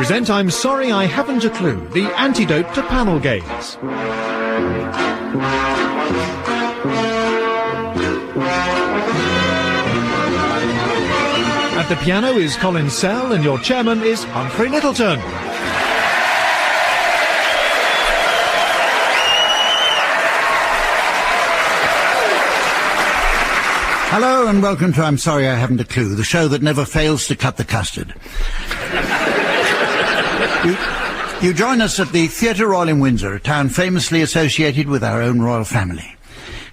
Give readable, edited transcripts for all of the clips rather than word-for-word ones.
present I'm Sorry I Haven't a Clue, the antidote to panel games. At the piano is Colin Sell and your chairman is Humphrey Lyttelton. Hello and welcome to I'm Sorry I Haven't a Clue, the show that never fails to cut the custard. You join us at the Theatre Royal in Windsor, a town famously associated with our own royal family.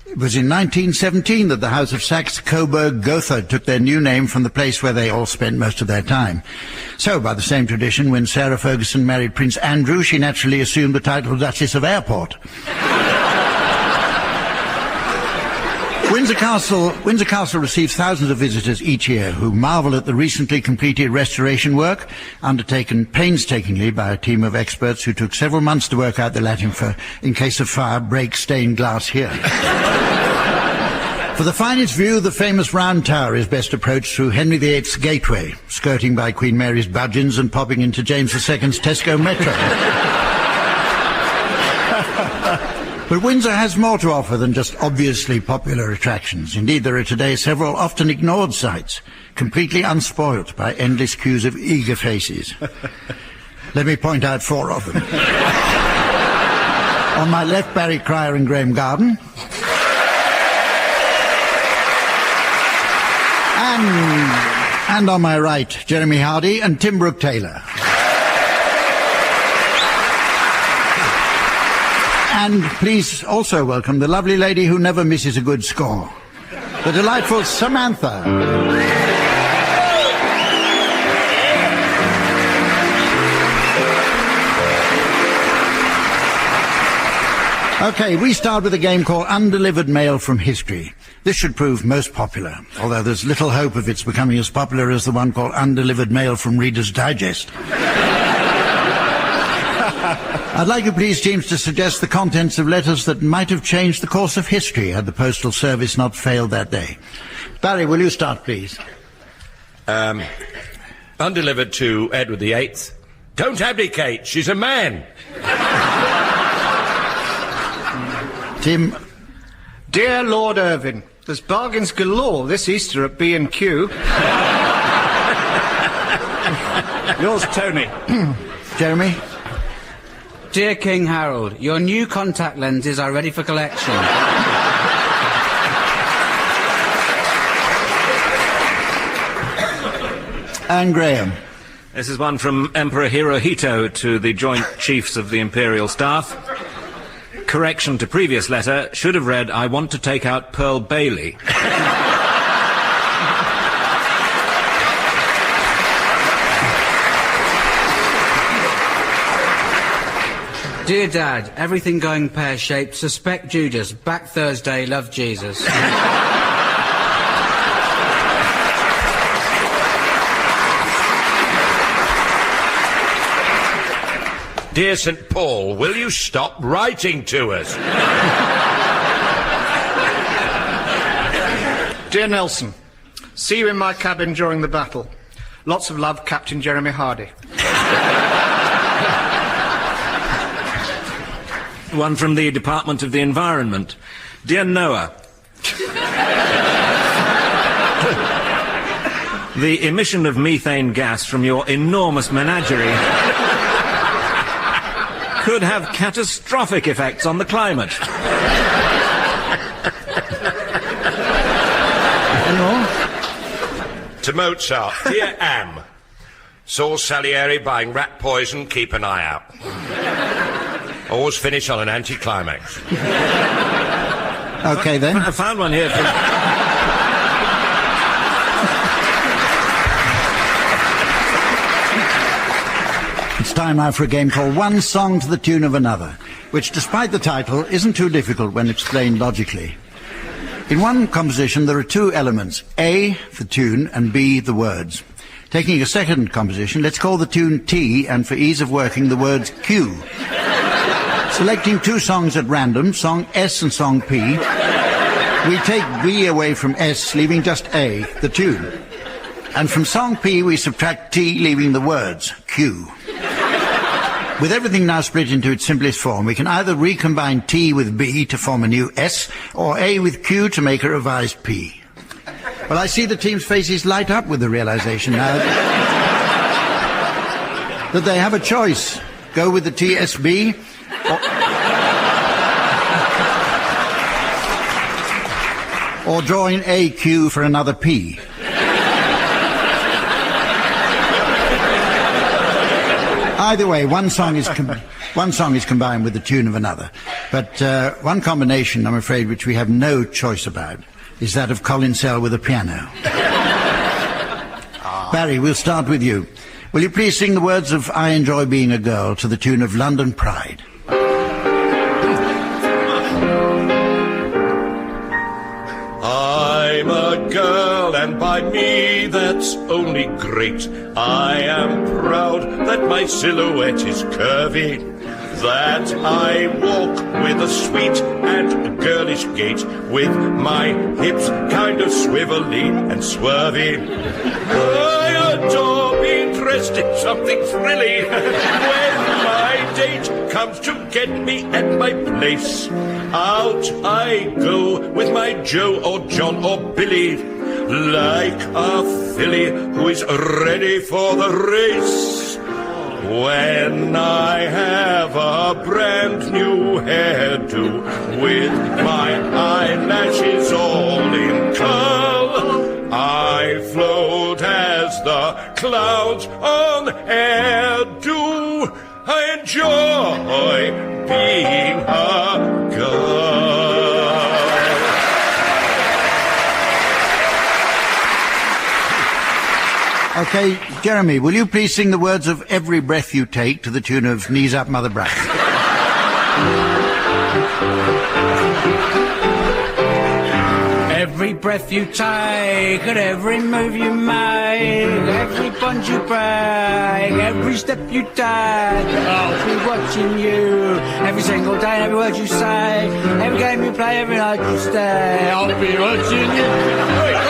It was in 1917 that the House of Saxe-Coburg-Gotha took their new name from the place where they all spent most of their time. So, by the same tradition, when Sarah Ferguson married Prince Andrew, she naturally assumed the title Duchess of Airport. Windsor Castle receives thousands of visitors each year who marvel at the recently completed restoration work undertaken painstakingly by a team of experts who took several months to work out the Latin for "in case of fire, break stained glass here." For the finest view, the famous Round Tower is best approached through Henry VIII's Gateway, skirting by Queen Mary's Budgeons and popping into James II's Tesco Metro. But Windsor has more to offer than just obviously popular attractions. Indeed, there are today several often ignored sights, completely unspoilt by endless queues of eager faces. Let me point out four of them. On my left, Barry Cryer and Graeme Garden. And on my right, Jeremy Hardy and Tim Brooke-Taylor. And please also welcome the lovely lady who never misses a good score, the delightful Samantha. Okay, we start with a game called Undelivered Mail from History. This should prove most popular, although there's little hope of its becoming as popular as the one called Undelivered Mail from Reader's Digest. I'd like you please, teams, to suggest the contents of letters that might have changed the course of history had the Postal Service not failed that day. Barry, will you start, please? Undelivered to Edward VIII. Don't abdicate, she's a man. Tim. Dear Lord Irvine, there's bargains galore this Easter at B&Q. Yours, Tony. Jeremy. Dear King Harold, your new contact lenses are ready for collection. And Graham. This is one from Emperor Hirohito to the Joint Chiefs of the Imperial Staff. Correction to previous letter, should have read, I want to take out Pearl Bailey. Dear Dad, everything going pear-shaped, suspect Judas, back Thursday, love Jesus. Dear St. Paul, will you stop writing to us? Dear Nelson, see you in my cabin during the battle. Lots of love, Captain Jeremy Hardy. One from the Department of the Environment. Dear Noah, the emission of methane gas from your enormous menagerie could have catastrophic effects on the climate. To Mozart, dear Am, saw Salieri buying rat poison, keep an eye out. Always finish on an anticlimax. Okay, then. I found one here from... It's time now for a game called One Song to the Tune of Another, which, despite the title, isn't too difficult when explained logically. In one composition, there are two elements, A, the tune, and B, the words. Taking a second composition, let's call the tune T, and for ease of working, the words Q. Selecting two songs at random, song S and song P, we take B away from S, leaving just A, the tune. And from song P, we subtract T, leaving the words, Q. With everything now split into its simplest form, we can either recombine T with B to form a new S, or A with Q to make a revised P. Well, I see the team's faces light up with the realization now that they have a choice. Go with the TSB, or join AQ for another P. Either way, one song is combined with the tune of another. But one combination, I'm afraid, which we have no choice about, is that of Colin Sell with a piano. Barry, we'll start with you. Will you please sing the words of I Enjoy Being a Girl to the tune of London Pride? I'm a girl, and by me that's only great. I am proud that my silhouette is curvy, that I walk with a sweet and girlish gait, with my hips kind of swivelly and swervy. I adore being dressed in something frilly when my date comes to get me at my place. Out I go with my Joe or John or Billy, like a filly who is ready for the race. When I have a brand new hairdo, with my eyelashes all in curl, I float as the clouds on air do. I enjoy being a girl. Okay, Jeremy, will you please sing the words of Every Breath You Take to the tune of Knees Up, Mother Brown? Every breath you take and every move you make, every bond you break, every step you take, I'll be watching you every single day and every word you say, every game you play, every night you stay, I'll be watching you.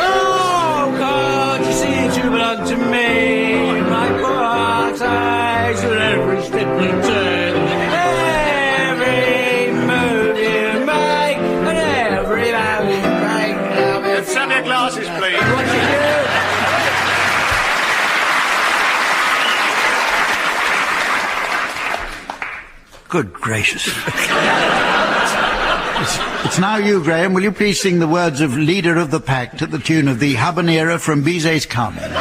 Oh God, you seem to belong to me, my heart aches with every step you take, every move you make and every vow you break. Send your glasses, please. What you do? Good gracious. It's now you, Graham. Will you please sing the words of Leader of the Pack to the tune of the Habanera from Bizet's Carmen?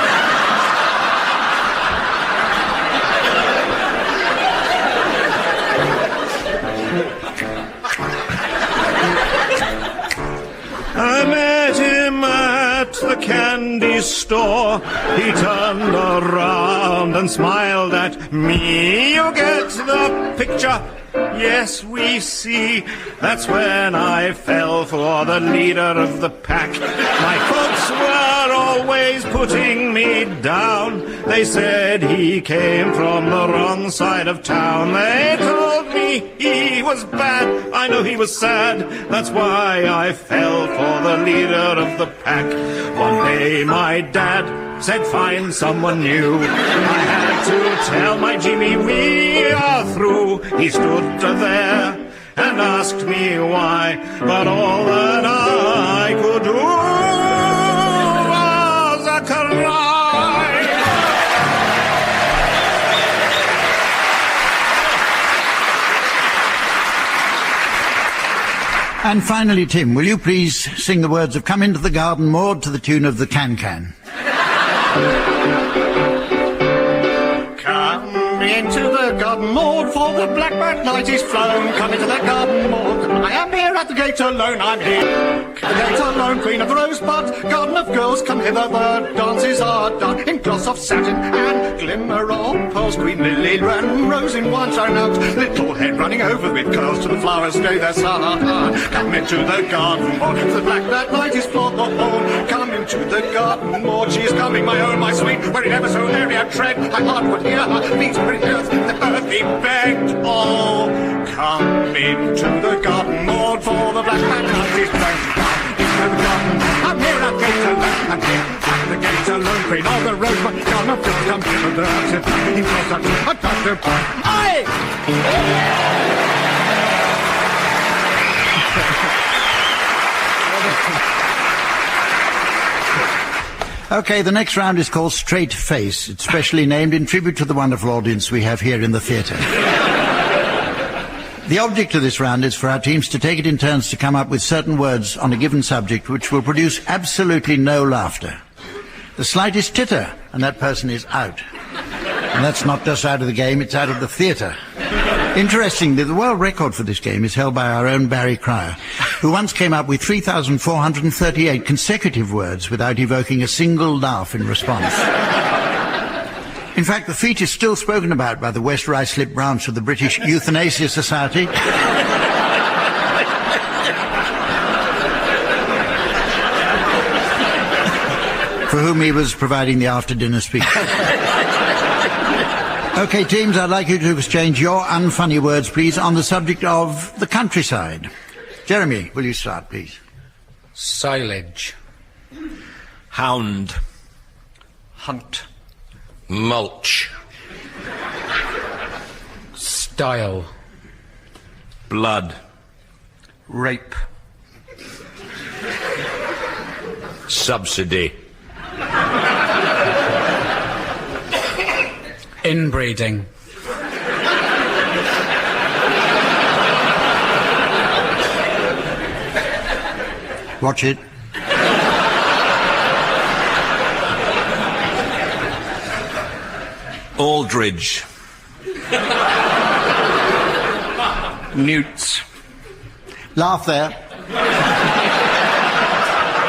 I met him at the candy store. He turned around and smiled at me. You get the picture? Yes, we see. That's when I fell for the leader of the pack. My folks were always putting me down. They said he came from the wrong side of town. They told me he was bad. I know he was sad. That's why I fell for the leader of the pack. One day my dad said find someone new. I had to tell my Jimmy we are through. He stood there and asked me why, but all that I could do was a cry. And finally, Tim, will you please sing the words of Come Into the Garden, Maud, to the tune of the Can-Can? Come into the garden, Maud, for the blackbird night is flown. Come into the garden, Maud. I am here at the gate alone, I'm here. At the gate alone, queen of the rosebud, garden of girls, come hither, the dances are done. In gloss of satin and glimmer of pearls, Queen Lily and rose in wine thrown out, little head running over with curls to the flowers stay their sun. Come into the garden, Maud, the blackbird night is flown. Come into the garden, Maud, she is coming, my own, my sweet, where it ever so airy a tread, my heart would hear her beat very earth, the earthy begged. Oh, come into the garden, Maud, for the blackbird night is flown. Into the garden, I'm here at the gate alone, I'm here at the gate alone, queen of the rosebud, garden of girls, come hither, the I OK, the next round is called Straight Face. It's specially named in tribute to the wonderful audience we have here in the theatre. The object of this round is for our teams to take it in turns to come up with certain words on a given subject which will produce absolutely no laughter. The slightest titter, and that person is out. And that's not just out of the game, it's out of the theatre. Interestingly, the world record for this game is held by our own Barry Cryer, who once came up with 3,438 consecutive words without evoking a single laugh in response. In fact, the feat is still spoken about by the West Ruislip branch of the British Euthanasia Society. For whom he was providing the after-dinner speech. OK, teams, I'd like you to exchange your unfunny words, please, on the subject of the countryside. Jeremy, will you start, please? Silage. Hound. Hunt. Mulch. Style. Blood. Rape. Subsidy. Inbreeding. Watch it. Aldridge. Newts. Laugh there.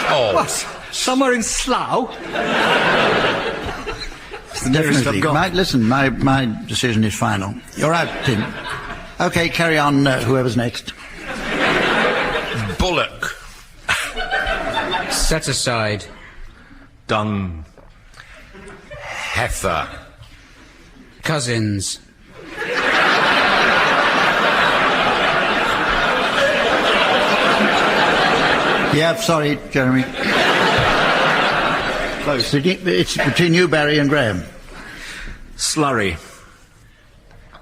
Oh. What? Somewhere in Slough? Definitely. Listen, my decision is final. You're out, Tim. OK, carry on, whoever's next. Bullock. Set aside. Dung. Heifer. Cousins. Yeah, sorry, Jeremy. Close. It's between you, Barry, and Graeme. Slurry.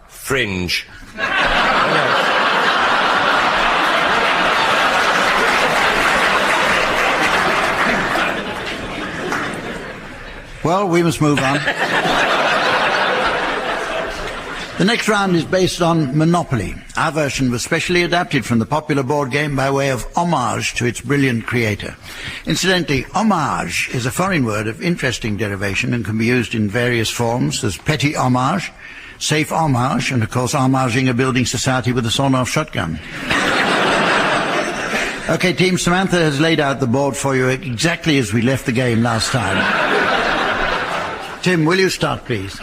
Fringe. Well, we must move on. The next round is based on Monopoly. Our version was specially adapted from the popular board game by way of homage to its brilliant creator. Incidentally, homage is a foreign word of interesting derivation and can be used in various forms as petty homage, safe homage, and of course homaging a building society with a sawn-off shotgun. OK, team, Samantha has laid out the board for you exactly as we left the game last time. Tim, will you start, please?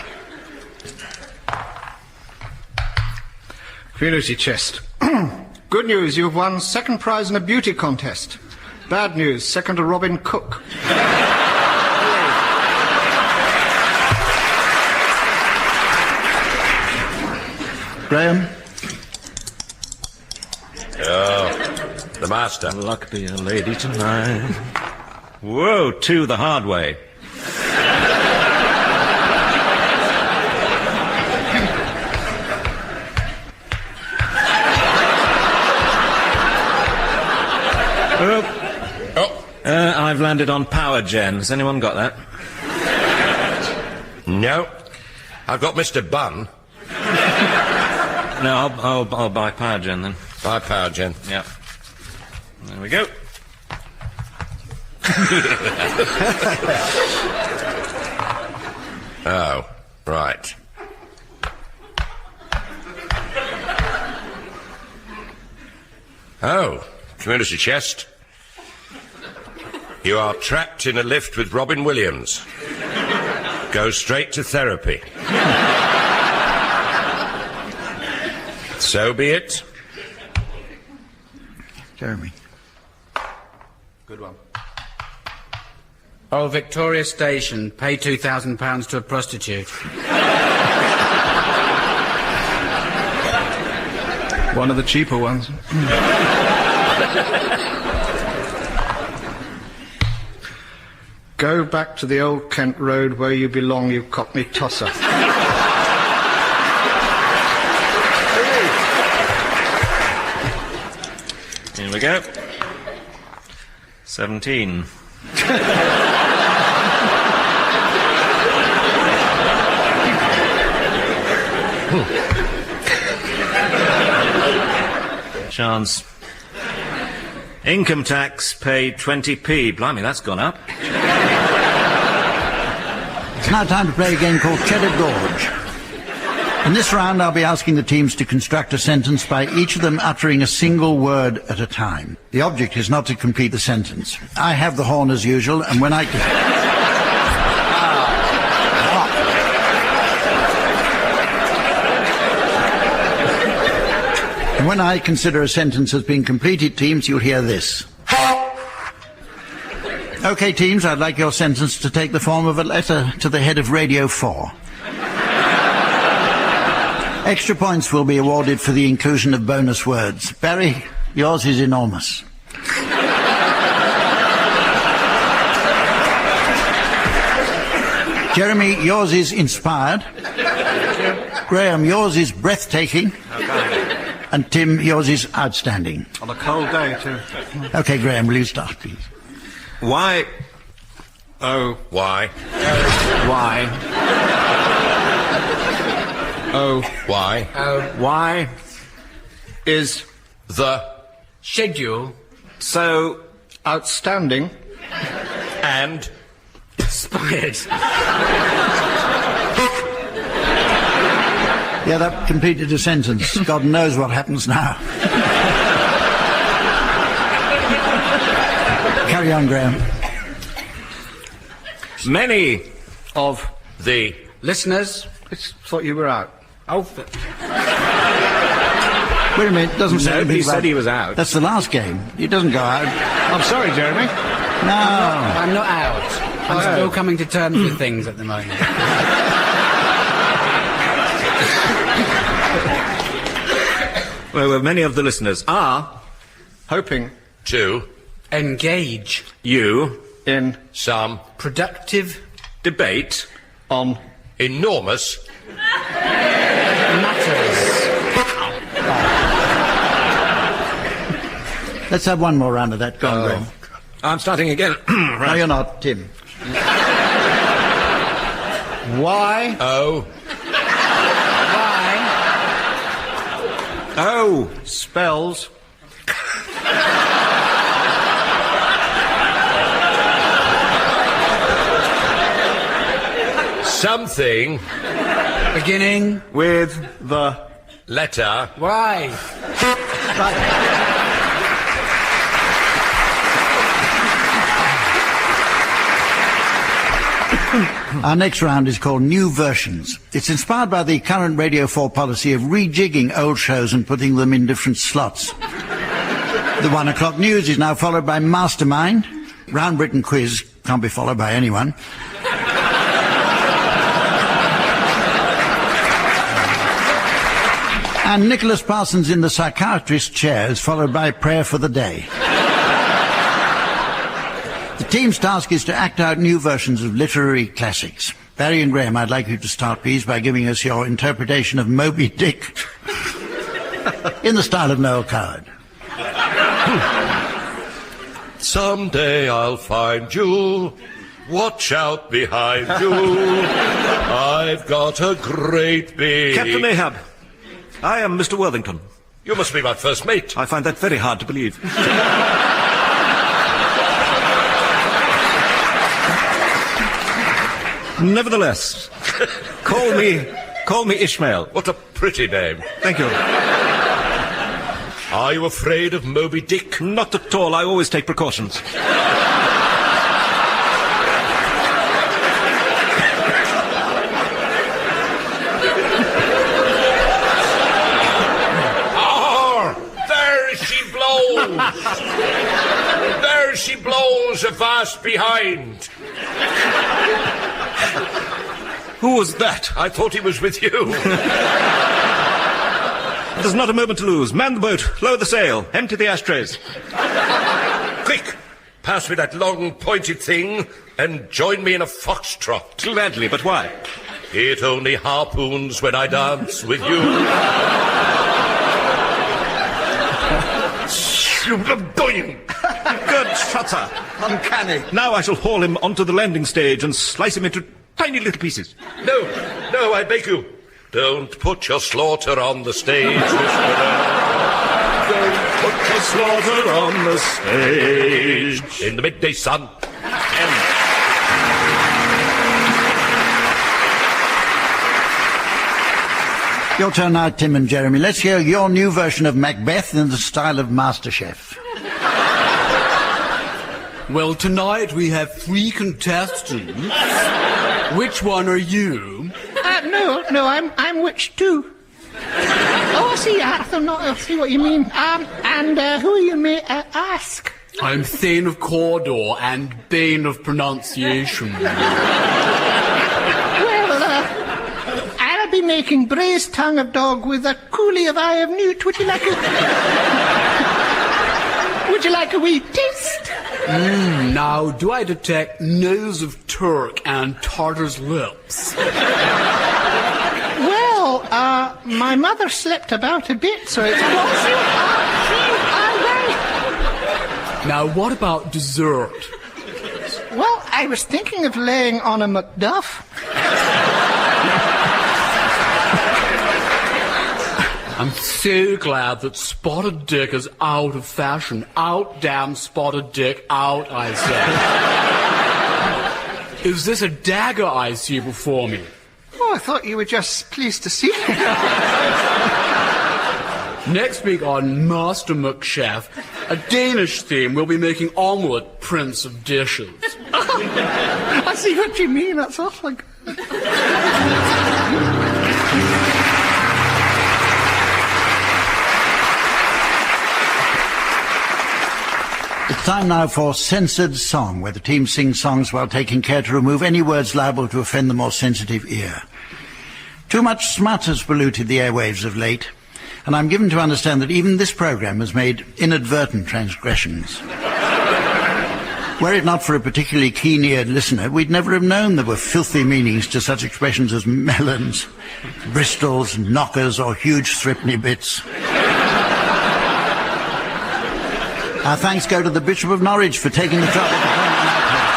Community chest. Good news, you've won second prize in a beauty contest. Bad news, second to Robin Cook. Graeme? Oh, the master. Luck be a lady tonight. Whoa, two the hard way. I've landed on power gen. Has anyone got that? No. I've got Mr. Bun. No, I'll buy power gen then. Buy power gen. Yeah. There we go. Oh, right. Oh, community chest. You are trapped in a lift with Robin Williams. Go straight to therapy. So be it. Jeremy. Good one. Old Victoria Station, pay £2,000 to a prostitute. One of the cheaper ones. Go back to the old Kent Road where you belong, you cockney tosser. Here we go. 17. Chance. Income tax paid 20p. Blimey, that's gone up. It's now time to play a game called Cheddar Gorge. In this round, I'll be asking the teams to construct a sentence by each of them uttering a single word at a time. The object is not to complete the sentence. I have the horn as usual, and when when I consider a sentence has been completed, teams, you'll hear this. OK, teams, I'd like your sentence to take the form of a letter to the head of Radio 4. Extra points will be awarded for the inclusion of bonus words. Barry, yours is enormous. Jeremy, yours is inspired. Graeme, yours is breathtaking. And Tim, yours is outstanding. On a cold day, too. OK, Graeme, will you start, please? Why? Oh, why? Why? Oh, why? Why Is the Schedule. so Outstanding. and Expired. Yeah, that completed a sentence. God knows what happens now. Carry on, Graeme. many Of. the Listeners. I thought you were out. Oh, Wait a minute, it doesn't say anything Nobody about... said he was out. That's the last game. It doesn't go out. I'm sorry, Jeremy. No. I'm not out. I'm still coming to terms with things at the moment. Well, many of the listeners are Hoping to Engage. you in some Productive debate on enormous matters. Let's have one more round of that. Go on, Graeme. I'm starting again. No, Right. you're not, Tim. why oh Why? Oh, spells something Beginning. with the letter Why? Our next round is called New Versions. It's inspired by the current Radio 4 policy of rejigging old shows and putting them in different slots. The 1 o'clock news is now followed by Mastermind. Round Britain quiz can't be followed by anyone. And Nicholas Parsons in the psychiatrist chair is followed by Prayer for the Day. The team's task is to act out new versions of literary classics. Barry and Graeme, I'd like you to start, please, by giving us your interpretation of Moby Dick in the style of Noel Coward. someday I'll find you. Watch out behind you. I've got a great big... Captain Ahab, I am Mr. Worthington. You must be my first mate. I find that very hard to believe. Nevertheless, call me Ishmael. What a pretty name. Thank you. Are you afraid of Moby Dick? Not at all. I always take precautions. There she blows. There she blows avast behind. Who was that? I thought he was with you. There's not a moment to lose. Man the boat, lower the sail, empty the ashtrays. Quick, pass me that long pointed thing and join me in a foxtrot. Gladly, but why? It only harpoons when I dance with you. Boing! Good shot, sir. Uncanny. Now I shall haul him onto the landing stage and slice him into tiny little pieces. No, I beg you. Don't put your slaughter on the stage, Whisperer. Don't put your slaughter on the stage. In the midday sun. Your turn now, Tim and Jeremy. Let's hear your new version of Macbeth in the style of MasterChef. Well, tonight we have 3 contestants. Which one are you? No, I'm which two? Oh, I see, I see what you mean. And who are you, may I ask? I'm Thane of Cawdor and Bane of Pronunciation. I'll be making braised tongue of dog with a coulis of eye of newt. Would you like a wee taste? Now, do I detect nose of Turk and Tartar's lips? Well, my mother slept about a bit, so it's possible. Now, what about dessert? Well, I was thinking of laying on a Macduff. I'm so glad that spotted dick is out of fashion. Out, damn spotted dick, out, I say. Is this a dagger I see before me? Oh, I thought you were just pleased to see me. Next week on Master McChef, a Danish theme, we'll be making omelette, prince of dishes. I see what you mean, that's awfully good. It's time now for Censored Song, where the team sings songs while taking care to remove any words liable to offend the more sensitive ear. Too much smut has polluted the airwaves of late, and I'm given to understand that even this programme has made inadvertent transgressions. Were it not for a particularly keen-eared listener, we'd never have known there were filthy meanings to such expressions as melons, bristols, knockers, or huge threepenny bits. Our thanks go to the Bishop of Norwich for taking the trouble to point them out.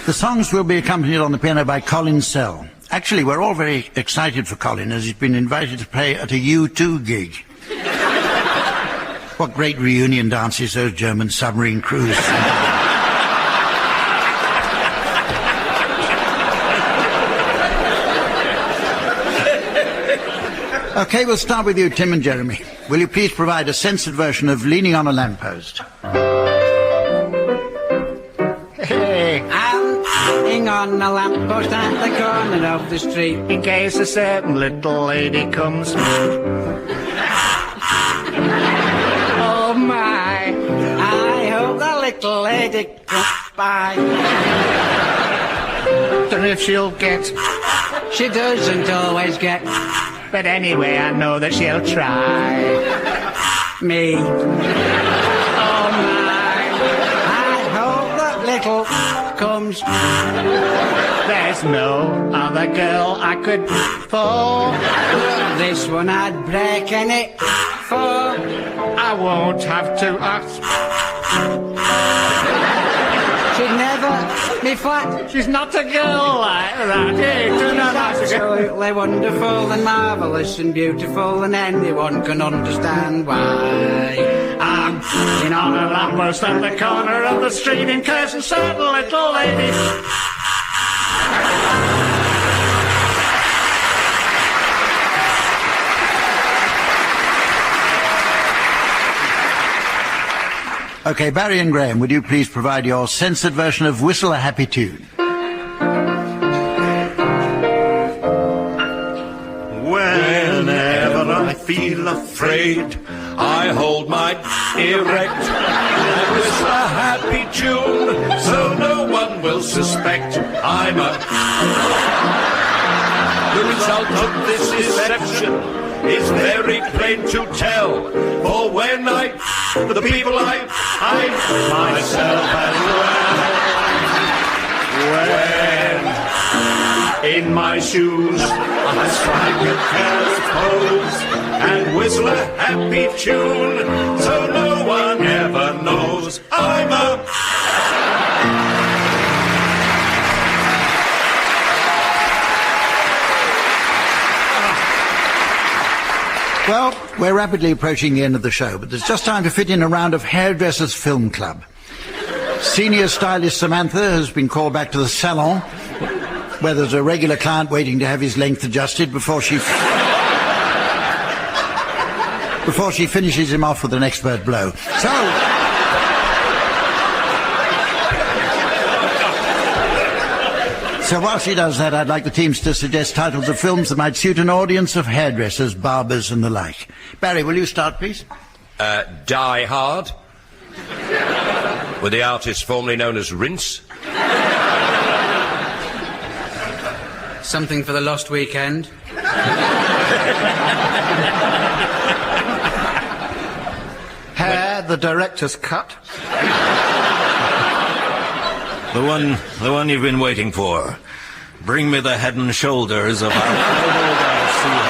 The songs will be accompanied on the piano by Colin Sell. Actually, we're all very excited for Colin, as he's been invited to play at a U2 gig. What great reunion dances those German submarine crews. OK, we'll start with you, Tim and Jeremy. Will you please provide a censored version of Leaning on a Lamppost? Hey. I'm leaning on a lamppost at the corner of the street, In case a certain little lady comes. Oh, my. I hope the little lady comes by. Don't know if she'll get. She doesn't always get But anyway, I know that she'll try. me. Oh, my. I hope that little comes. There's no other girl I could fall. This one I'd break any for. I won't have to ask. She'd never be flat. She's not a girl like that. Hey, do not ask a girl. Absolutely wonderful and marvellous and beautiful, and anyone can understand why. I'm in on a lamppost at the corner of the street in case a certain little lady. OK, Barry and Graham, would you please provide your censored version of Whistle a Happy Tune? Whenever I feel afraid, I hold my erect and whistle a happy tune, so no one will suspect I'm a... The result of this deception is very plain to tell, for when the people I myself as well, when in my shoes I strike a careless pose, happy tune, so no one ever knows I'm a... Well, we're rapidly approaching the end of the show, but there's just time to fit in a round of Hairdressers Film Club. Senior stylist Samantha has been called back to the salon, where there's a regular client waiting to have his length adjusted before she finishes him off with an expert blow. So while she does that, I'd like the teams to suggest titles of films that might suit an audience of hairdressers, barbers and the like. Barry, will you start, please? Die Hard, with the artist formerly known as Rinse. Something for the Lost Weekend. Hair, the director's cut. The one you've been waiting for. Bring me the head and shoulders of our noble Garcia.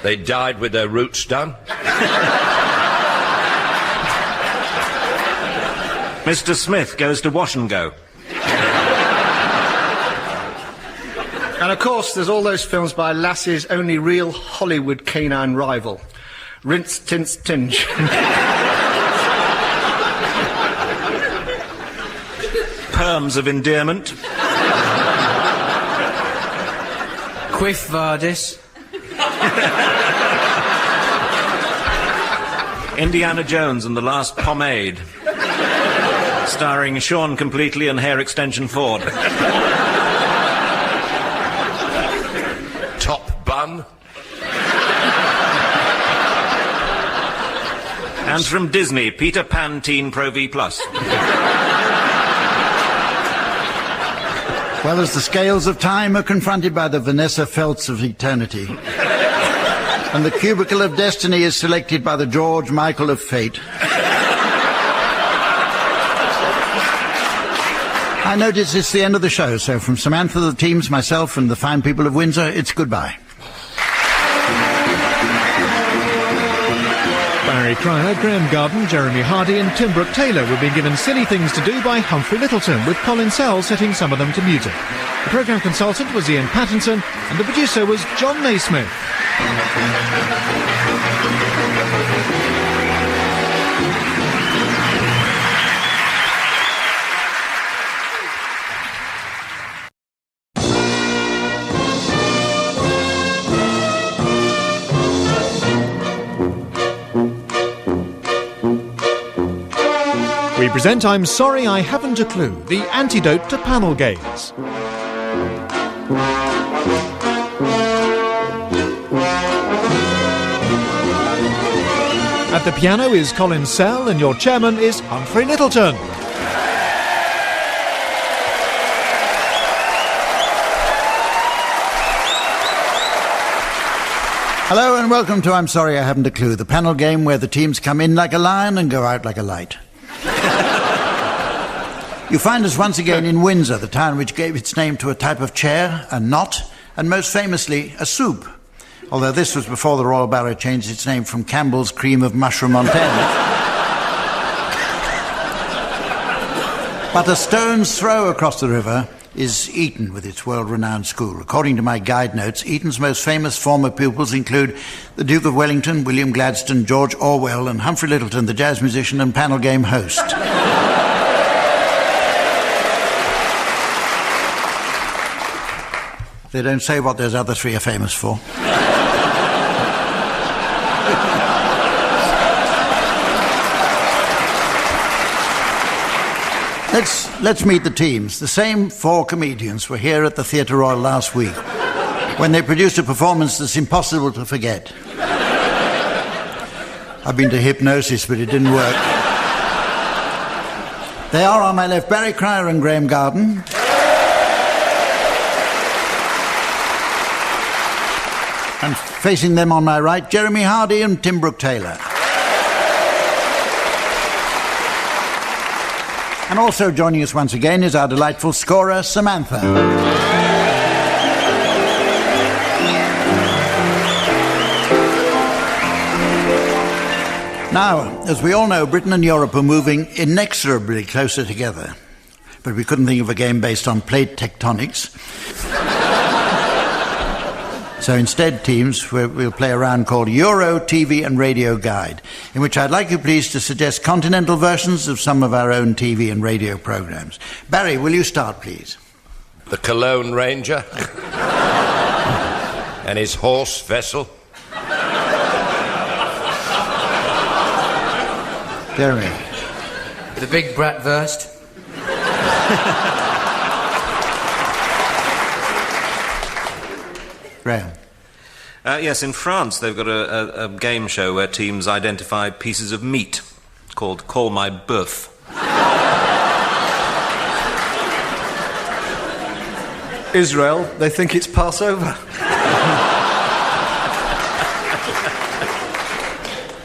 They died with their roots done. Mr. Smith goes to Wash and Go. And of course, there's all those films by Lassie's only real Hollywood canine rival, Rinse, Tinse, Tinge. Perms of endearment. Quiff Vardis. Indiana Jones and the Last Pomade. Starring Sean Completely and Hair Extension Ford. Top Bun. And from Disney, Peter Pan Teen Pro V+. Well, as the scales of time are confronted by the Vanessa Feltz of eternity, and the cubicle of destiny is selected by the George Michael of fate, I notice it's the end of the show, so from Samantha, the teams, myself and the fine people of Windsor, it's goodbye. Barry Cryer, Graeme Garden, Jeremy Hardy and Tim Brooke-Taylor were being given Silly Things to Do by Humphrey Lyttelton, with Colin Sell setting some of them to music. The programme consultant was Ian Pattinson and the producer was John Naismith. We present I'm Sorry I Haven't a Clue, the antidote to panel games. At the piano is Colin Sell and your chairman is Humphrey Lyttelton. Hello and welcome to I'm Sorry I Haven't a Clue, the panel game where the teams come in like a lion and go out like a light. You find us once again in Windsor, the town which gave its name to a type of chair, a knot, and most famously, a soup. Although this was before the Royal Borough changed its name from Campbell's Cream of Mushroom on Thames. But a stone's throw across the river is Eton with its world-renowned school. According to my guide notes, Eton's most famous former pupils include the Duke of Wellington, William Gladstone, George Orwell, and Humphrey Lyttelton, the jazz musician and panel game host. They don't say what those other three are famous for. Let's meet the teams. The same four comedians were here at the Theatre Royal last week when they produced a performance that's impossible to forget. I've been to hypnosis, but it didn't work. They are on my left, Barry Cryer and Graeme Garden. And facing them on my right, Jeremy Hardy and Tim Brooke-Taylor. And also joining us once again is our delightful scorer, Samantha. Now, as we all know, Britain and Europe are moving inexorably closer together. But we couldn't think of a game based on plate tectonics. So instead, teams, we'll play a round called Euro, TV and Radio Guide, in which I'd like you please to suggest continental versions of some of our own TV and radio programmes. Barry, will you start, please? The Cologne Ranger and his horse vessel. Jeremy. The Big Bratwurst. Graeme. Yes, in France they've got a game show where teams identify pieces of meat called Call My Boeuf. Israel, they think it's Passover.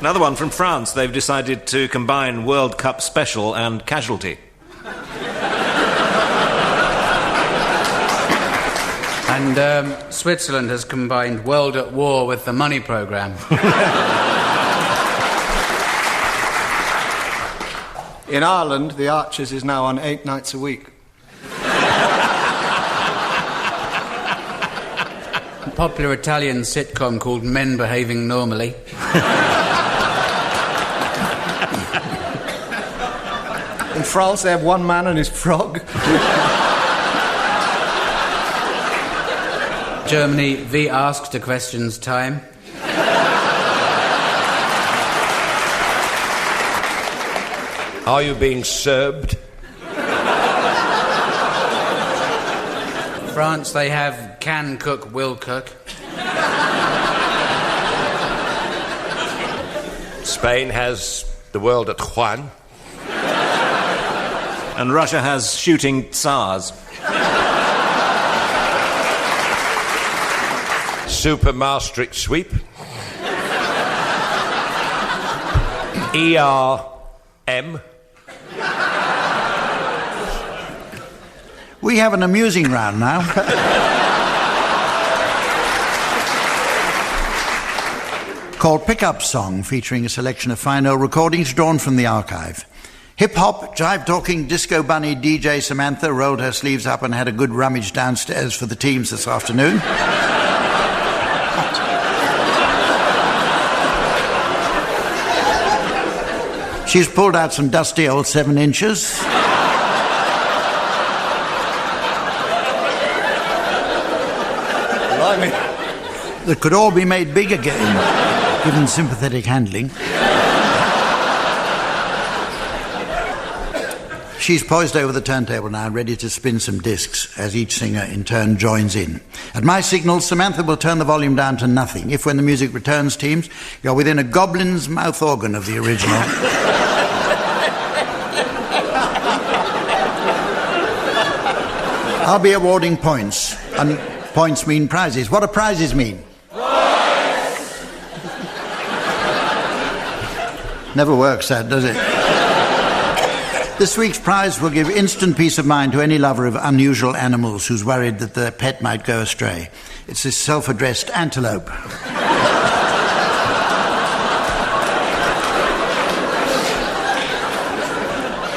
Another one from France, they've decided to combine World Cup Special and Casualty. And Switzerland has combined World at War with the Money Programme. In Ireland, The Archers is now on 8 nights a week. A popular Italian sitcom called Men Behaving Normally. In France, they have one man and his frog. Germany, the Ask to Questions time. Are you being served? France, they have Can Cook, Will Cook. Spain has the world at Juan. And Russia has shooting Tsars. Super Maastricht sweep. ERM. We have an amusing round now. Called Pickup Song, featuring a selection of fine old recordings drawn from the archive. Hip-hop, jive-talking, disco bunny DJ Samantha rolled her sleeves up and had a good rummage downstairs for the teams this afternoon. She's pulled out some dusty old 7 inches. Blimey. That could all be made big again, given sympathetic handling. She's poised over the turntable now, ready to spin some discs as each singer in turn joins in. At my signal, Samantha will turn the volume down to nothing. If, when the music returns, teams, you're within a goblin's mouth organ of the original. I'll be awarding points, and points mean prizes. What do prizes mean? Prize! Never works that, does it? This week's prize will give instant peace of mind to any lover of unusual animals who's worried that their pet might go astray. It's this self-addressed antelope.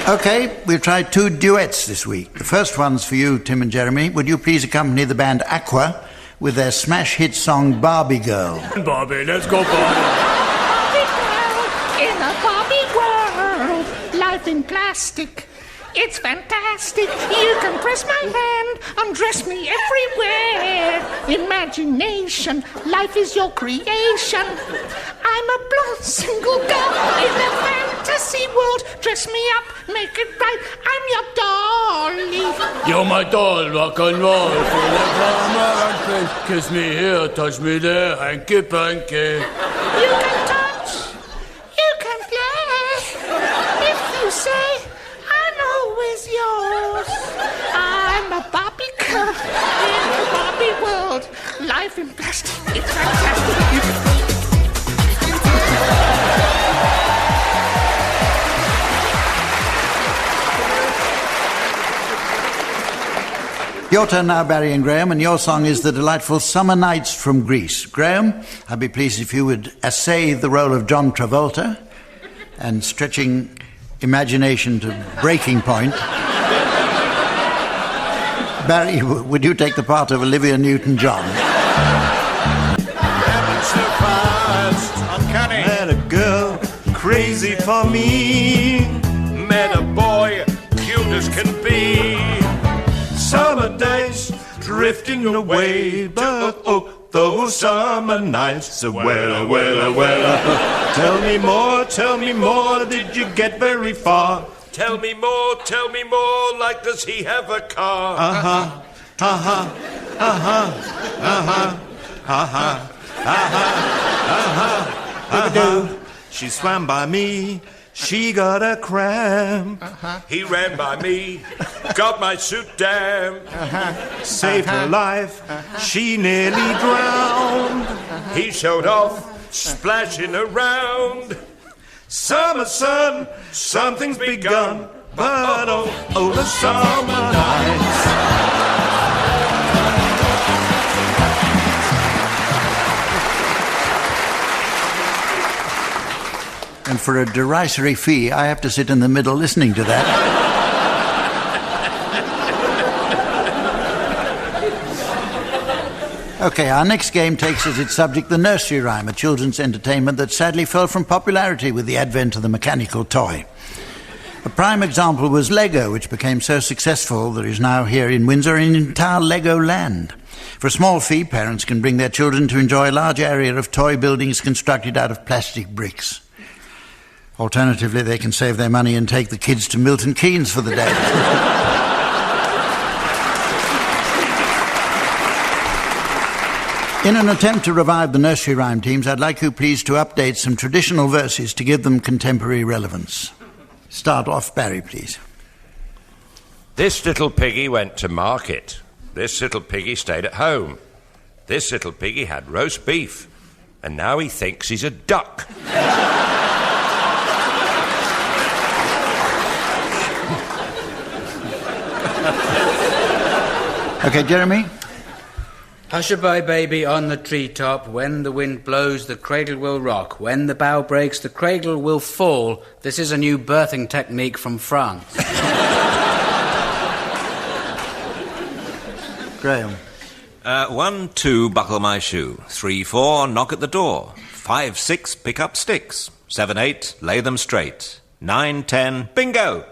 OK, we've tried 2 duets this week. The first one's for you, Tim and Jeremy. Would you please accompany the band Aqua with their smash hit song Barbie Girl? Barbie, let's go Barbie. In a Barbie world, life in plastic. It's fantastic. You can press my hand, undress me everywhere. Imagination, life is your creation. I'm a blonde single girl in a fantasy world. Dress me up, make it right. I'm your dolly. You're my doll, rock and roll. Feel like drama and pain. Kiss me here, touch me there, hanky panky. You can touch, you can play. If you say, I'm always yours. I'm a Barbie girl in a Barbie world. Life in plastic, it's fantastic. Your turn now, Barry and Graeme, and your song is the delightful Summer Nights from Greece. Graeme, I'd be pleased if you would essay the role of John Travolta. and stretching imagination to breaking point. Barry, would you take the part of Olivia Newton-John? So fast, uncanny. Met a girl crazy for me. Met a boy cute as can be. Summer days drifting away, but those summer nights. Well. Tell me more, did you get very far? Tell me more, like does he have a car? She swam by me, she got a cramp. He ran by me, got my suit damp. Saved her life, she nearly drowned. He showed off, splashing around. Summer sun, something's begun, but oh, the summer nights. And for a derisory fee, I have to sit in the middle listening to that. Okay, our next game takes as its subject the nursery rhyme, a children's entertainment that sadly fell from popularity with the advent of the mechanical toy. A prime example was Lego, which became so successful there is now here in Windsor an entire Lego land. For a small fee, parents can bring their children to enjoy a large area of toy buildings constructed out of plastic bricks. Alternatively, they can save their money and take the kids to Milton Keynes for the day. In an attempt to revive the nursery rhyme teams, I'd like you please to update some traditional verses to give them contemporary relevance. Start off, Barry, please. This little piggy went to market. This little piggy stayed at home. This little piggy had roast beef. And now he thinks he's a duck. Okay, Jeremy? Hush-a-bye, baby, on the treetop. When the wind blows, the cradle will rock. When the bough breaks, the cradle will fall. This is a new birthing technique from France. Graeme? 1, 2, buckle my shoe. 3, 4, knock at the door. 5, 6, pick up sticks. 7, 8, lay them straight. 9, 10, bingo!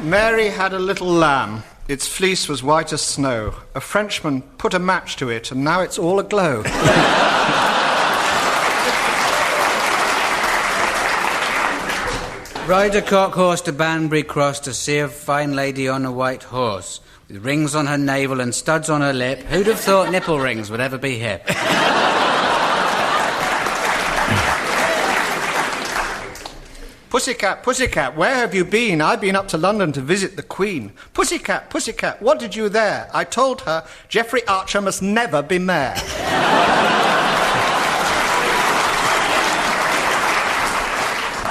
Mary had a little lamb. Its fleece was white as snow. A Frenchman put a match to it, and now it's all aglow. Ride a cock horse to Banbury Cross to see a fine lady on a white horse, with rings on her navel and studs on her lip. Who'd have thought nipple rings would ever be hip? Pussycat, pussycat, where have you been? I've been up to London to visit the Queen. Pussycat, pussycat, what did you there? I told her Geoffrey Archer must never be mayor.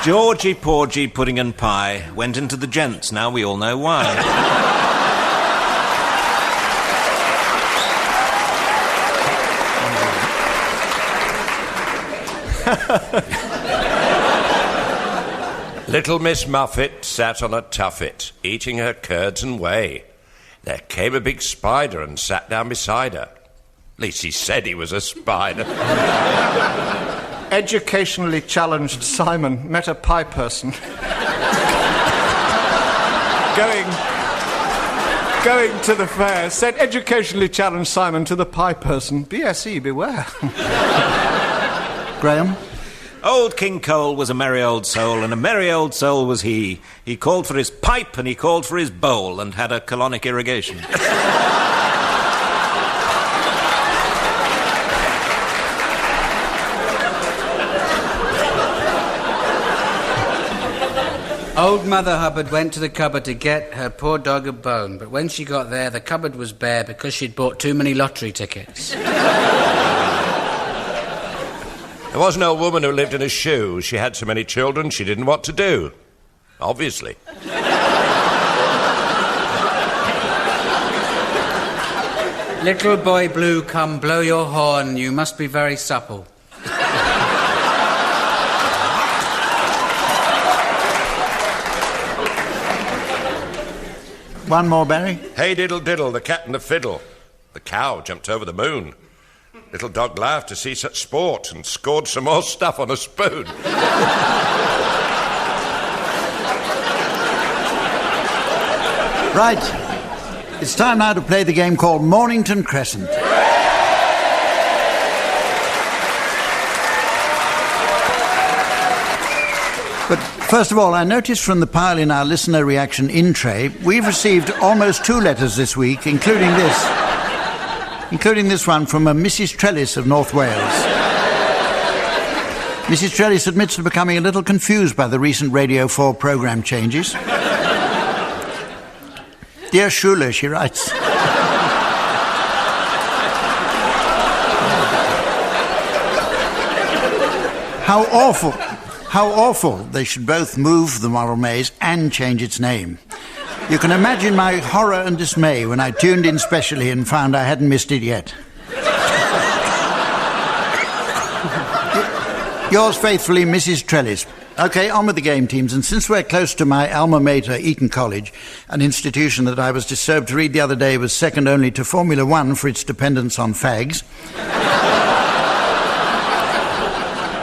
Georgie, Porgy, Pudding and Pie went into the gents. Now we all know why. Little Miss Muffet sat on a tuffet, eating her curds and whey. There came a big spider and sat down beside her. At least he said he was a spider. Educationally challenged Simon met a pie person. Going to the fair, said educationally challenged Simon to the pie person, BSE, beware. Graeme? Old King Cole was a merry old soul, and a merry old soul was he. He called for his pipe and he called for his bowl and had a colonic irrigation. Old Mother Hubbard went to the cupboard to get her poor dog a bone, but when she got there, the cupboard was bare because she'd bought too many lottery tickets. There was an old woman who lived in a shoe. She had so many children she didn't know what to do. Obviously. Little boy blue, come blow your horn. You must be very supple. One more, Barry. Hey diddle diddle, the cat and the fiddle. The cow jumped over the moon. Little dog laughed to see such sport and scored some more stuff on a spoon. Right. It's time now to play the game called Mornington Crescent. But first of all, I noticed from the pile in our listener reaction in tray, we've received almost 2 letters this week, including this one from a Mrs. Trellis of North Wales. Mrs. Trellis admits to becoming a little confused by the recent Radio 4 programme changes. Dear Shula, she writes. How awful they should both move the Moral Maze and change its name. You can imagine my horror and dismay when I tuned in specially and found I hadn't missed it yet. Yours faithfully, Mrs. Trellis. OK, on with the game, teams, and since we're close to my alma mater, Eton College, an institution that I was disturbed to read the other day was second only to Formula One for its dependence on fags,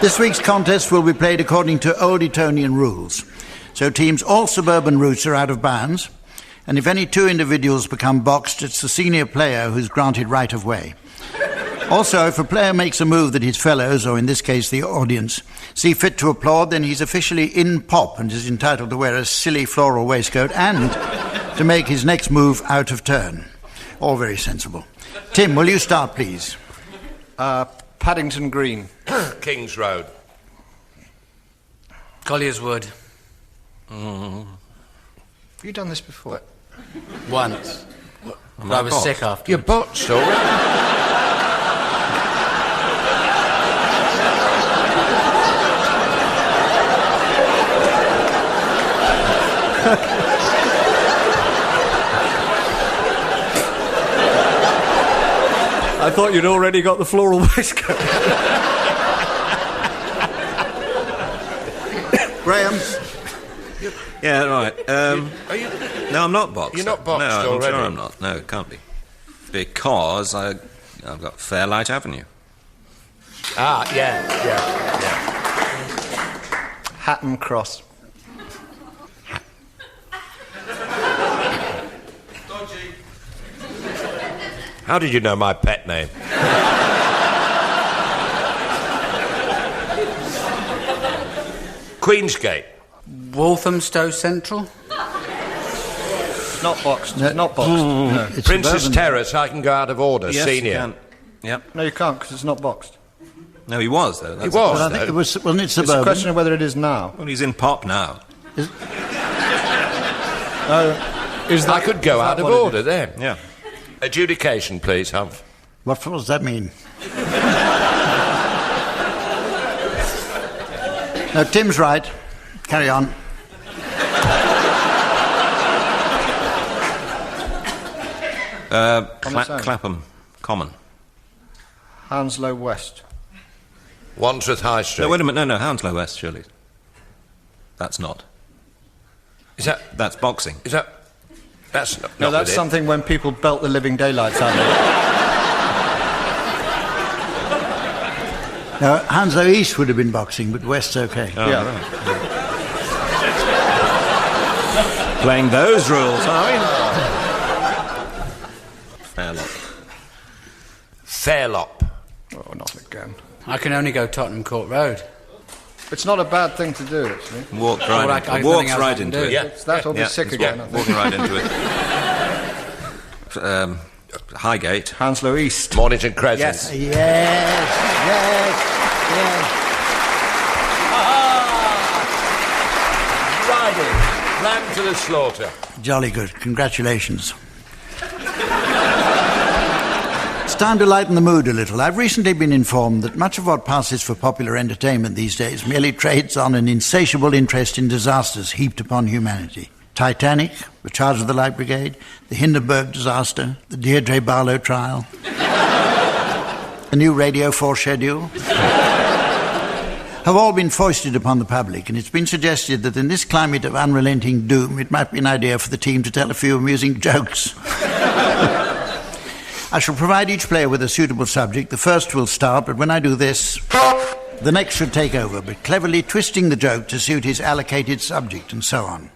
this week's contest will be played according to old Etonian rules. So, teams, all suburban routes are out of bounds, and if any 2 individuals become boxed, it's the senior player who's granted right of way. Also, if a player makes a move that his fellows, or in this case the audience, see fit to applaud, then he's officially in pop and is entitled to wear a silly floral waistcoat and to make his next move out of turn. All very sensible. Tim, will you start, please? Paddington Green. King's Road. Collier's Wood. Have you done this before? Once. But I was sick after. You're botched already. I thought you'd already got the floral waistcoat. Graeme? Yeah, right. No, I'm not boxed. You're not boxed no, already? I'm sure I'm not. No, it can't be. Because I've got Fairlight Avenue. Ah, yeah. Hatton Cross. How did you know my pet name? Queensgate. Walthamstow Central. It's not boxed. It's not boxed. No. It's Princess suburban. Terrace, I can go out of order, Yes, senior. you can. Yep. No, you can't, because it's not boxed. No, he was, though. He That's was, Well, I think though. it was, wasn't it It's a suburban? question of whether it is now. Well, he's in pop now. Is I could go out of what it order then. Yeah. Adjudication, please, Humph. What does that mean? No, Tim's right. Carry on. Clapham Common. Hounslow West. Wandsworth High Street. No, wait a minute. No, Hounslow West, surely. That's not. That's boxing. That's not. No, not that's with it. something when people belt the living daylights out of it. No, Hounslow East would have been boxing, but West's OK. Oh, Yeah. right. Playing those rules, are we? Fairlop. Oh, not again. I can only go Tottenham Court Road. It's not a bad thing to do, actually. Walks Well, right, I- walks nothing else I right can into do. it. Yeah. It's that or be sick it's again, I think. walking right into it. Highgate. Hounslow East. Mornington Crescent. Yes. Yes. Riding. Lamb to the slaughter. Jolly good. Congratulations. It's time to lighten the mood a little. I've recently been informed that much of what passes for popular entertainment these days merely trades on an insatiable interest in disasters heaped upon humanity. Titanic, the Charge of the Light Brigade, the Hindenburg disaster, the Deirdre Barlow trial, the new Radio 4 schedule, have all been foisted upon the public, and it's been suggested that in this climate of unrelenting doom, it might be an idea for the team to tell a few amusing jokes. I shall provide each player with a suitable subject. The first will start, but when I do this, the next should take over, but cleverly twisting the joke to suit his allocated subject, and so on.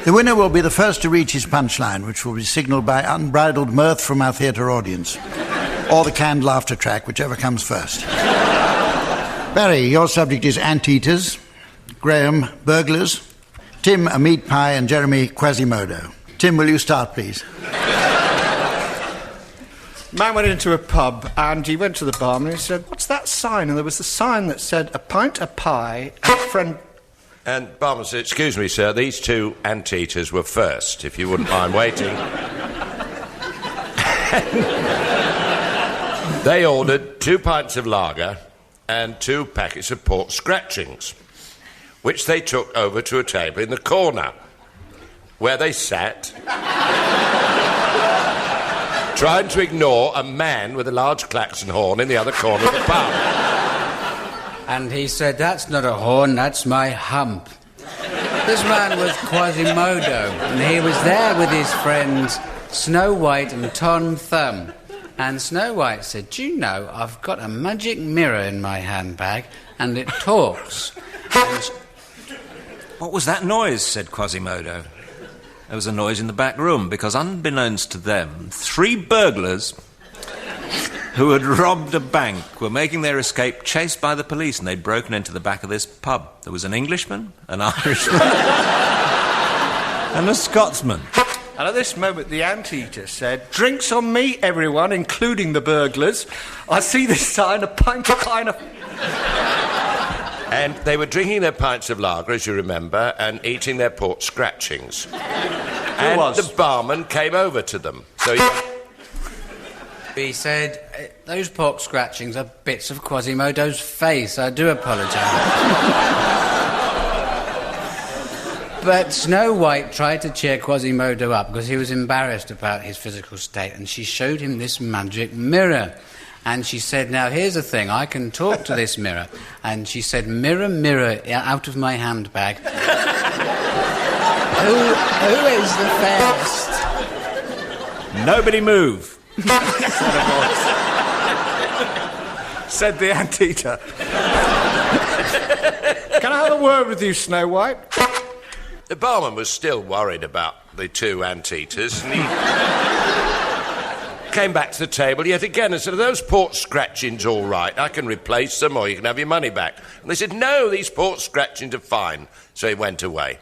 The winner will be the first to reach his punchline, which will be signalled by unbridled mirth from our theatre audience, or the canned laughter track, whichever comes first. Barry, your subject is anteaters, Graeme, burglars, Tim, a meat pie, and Jeremy, Quasimodo. Tim, will you start, please? Man went into a pub and he went to the barman and he said, "What's that sign?" And there was a sign that said, "A pint, a pie, and a friend..." And barman said, "Excuse me, sir, these two anteaters were first, if you wouldn't mind waiting." They ordered 2 pints of lager and 2 packets of pork scratchings, which they took over to a table in the corner, where they sat, trying to ignore a man with a large klaxon horn in the other corner of the pub. And he said, "That's not a horn, that's my hump." This man was Quasimodo, and he was there with his friends Snow White and Tom Thumb. And Snow White said, "Do you know, I've got a magic mirror in my handbag, and it talks." What was that noise? Said Quasimodo. There was a noise in the back room, because unbeknownst to them, 3 burglars who had robbed a bank were making their escape, chased by the police, and they'd broken into the back of this pub. There was an Englishman, an Irishman, and a Scotsman. And at this moment, the anteater said, "Drinks on me, everyone, including the burglars. I see this sign, a pint of pine of..." And they were drinking their pints of lager, as you remember, and eating their pork scratchings. And the barman came over to them. So he said, "Those pork scratchings are bits of Quasimodo's face. I do apologise." But Snow White tried to cheer Quasimodo up because he was embarrassed about his physical state, and she showed him this magic mirror. And she said, "Now, here's the thing, I can talk to this mirror." And she said, "Mirror, mirror, out of my handbag, who is the fairest?" Nobody move. Said the anteater. "Can I have a word with you, Snow White?" the barman was still worried about the 2 anteaters, and he came back to the table yet again and said, "Are those pork scratchings all right? I can replace them, or you can have your money back." And they said, "No, these pork scratchings are fine." So he went away.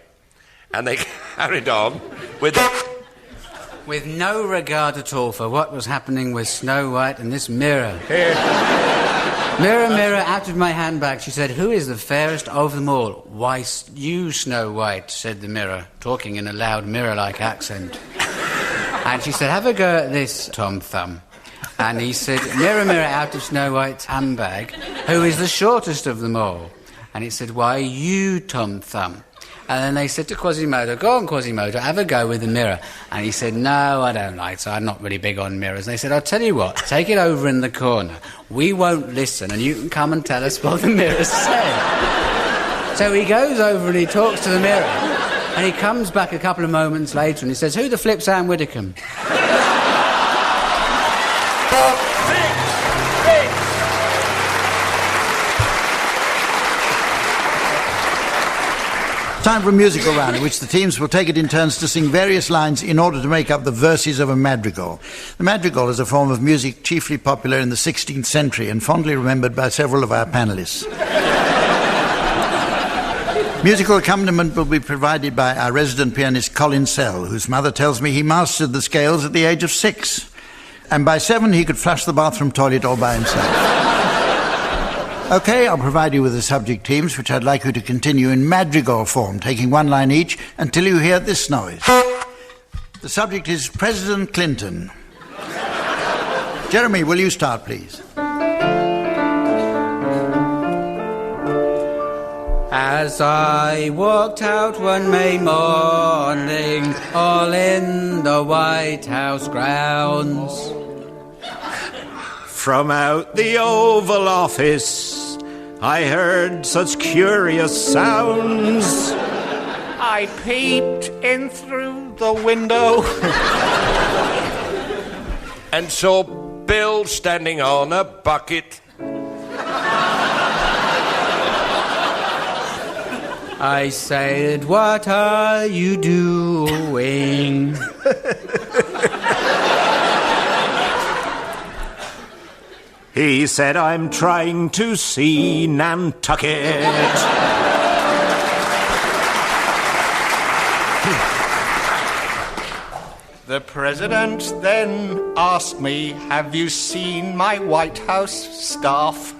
And they carried on with no regard at all for what was happening with Snow White and this mirror. "Mirror, mirror, out of my handbag," she said, "who is the fairest of them all?" "Why, you, Snow White," said the mirror, talking in a loud mirror-like accent. And she said, "Have a go at this, Tom Thumb." And he said, "Mirror, mirror, out of Snow White's handbag, who is the shortest of them all?" And he said, "Why, you, Tom Thumb." And then they said to Quasimodo, "Go on, Quasimodo, have a go with the mirror." And he said, "No, I don't like it, so I'm not really big on mirrors." And they said, "I'll tell you what, take it over in the corner. We won't listen, and you can come and tell us what the mirror said." So he goes over and he talks to the mirror, and he comes back a couple of moments later and he says, "Who the flip's Anne Widdecombe?" Time for a musical round in which the teams will take it in turns to sing various lines in order to make up the verses of a madrigal. The madrigal is a form of music chiefly popular in the 16th century and fondly remembered by several of our panellists. Musical accompaniment will be provided by our resident pianist Colin Sell, whose mother tells me he mastered the scales at the age of 6. And by 7 he could flush the bathroom toilet all by himself. OK, I'll provide you with the subject teams, which I'd like you to continue in madrigal form, taking 1 line each until you hear this noise. The subject is President Clinton. Jeremy, will you start, please? As I walked out one May morning, all in the White House grounds. From out the Oval Office, I heard such curious sounds. I peeped in through the window and saw Bill standing on a bucket. I said, "What are you doing?" He said, "I'm trying to see Nantucket." The president then asked me, "Have you seen my White House staff?"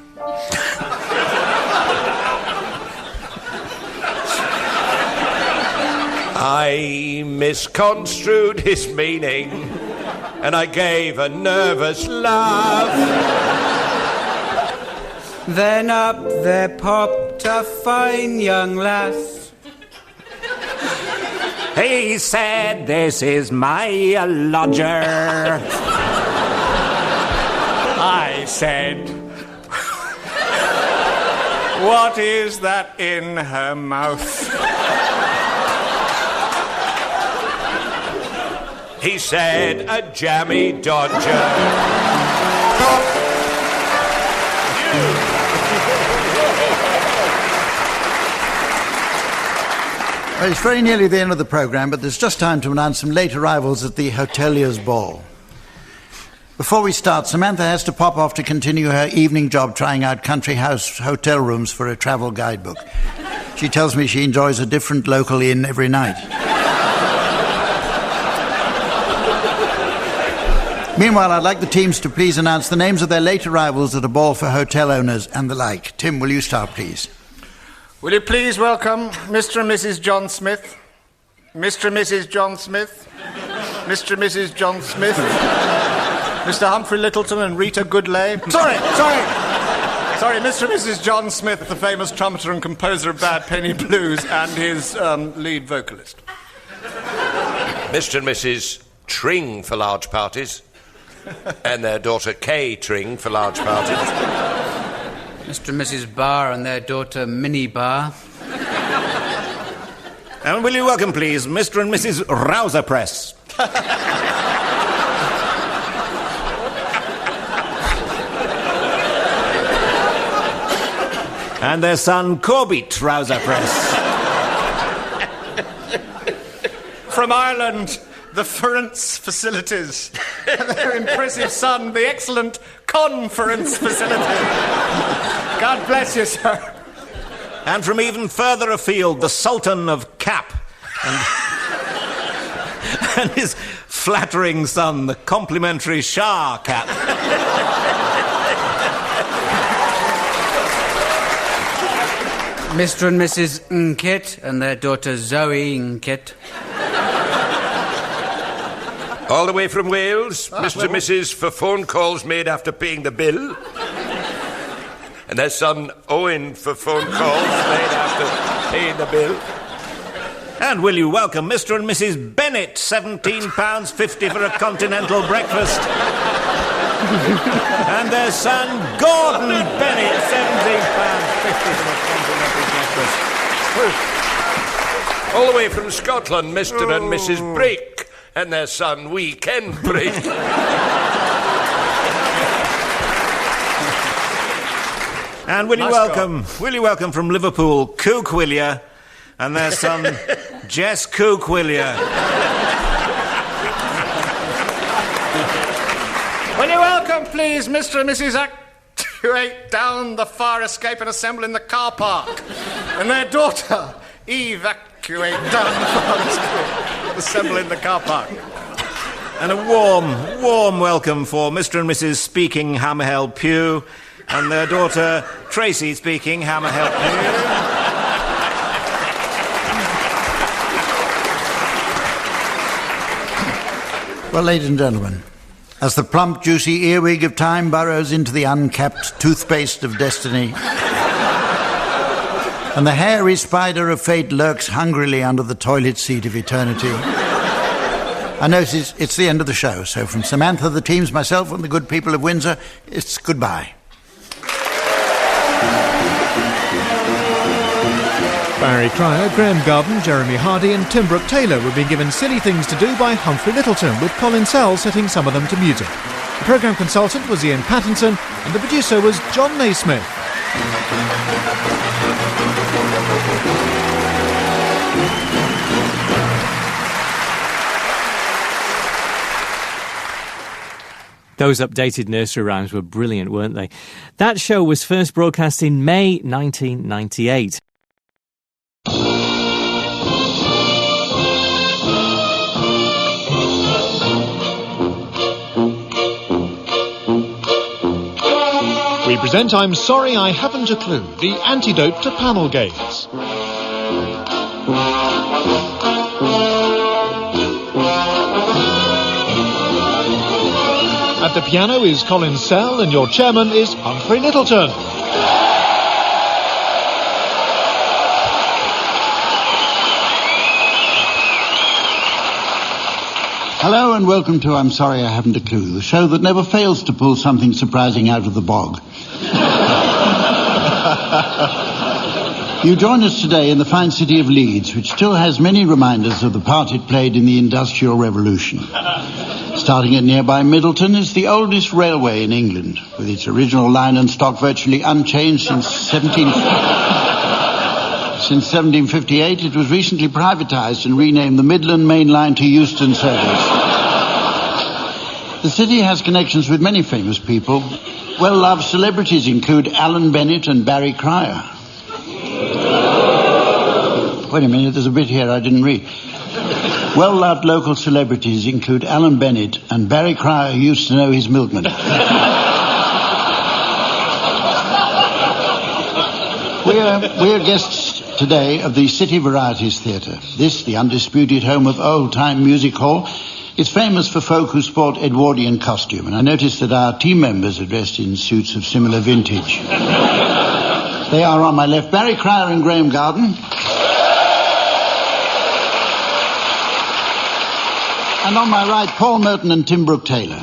I misconstrued his meaning, and I gave a nervous laugh. Then up there popped a fine young lass. He said, "This is my lodger." I said, "What is that in her mouth?" He said, "A jammy dodger." Well, it's very nearly the end of the programme, but there's just time to announce some late arrivals at the hoteliers' ball. Before we start, Samantha has to pop off to continue her evening job trying out country house hotel rooms for a travel guidebook. She tells me she enjoys a different local inn every night. Meanwhile, I'd like the teams to please announce the names of their late arrivals at a ball for hotel owners and the like. Tim, will you start, please? Will you please welcome Mr. and Mrs. John Smith, Mr. and Mrs. John Smith, Mr. and Mrs. John Smith, Mr. Humphrey Lyttelton and Rita Goodlay. Sorry, Mr. and Mrs. John Smith, the famous trumpeter and composer of Bad Penny Blues, and his lead vocalist. Mr. and Mrs. Tring for large parties, and their daughter Kay Tring for large parties. Mr. and Mrs. Barr and their daughter Minnie Barr. And will you welcome, please, Mr. and Mrs. Rouserpress. And their son Corbett Rouserpress. From Ireland, the Ference Facilities, and their impressive son, the excellent Conference Facility. God bless you, sir. And from even further afield, the Sultan of Cap, and his flattering son, the complimentary Shah Cap. Mr. and Mrs. Nkit and their daughter Zoe Nkit. All the way from Wales, Mr. and Mrs. for phone calls made after paying the bill. And their son Owen for phone calls made after paying the bill. And will you welcome Mr. and Mrs. Bennett, £17.50 for a continental breakfast. And their son Gordon Bennett, £17.50 for a continental breakfast. All the way from Scotland, Mr. and Mrs. Brake, and their son Weekend Brake. And will you welcome from Liverpool, Cook Willier, and their son, Jess Cook Willier. Will you welcome, please, Mr. and Mrs. Actuate down the fire escape and assemble in the car park, and their daughter, Evacuate down the fire escape, assemble in the car park. And a warm welcome for Mr. and Mrs. Speaking Hammerhell Pugh, and their daughter, Tracy Speaking Hammerhell Pugh. Well, ladies and gentlemen, as the plump, juicy earwig of time burrows into the uncapped toothpaste of destiny, And the hairy spider of fate lurks hungrily under the toilet seat of eternity. I notice it's the end of the show, so from Samantha, the teams, myself and the good people of Windsor, it's goodbye. Barry Cryer, Graeme Garden, Jeremy Hardy and Tim Brooke-Taylor were being given Silly Things to Do by Humphrey Lyttelton, with Colin Sell setting some of them to music. The programme consultant was Ian Pattinson and the producer was John Naismith. Those updated nursery rhymes were brilliant, weren't they? That show was first broadcast in May 1998. We present I'm Sorry I Haven't a Clue, the antidote to panel games. At the piano is Colin Sell and your chairman is Humphrey Lyttelton. Hello and welcome to I'm Sorry I Haven't a Clue, the show that never fails to pull something surprising out of the bog. You join us today in the fine city of Leeds, which still has many reminders of the part it played in the Industrial Revolution. Starting at nearby Middleton is the oldest railway in England, with its original line and stock virtually unchanged since 1758. It was recently privatised and renamed the Midland Main Line to Euston Service. The city has connections with many famous people. Well-loved celebrities include Alan Bennett and Barry Cryer. Wait a minute, there's a bit here I didn't read. Well-loved local celebrities include Alan Bennett and Barry Cryer, who used to know his milkman. We're guests today of the City Varieties Theatre. This, the undisputed home of old-time music hall, is famous for folk who sport Edwardian costume, and I noticed that our team members are dressed in suits of similar vintage. They are on my left, Barry Cryer and Graeme Garden. And on my right, Paul Merton and Tim Brooke-Taylor.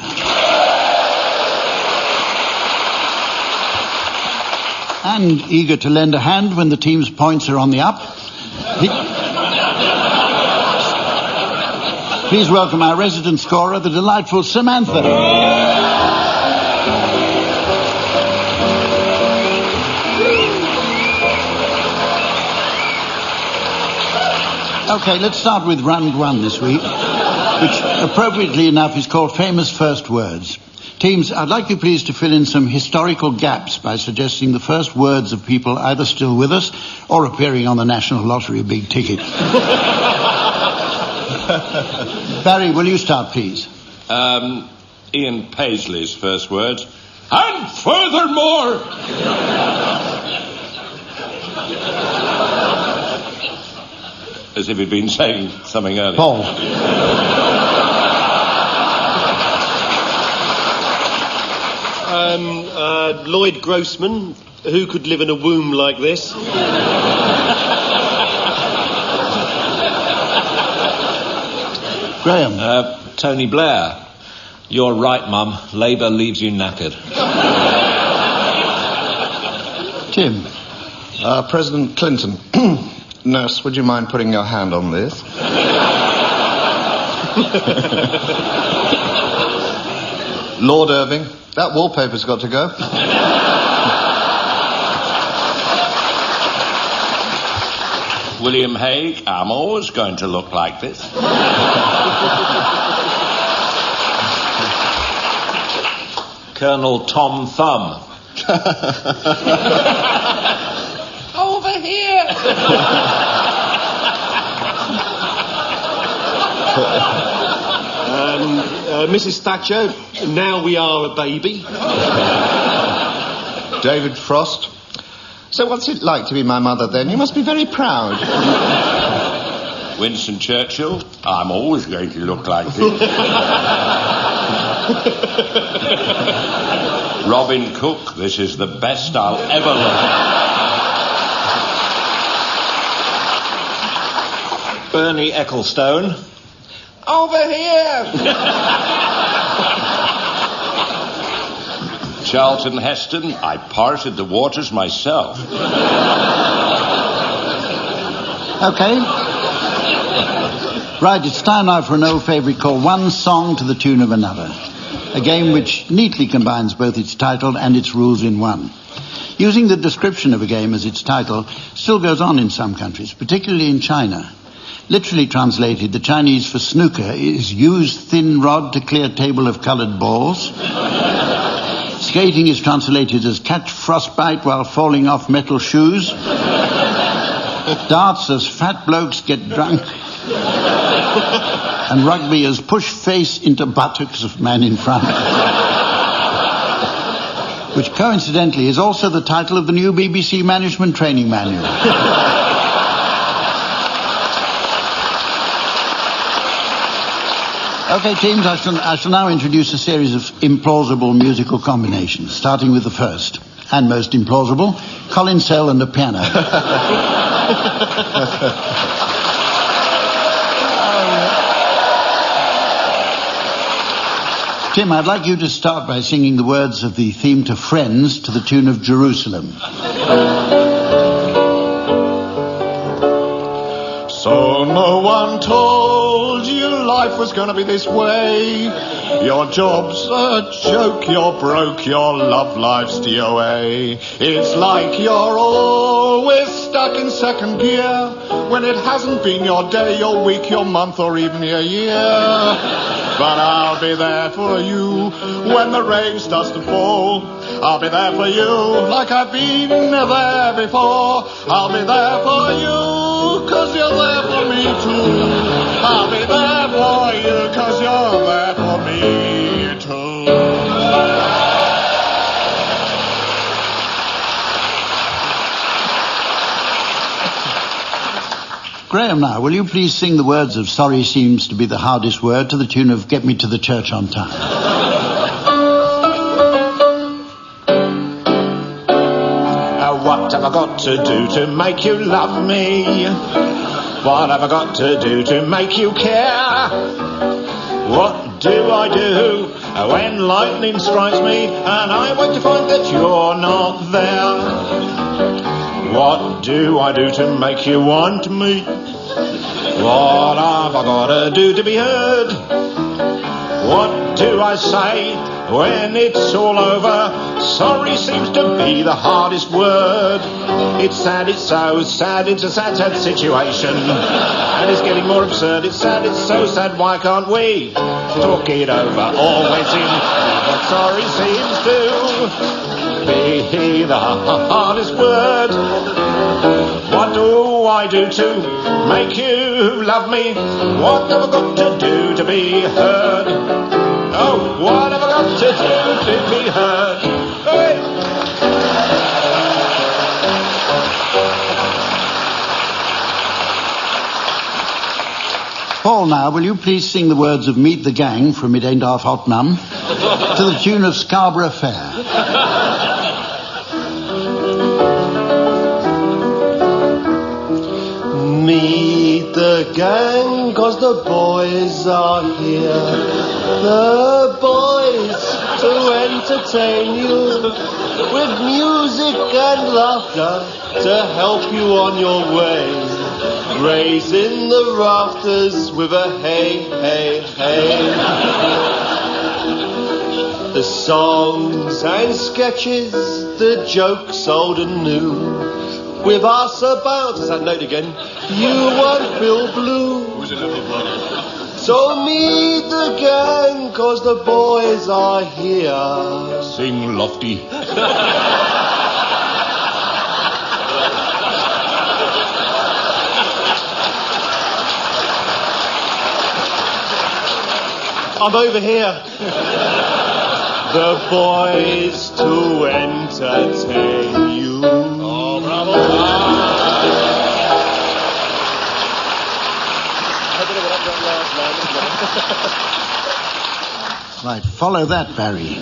And eager to lend a hand when the team's points are on the up. Please welcome our resident scorer, the delightful Samantha. Okay, let's start with round one this week, which appropriately enough is called Famous First Words. Teams, I'd like you please to fill in some historical gaps by suggesting the first words of people either still with us or appearing on the National Lottery Big Ticket. Barry, will you start, please? Ian Paisley's first words. And furthermore... As if he'd been saying something earlier. Paul. Lloyd Grossman. Who could live in a womb like this? Graeme. Tony Blair. You're right, Mum. Labour leaves you knackered. Tim. President Clinton. Nurse, would you mind putting your hand on this? Lord Irving. That wallpaper's got to go. William Hague. I'm always going to look like this. Colonel Tom Thumb. Over here. Mrs. Thatcher, now we are a baby. David Frost. So what's it like to be my mother then? You must be very proud. Winston Churchill. I'm always going to look like this. Robin Cook. This is the best I'll ever look. Bernie Ecclestone. Over here! Charlton Heston, I parted the waters myself. OK. Right, it's time now for an old favourite called One Song to the Tune of Another. A game which neatly combines both its title and its rules in one. Using the description of a game as its title still goes on in some countries, particularly in China. Literally translated, the Chinese for snooker is use thin rod to clear table of coloured balls. Skating is translated as catch frostbite while falling off metal shoes. Darts as fat blokes get drunk. And rugby as push face into buttocks of man in front. Which coincidentally is also the title of the new BBC Management Training Manual. OK, teams, I shall now introduce a series of implausible musical combinations, starting with the first, and most implausible, Colin Sell and a piano. Tim, I'd like you to start by singing the words of the theme to Friends to the tune of Jerusalem. So no one told you life was going to be this way. Your job's a joke, you're broke, your love life's DOA. It's like you're always stuck in second gear when it hasn't been your day, your week, your month, or even your year. But I'll be there for you when the rain starts to fall. I'll be there for you like I've been there before. I'll be there for you 'cause you're there for me too. I'll be there for you 'cause you're there for me too. Graeme, now, will you please sing the words of Sorry Seems to be the Hardest Word to the tune of Get Me to the Church on Time? What have I got to do to make you love me? What have I got to do to make you care? What do I do when lightning strikes me and I wake to find that you're not there? What do I do to make you want me? What have I got to do to be heard? What do I say when it's all over? Sorry seems to be the hardest word. It's sad, it's so sad, it's a sad, sad situation. And it's getting more absurd, it's sad, it's so sad, why can't we talk it over? Always in what sorry seems to be the hardest word. What do I do to make you love me? What have I got to do to be heard? Oh, what have I got to do to be heard? Hey! Paul, now, will you please sing the words of Meet the Gang from It Ain't Half Hot Num to the tune of Scarborough Fair? Meet the gang, 'cause the boys are here. The boys to entertain you with music and laughter to help you on your way. Raising the rafters with a hey, hey, hey. The songs and sketches, the jokes old and new. With us about, is that note again? You won't feel blue. So meet the gang, 'cause the boys are here. Sing lofty. I'm over here. The boys to entertain you. Oh, bravo. Right, follow that, Barry.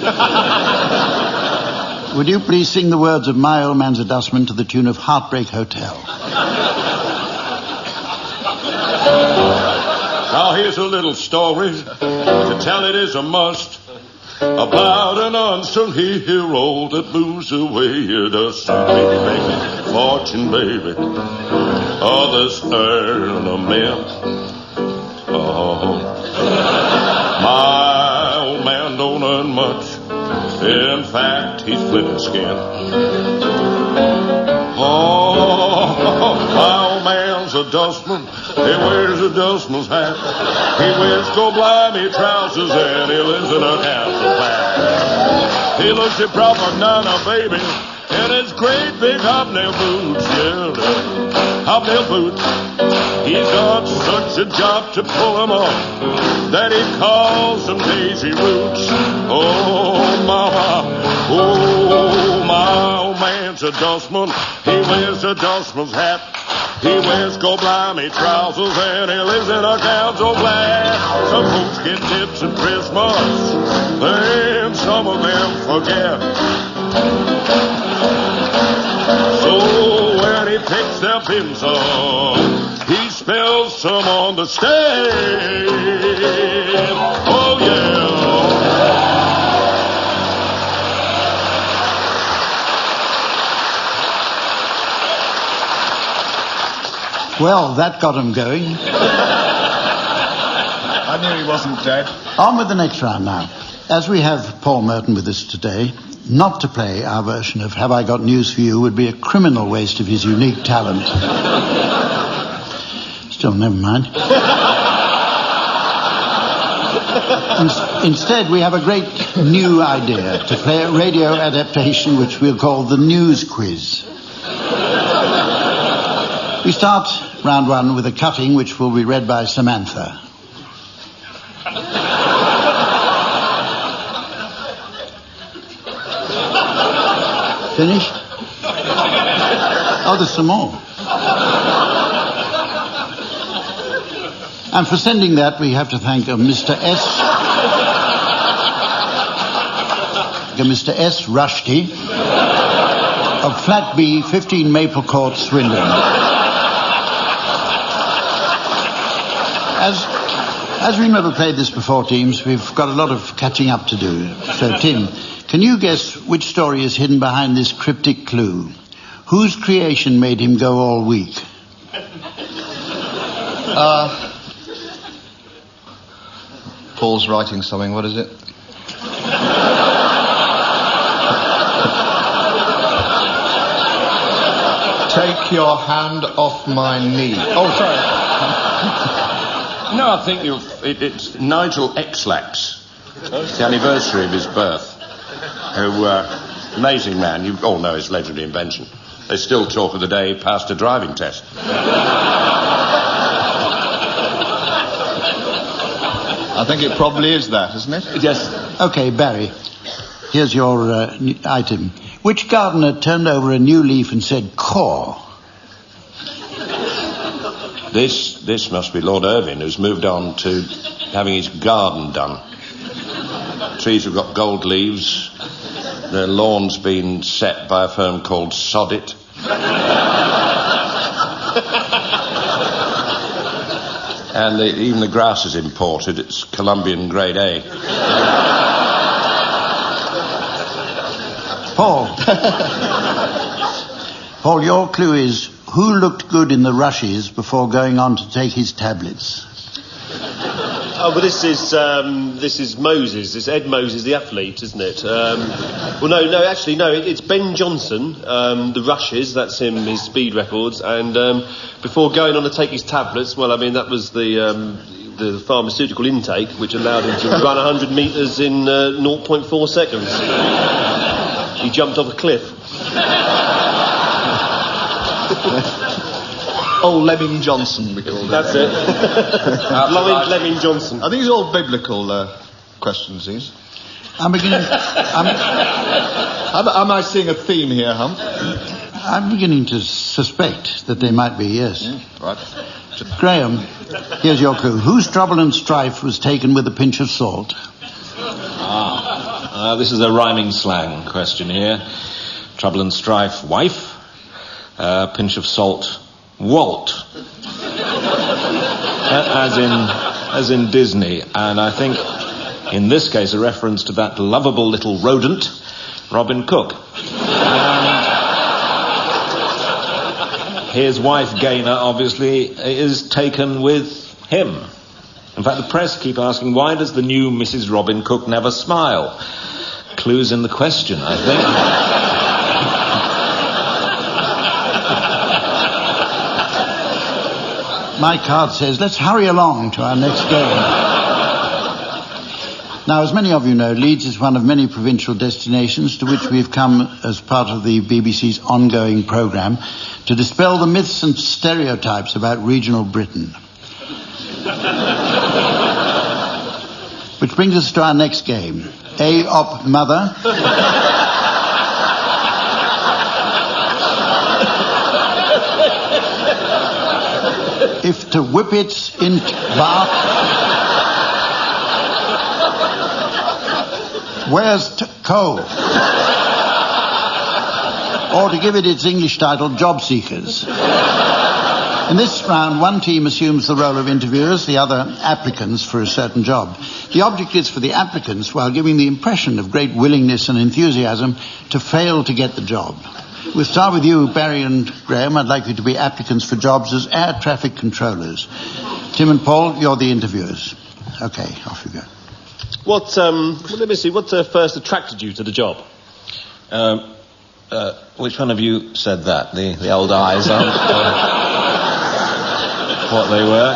Would you please sing the words of My Old Man's a Dustman to the tune of Heartbreak Hotel? Now here's a little story, to tell it is a must, about an unsung hero that moves away to someday make fortune, baby. Others earn a mint. My old man don't earn much. In fact, he's flint skin. My old man's a dustman. He wears a dustman's hat. He wears go-blimey trousers and he lives in a castle flat. He looks at proper nana, baby, in his great big hobnail boots. Yeah, hobnail boots. He's got such a job to pull them off that he calls them daisy roots. Oh, mama, oh, my old man's a dustman. He wears a dustman's hat. He wears go-blimey trousers and he lives in a council flat. Some folks get tips at Christmas, and some of them forget. So when he picks their pins up, he spills some on the stage. Oh, yeah. Well, that got him going. I knew he wasn't dead. On with the next round now. As we have Paul Merton with us today, not to play our version of Have I Got News For You would be a criminal waste of his unique talent. Still, never mind. Instead, we have a great new idea to play a radio adaptation which we'll call the News Quiz. We start round one with a cutting which will be read by Samantha. Finished? Oh, there's some more. And for sending that, we have to thank Mr. S. Rushdie of Flat B, 15 Maple Court, Swindon. As we've never played this before, teams, we've got a lot of catching up to do. So, Tim, can you guess which story is hidden behind this cryptic clue? Whose creation made him go all weak? Paul's writing something. What is it? Take your hand off my knee. Oh, sorry. No, I think it's Nigel Xlax. It's the anniversary of his birth. Who, amazing man. You all know his legendary invention. They still talk of the day he passed a driving test. I think it probably is that, isn't it? Yes. OK, Barry, here's your item. Which gardener turned over a new leaf and said, caw? This must be Lord Irvine, who's moved on to having his garden done. Trees have got gold leaves. Their lawn's been set by a firm called Soddit. And even the grass is imported. It's Colombian grade A. Paul. Paul, your clue is, who looked good in the rushes before going on to take his tablets? Oh, well, this is Moses. It's Ed Moses, the athlete, isn't it? It's Ben Johnson, the rushes, that's him, his speed records, and before going on to take his tablets, well, I mean, that was the pharmaceutical intake, which allowed him to run 100 metres in 0.4 seconds. He jumped off a cliff. Oh, Lemming Johnson, we call it. That's it. Blind Lemming Johnson. Are these all biblical questions, these? I'm beginning... Am I seeing a theme here, Hump? I'm beginning to suspect that they might be, yes. Right. Graeme, here's your clue. Whose trouble and strife was taken with a pinch of salt? This is a rhyming slang question here. Trouble and strife, wife. Pinch of salt, Walt. as in Disney, and I think in this case a reference to that lovable little rodent, Robin Cook. And his wife Gaynor, obviously, is taken with him. In fact, the press keep asking, why does the new Mrs. Robin Cook never smile? Clues in the question, I think. My card says, let's hurry along to our next game. Now, as many of you know, Leeds is one of many provincial destinations to which we've come as part of the BBC's ongoing programme to dispel the myths and stereotypes about regional Britain. Which brings us to our next game. A op mother. If to whippets in Bath. Where's to coal? Or to give it its English title, Job Seekers. In this round, one team assumes the role of interviewers, the other applicants for a certain job. The object is for the applicants, while giving the impression of great willingness and enthusiasm, to fail to get the job. We'll start with you, Barry and Graeme. I'd like you to be applicants for jobs as air traffic controllers. Tim and Paul, you're the interviewers. Okay, off you go. What first attracted you to the job? Which one of you said that? The old eyes aren't what they were?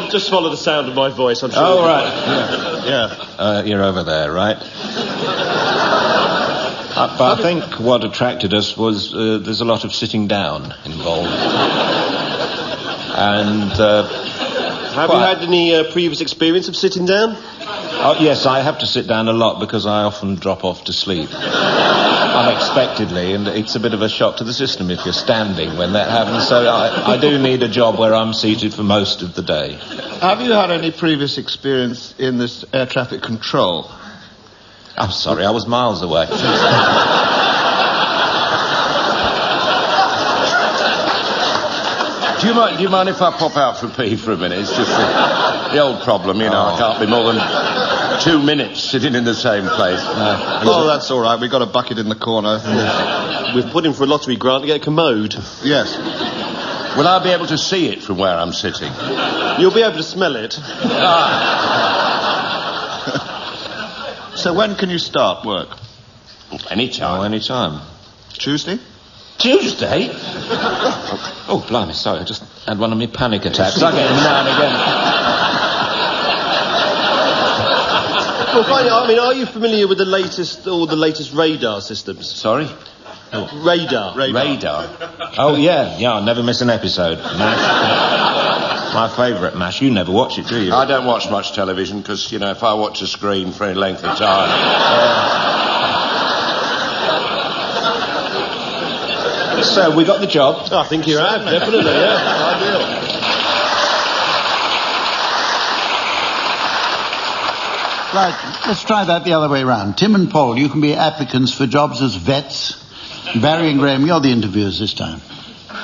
Just follow the sound of my voice, I'm sure. Oh, right. Yeah. You're over there, right? But I think what attracted us was there's a lot of sitting down involved. And... have you had any previous experience of sitting down? Oh, yes, I have to sit down a lot because I often drop off to sleep. Unexpectedly, and it's a bit of a shock to the system if you're standing when that happens, so I do need a job where I'm seated for most of the day. Have you had any previous experience in this air traffic control? I'm sorry, I was miles away. Do you mind if I pop out for pee for a minute? It's just the old problem, you know. I can't be more than 2 minutes sitting in the same place. Oh, that's all right. We've got a bucket in the corner. We've put in for a lottery grant to get a commode. Yes. Will I be able to see it from where I'm sitting? You'll be able to smell it. So when can you start work? Any time. Oh, any time. Tuesday? Tuesday? Oh, blimey, sorry, I just had one of my panic attacks. I get them now and again. Well, finally, I mean, are you familiar with the latest radar systems? Sorry? Oh. Radar. Oh, yeah, I never miss an episode. MASH. My favourite, MASH. You never watch it, do you? I don't watch much television because, you know, if I watch a screen for any length of time... So, we got the job? I think you have, definitely, yeah. Ideal. Right, let's try that the other way around. Tim and Paul, you can be applicants for jobs as vets. Barry and Graeme, you're the interviewers this time.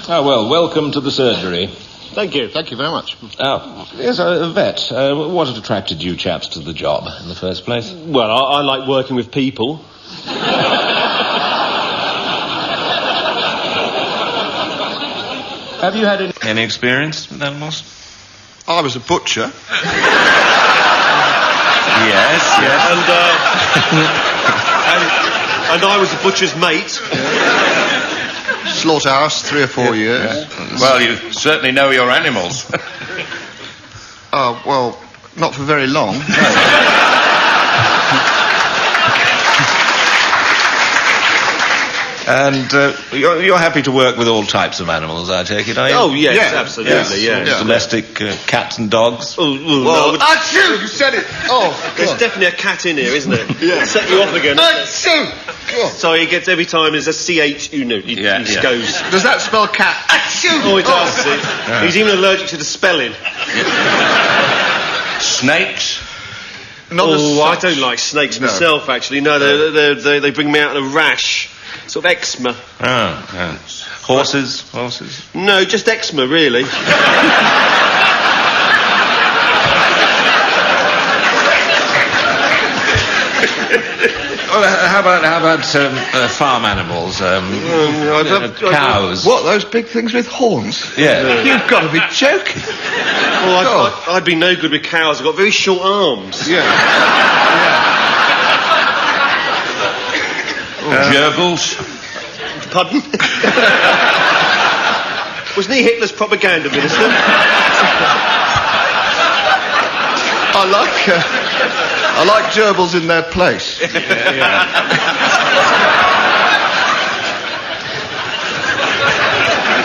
Oh, well, welcome to the surgery. Thank you. Thank you very much. Yes, a vet. What had attracted you chaps to the job in the first place? Well, I like working with people. Have you had any experience with animals? I was a butcher. Yes. And I was a butcher's mate. Slaughterhouse, 3 or 4 years. Yeah. Well, you certainly know your animals. Well, not for very long. And you're happy to work with all types of animals, I take it, are you? Oh, yes, absolutely, yes. Domestic cats and dogs? Oh, no. Achoo! You said it! Oh, there's definitely a cat in here, isn't there? Yeah. Set you off again. Achoo! So he gets every time there's a CH, you know, he just goes... Does that spell cat? Achoo! Oh, it does. He's even allergic to the spelling. Snakes? I don't like snakes myself, actually. No, they bring me out in a rash. Sort of eczema. Oh, yeah. Horses? No, just eczema, really. Well, how about farm animals? Cows. What, those big things with horns? Yeah. You've got to be joking. Well, I'd be no good with cows. I've got very short arms. Yeah. Gerbils? Pardon? Wasn't he Hitler's propaganda minister? I like gerbils in their place.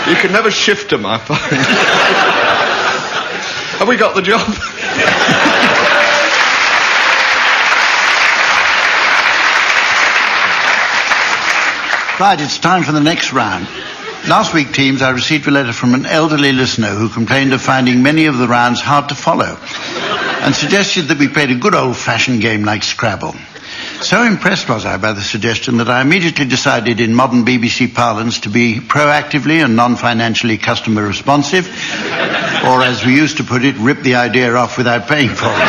You can never shift them, I find. Have we got the job? Right, it's time for the next round. Last week, teams, I received a letter from an elderly listener who complained of finding many of the rounds hard to follow and suggested that we played a good old-fashioned game like Scrabble. So impressed was I by the suggestion that I immediately decided in modern BBC parlance to be proactively and non-financially customer responsive, or as we used to put it, rip the idea off without paying for it.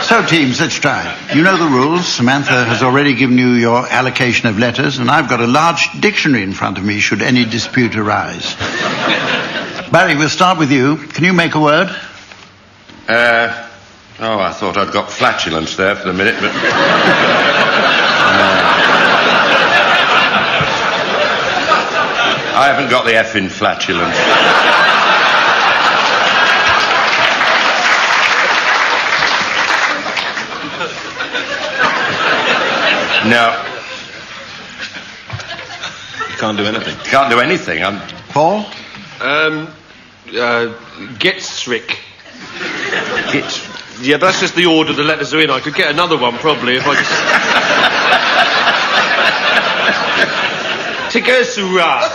So, teams, let's try. You know the rules. Samantha has already given you your allocation of letters, and I've got a large dictionary in front of me should any dispute arise. Barry, we'll start with you. Can you make a word? I thought I'd got flatulence there for the minute, but... I haven't got the F in flatulence. No. You can't do anything. Can't do anything. Paul? Getzrick. Git. Yeah, but that's just the order the letters are in. I could get another one, probably, if I just... Tigosura.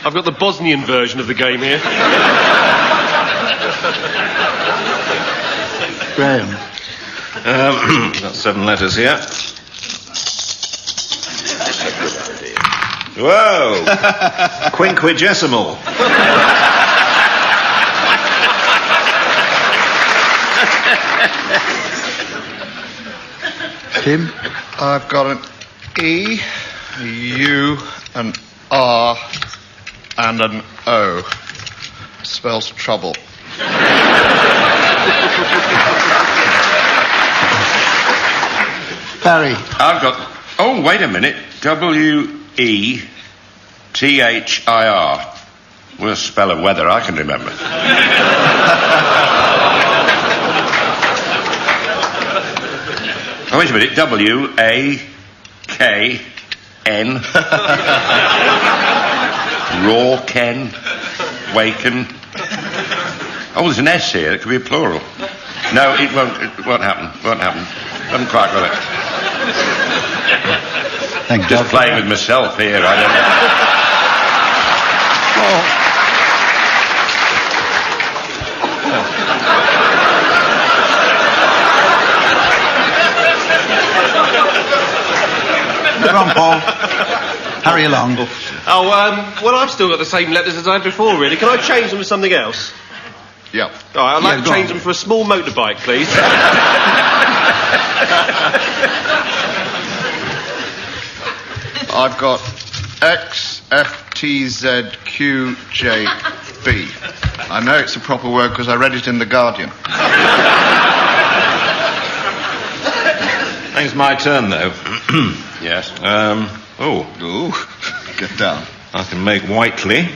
I've got the Bosnian version of the game here. Graeme. Got 7 letters here. Whoa! Quinquagesimal. Tim? I've got an E, a U, an R, and an O. Spells trouble. Barry? I've got... Oh, wait a minute. W-E-T-H-I-R. Worst spell of weather I can remember. Oh, wait a minute. W-A-K-N. Raw Ken. Waken. Oh, there's an S here. It could be a plural. No, it won't happen. Haven't quite got it. Thank Just playing with myself here, I don't know. Come on, Paul. Hurry along. Well, I've still got the same letters as I had before, really. Can I change them to something else? Yeah. All right, I'd like to change them for a small motorbike, please. I've got X, F, T, Z, Q, J, B. I know it's a proper word because I read it in The Guardian. I think it's my turn, though. Yes. Ooh. Get down. I can make Whiteley.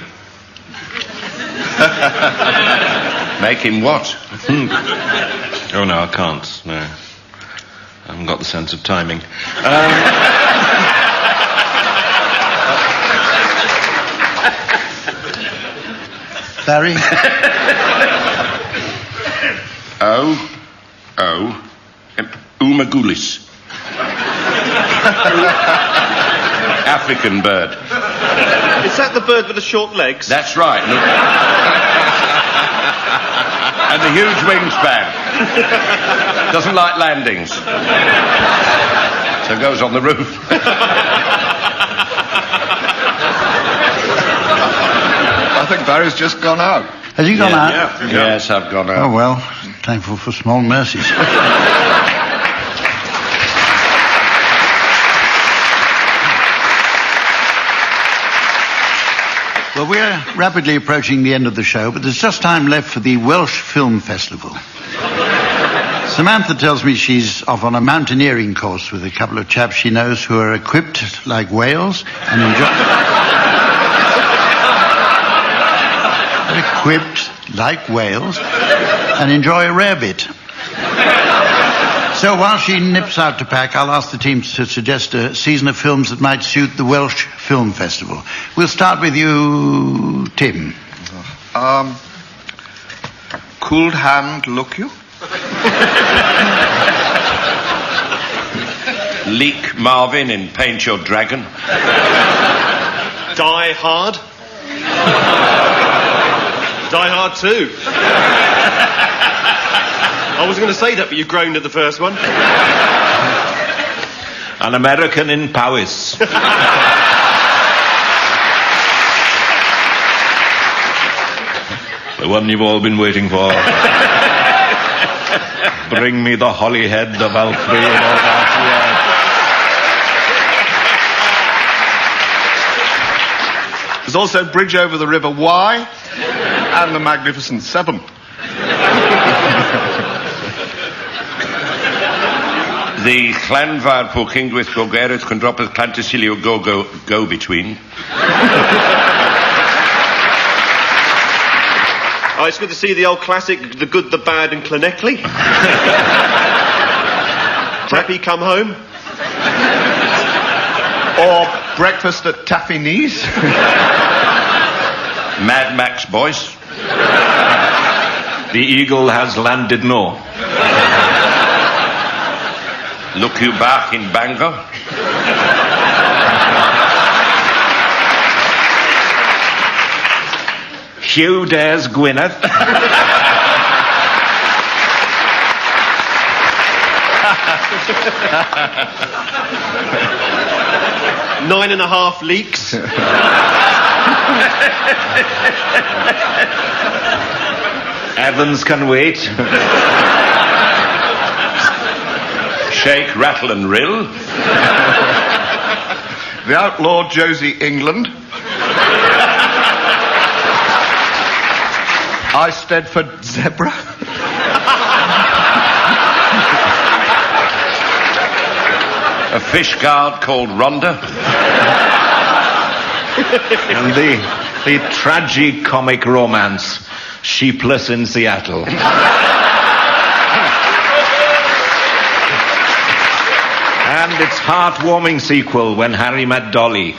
Make him what? Oh, no, I can't. No. I haven't got the sense of timing. Barry? Umagulis. African bird. Is that the bird with the short legs? That's right. Look. And the huge wingspan. Doesn't like landings. So goes on the roof. I think Barry's just gone out. Has he gone out? Yeah. Yes, I've gone out. Oh, well, thankful for small mercies. Well, we're rapidly approaching the end of the show, but there's just time left for the Welsh Film Festival. Samantha tells me she's off on a mountaineering course with a couple of chaps she knows who are equipped like whales and enjoy... equipped like whales and enjoy a rarebit. So while she nips out to pack, I'll ask the team to suggest a season of films that might suit the Welsh Film Festival. We'll start with you, Tim. Cool Hand Look You? Leak Marvin in Paint Your Dragon. Die Hard. Die Hard 2. I wasn't going to say that, but you groaned at the first one. An American in Powys. The one you've all been waiting for. Bring me the holly head of Alfredo Garcia. There's also Bridge Over the River Wye and The Magnificent Seven. The Llanfair po Cyngwyth Gogerydd Cwndrobydd Llantysilio go-between. Oh, it's good to see the old classic, The Good, the Bad and Llanelli. Tappy Come Home. Or Breakfast at Taffy Knees. Mad Max Boys. The eagle has landed no. Look You Back in Bangor. Hugh Dares Gwynedd. 9.5 leaks. Evans Can Wait. Shake, Rattle and Rill. The Outlaw Josie England. I Stedford Zebra. A fish guard called Rhonda. And the tragi-comic romance, Sheepless in Seattle. And its heartwarming sequel, When Harry Met Dolly.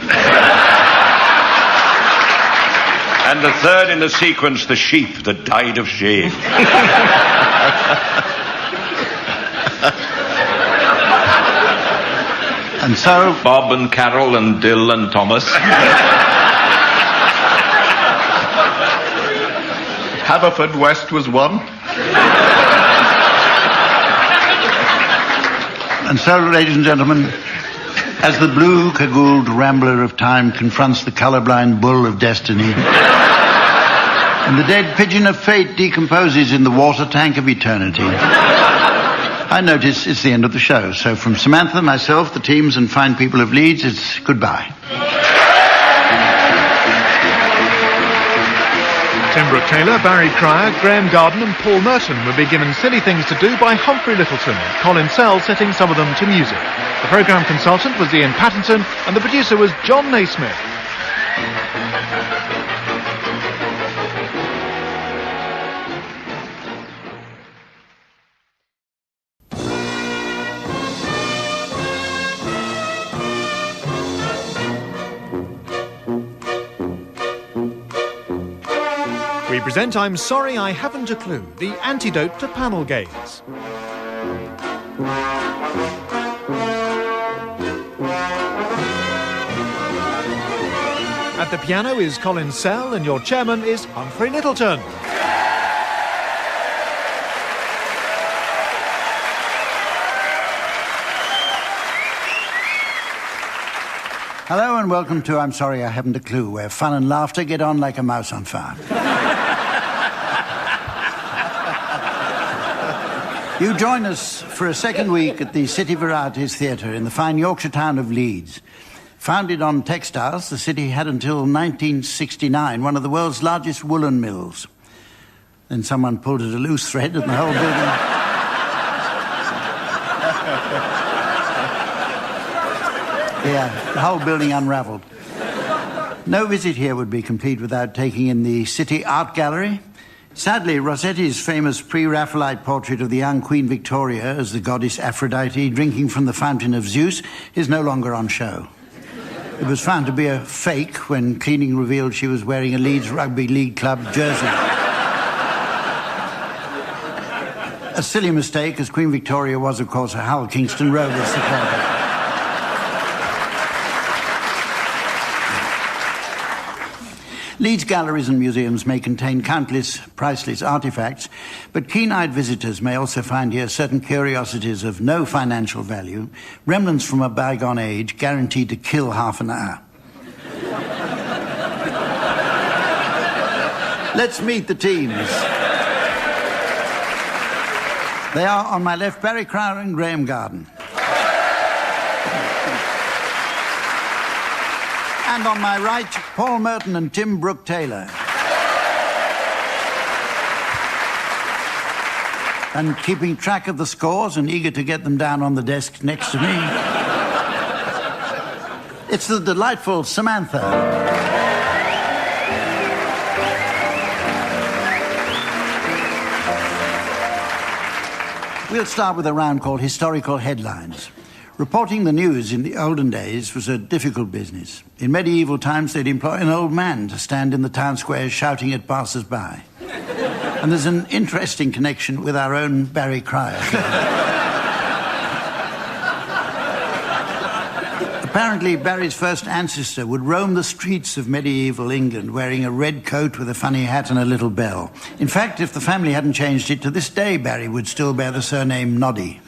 And the third in the sequence, The Sheep That Died of Shame. And so... Bob and Carol and Dill and Thomas. Haverfordwest was one. And so, ladies and gentlemen, as the blue cagouled rambler of time confronts the colourblind bull of destiny, and the dead pigeon of fate decomposes in the water tank of eternity, I notice it's the end of the show. So from Samantha, myself, the teams and fine people of Leeds, it's goodbye. Tim Brooke-Taylor, Barry Cryer, Graeme Garden and Paul Merton will be given Silly Things to Do by Humphrey Lyttelton, Colin Sell setting some of them to music. The programme consultant was Ian Pattinson and the producer was John Naismith. We present I'm Sorry I Haven't a Clue, the antidote to panel games. At the piano is Colin Sell and your chairman is Humphrey Lyttelton. Hello and welcome to I'm Sorry I Haven't a Clue, where fun and laughter get on like a mouse on fire. You join us for a second week at the City Varieties Theatre in the fine Yorkshire town of Leeds. Founded on textiles, the city had until 1969 one of the world's largest woolen mills. Then someone pulled at a loose thread and the whole building... the whole building unravelled. No visit here would be complete without taking in the City Art Gallery. Sadly, Rossetti's famous pre-Raphaelite portrait of the young Queen Victoria as the goddess Aphrodite drinking from the fountain of Zeus is no longer on show. It was found to be a fake when cleaning revealed she was wearing a Leeds Rugby League club jersey. A silly mistake, as Queen Victoria was, of course, a Hull Kingston Rovers supporter. Leeds galleries and museums may contain countless priceless artefacts, but keen-eyed visitors may also find here certain curiosities of no financial value, remnants from a bygone age, guaranteed to kill half an hour. Let's meet the teams. They are, on my left, Barry Crowder and Graeme Garden. And on my right, Paul Merton and Tim Brooke-Taylor. And keeping track of the scores and eager to get them down on the desk next to me, it's the delightful Samantha. We'll start with a round called Historical Headlines. Reporting the news in the olden days was a difficult business. In medieval times, they'd employ an old man to stand in the town square shouting at passers-by. And there's an interesting connection with our own Barry Crowder. Apparently, Barry's first ancestor would roam the streets of medieval England wearing a red coat with a funny hat and a little bell. In fact, if the family hadn't changed it, to this day, Barry would still bear the surname Noddy.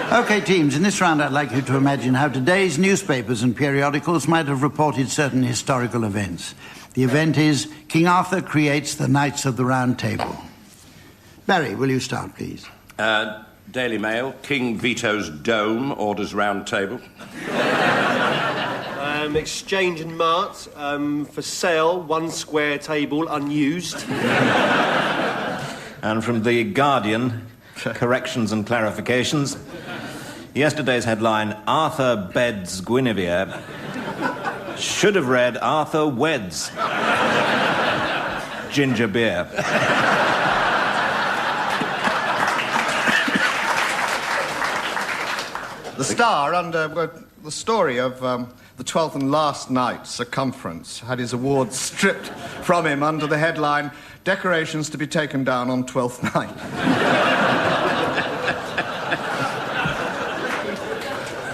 OK, teams, in this round I'd like you to imagine how today's newspapers and periodicals might have reported certain historical events. The event is King Arthur creates the Knights of the Round Table. Barry, will you start, please? Daily Mail, King vetoes dome, orders round table. Exchange and Mart, for sale, 1 square table, unused. And from The Guardian, corrections and clarifications. Yesterday's headline, Arthur beds Guinevere, should have read Arthur weds ginger beer. The Star, under the story of the 12th and last night circumference, had his awards stripped from him under the headline, Decorations to be taken down on 12th night.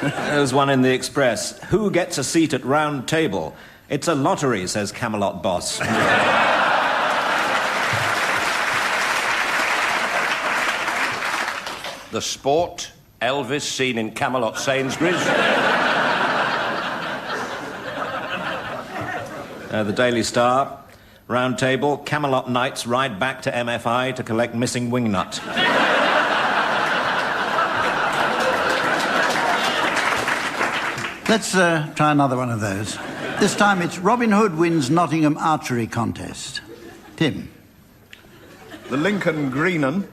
There's one in the Express. Who gets a seat at round table? It's a lottery, says Camelot boss. The Sport, Elvis seen in Camelot Sainsbury's. The Daily Star, round table, Camelot Knights ride back to MFI to collect missing wingnut. Let's try another one of those. This time it's Robin Hood wins Nottingham archery contest. Tim. The Lincoln Greenan.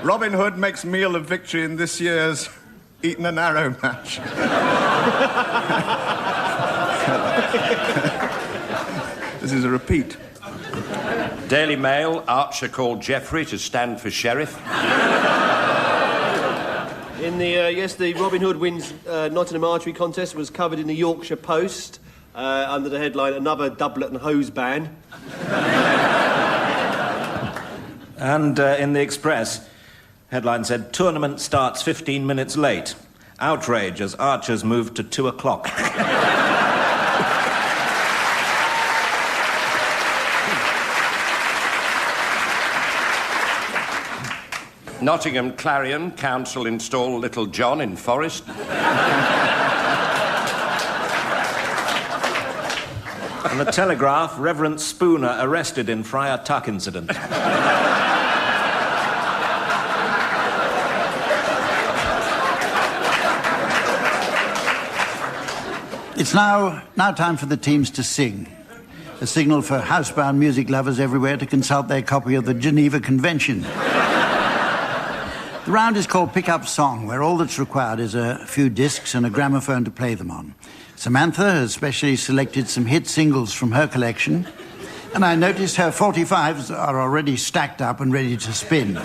Robin Hood makes meal of victory in this year's Eton and Arrow match. This is a repeat. Daily Mail, Archer called Geoffrey to stand for sheriff. In the Robin Hood wins Nottingham archery contest was covered in the Yorkshire Post under the headline, Another Doublet and Hose Ban. And in the Express, headline said, Tournament starts 15 minutes late. Outrage as Archers moved to 2 o'clock. Nottingham Clarion Council install Little John in Forest. And the Telegraph, Reverend Spooner arrested in Friar Tuck incident. It's now time for the teams to sing. A signal for housebound music lovers everywhere to consult their copy of the Geneva Convention. The round is called Pick Up Song, where all that's required is a few discs and a gramophone to play them on. Samantha has specially selected some hit singles from her collection, and I noticed her 45s are already stacked up and ready to spin.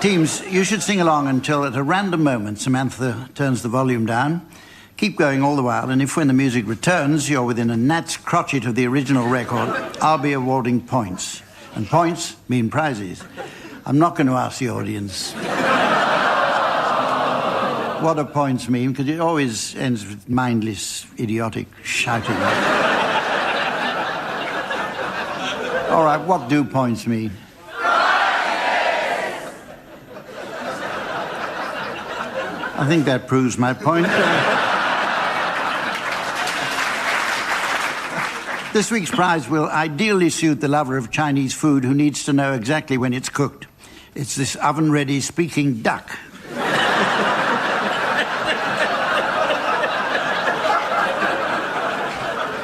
Teams, you should sing along until at a random moment Samantha turns the volume down. Keep going all the while, and if when the music returns you're within a gnat's crotchet of the original record, I'll be awarding points. And points mean prizes. I'm not going to ask the audience what do points mean, because it always ends with mindless, idiotic shouting. All right, what do points mean? I think that proves my point. This week's prize will ideally suit the lover of Chinese food who needs to know exactly when it's cooked. It's this oven-ready speaking duck.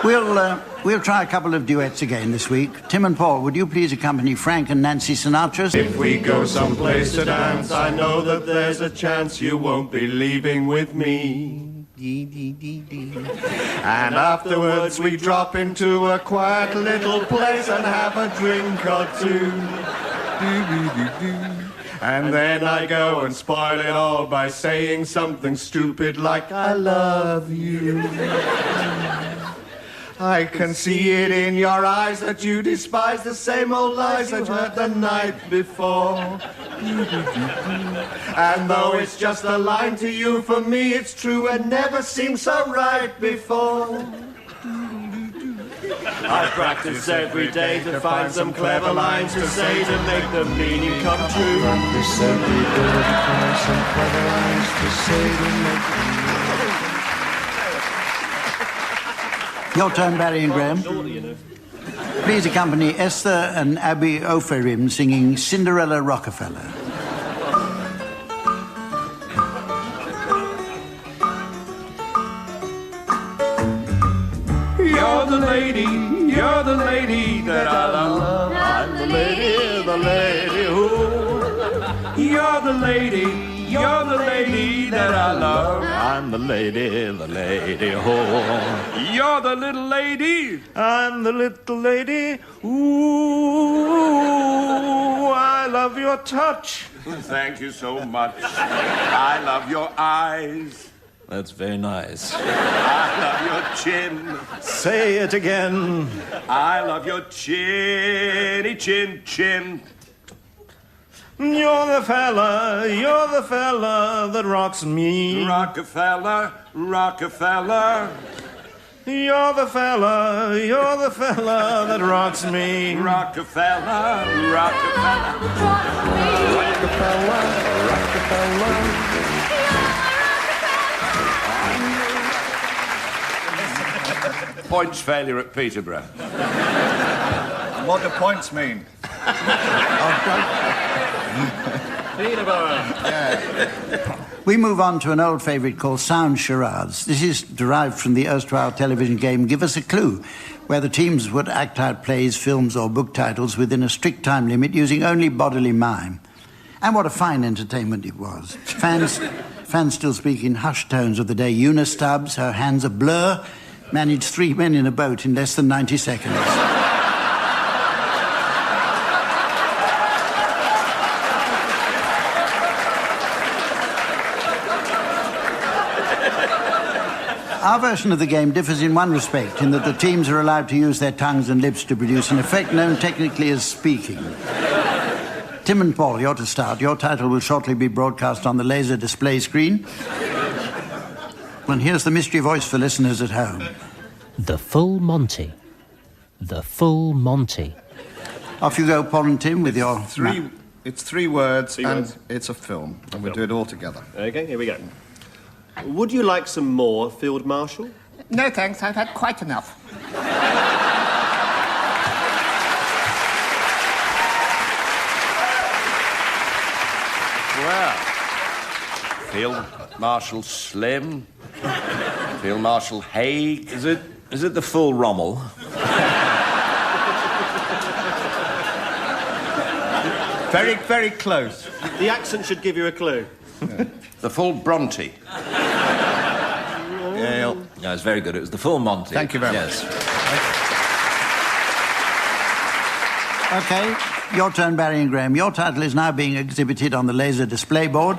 We'll try a couple of duets again this week. Tim and Paul, would you please accompany Frank and Nancy Sinatra? If we go someplace to dance, I know that there's a chance you won't be leaving with me. And afterwards we drop into a quiet little place and have a drink or two. And then I go and spoil it all by saying something stupid like, I love you. I can see it in your eyes that you despise the same old lies that you heard the night before. And though it's just a line to you, for me it's true and never seemed so right before. I practice every day to find some clever lines to say to make the meaning come true. Practice every day to find some clever lines to say to make the meaning. Your turn, Barry and Graeme. Please accompany Esther and Abby Oferim singing Cinderella Rockefeller. You're the lady that I love. I'm the lady who. You're the lady that I love. I'm the lady who. You're the little lady. I'm the little lady. Ooh, I love your touch. Thank you so much. I love your eyes. That's very nice. I love your chin. Say it again. I love your chinny chin chin. You're the fella that rocks me. Rockefeller. You're the fella that rocks me. Rockefeller. Points failure at Peterborough. What do points mean? Peterborough. Yeah. We move on to an old favourite called Sound Charades. This is derived from the erstwhile television game Give Us a Clue, where the teams would act out plays, films or book titles within a strict time limit using only bodily mime. And what a fine entertainment it was. Fans still speak in hushed tones of the day Una Stubbs, her hands a blur, managed 3 men in a boat in less than 90 seconds. Our version of the game differs in one respect, in that the teams are allowed to use their tongues and lips to produce an effect known technically as speaking. Tim and Paul, you're to start. Your title will shortly be broadcast on the laser display screen. And here's the mystery voice for listeners at home. The Full Monty. The Full Monty. Off you go, Paul and Tim, with your... It's three words, Three and words. it's a film, and we'll do it all together. Okay, here we go. Would you like some more, Field Marshal? No, thanks. I've had quite enough. Well, Field Marshal Slim, Field Marshal Haig. Is it the full Rommel? Very, very close. The accent should give you a clue. The full Bronte. Yeah. No, it's very good. It was the full Monty. Thank you very yes. OK, your turn, Barry and Graeme. Your title is now being exhibited on the laser display board.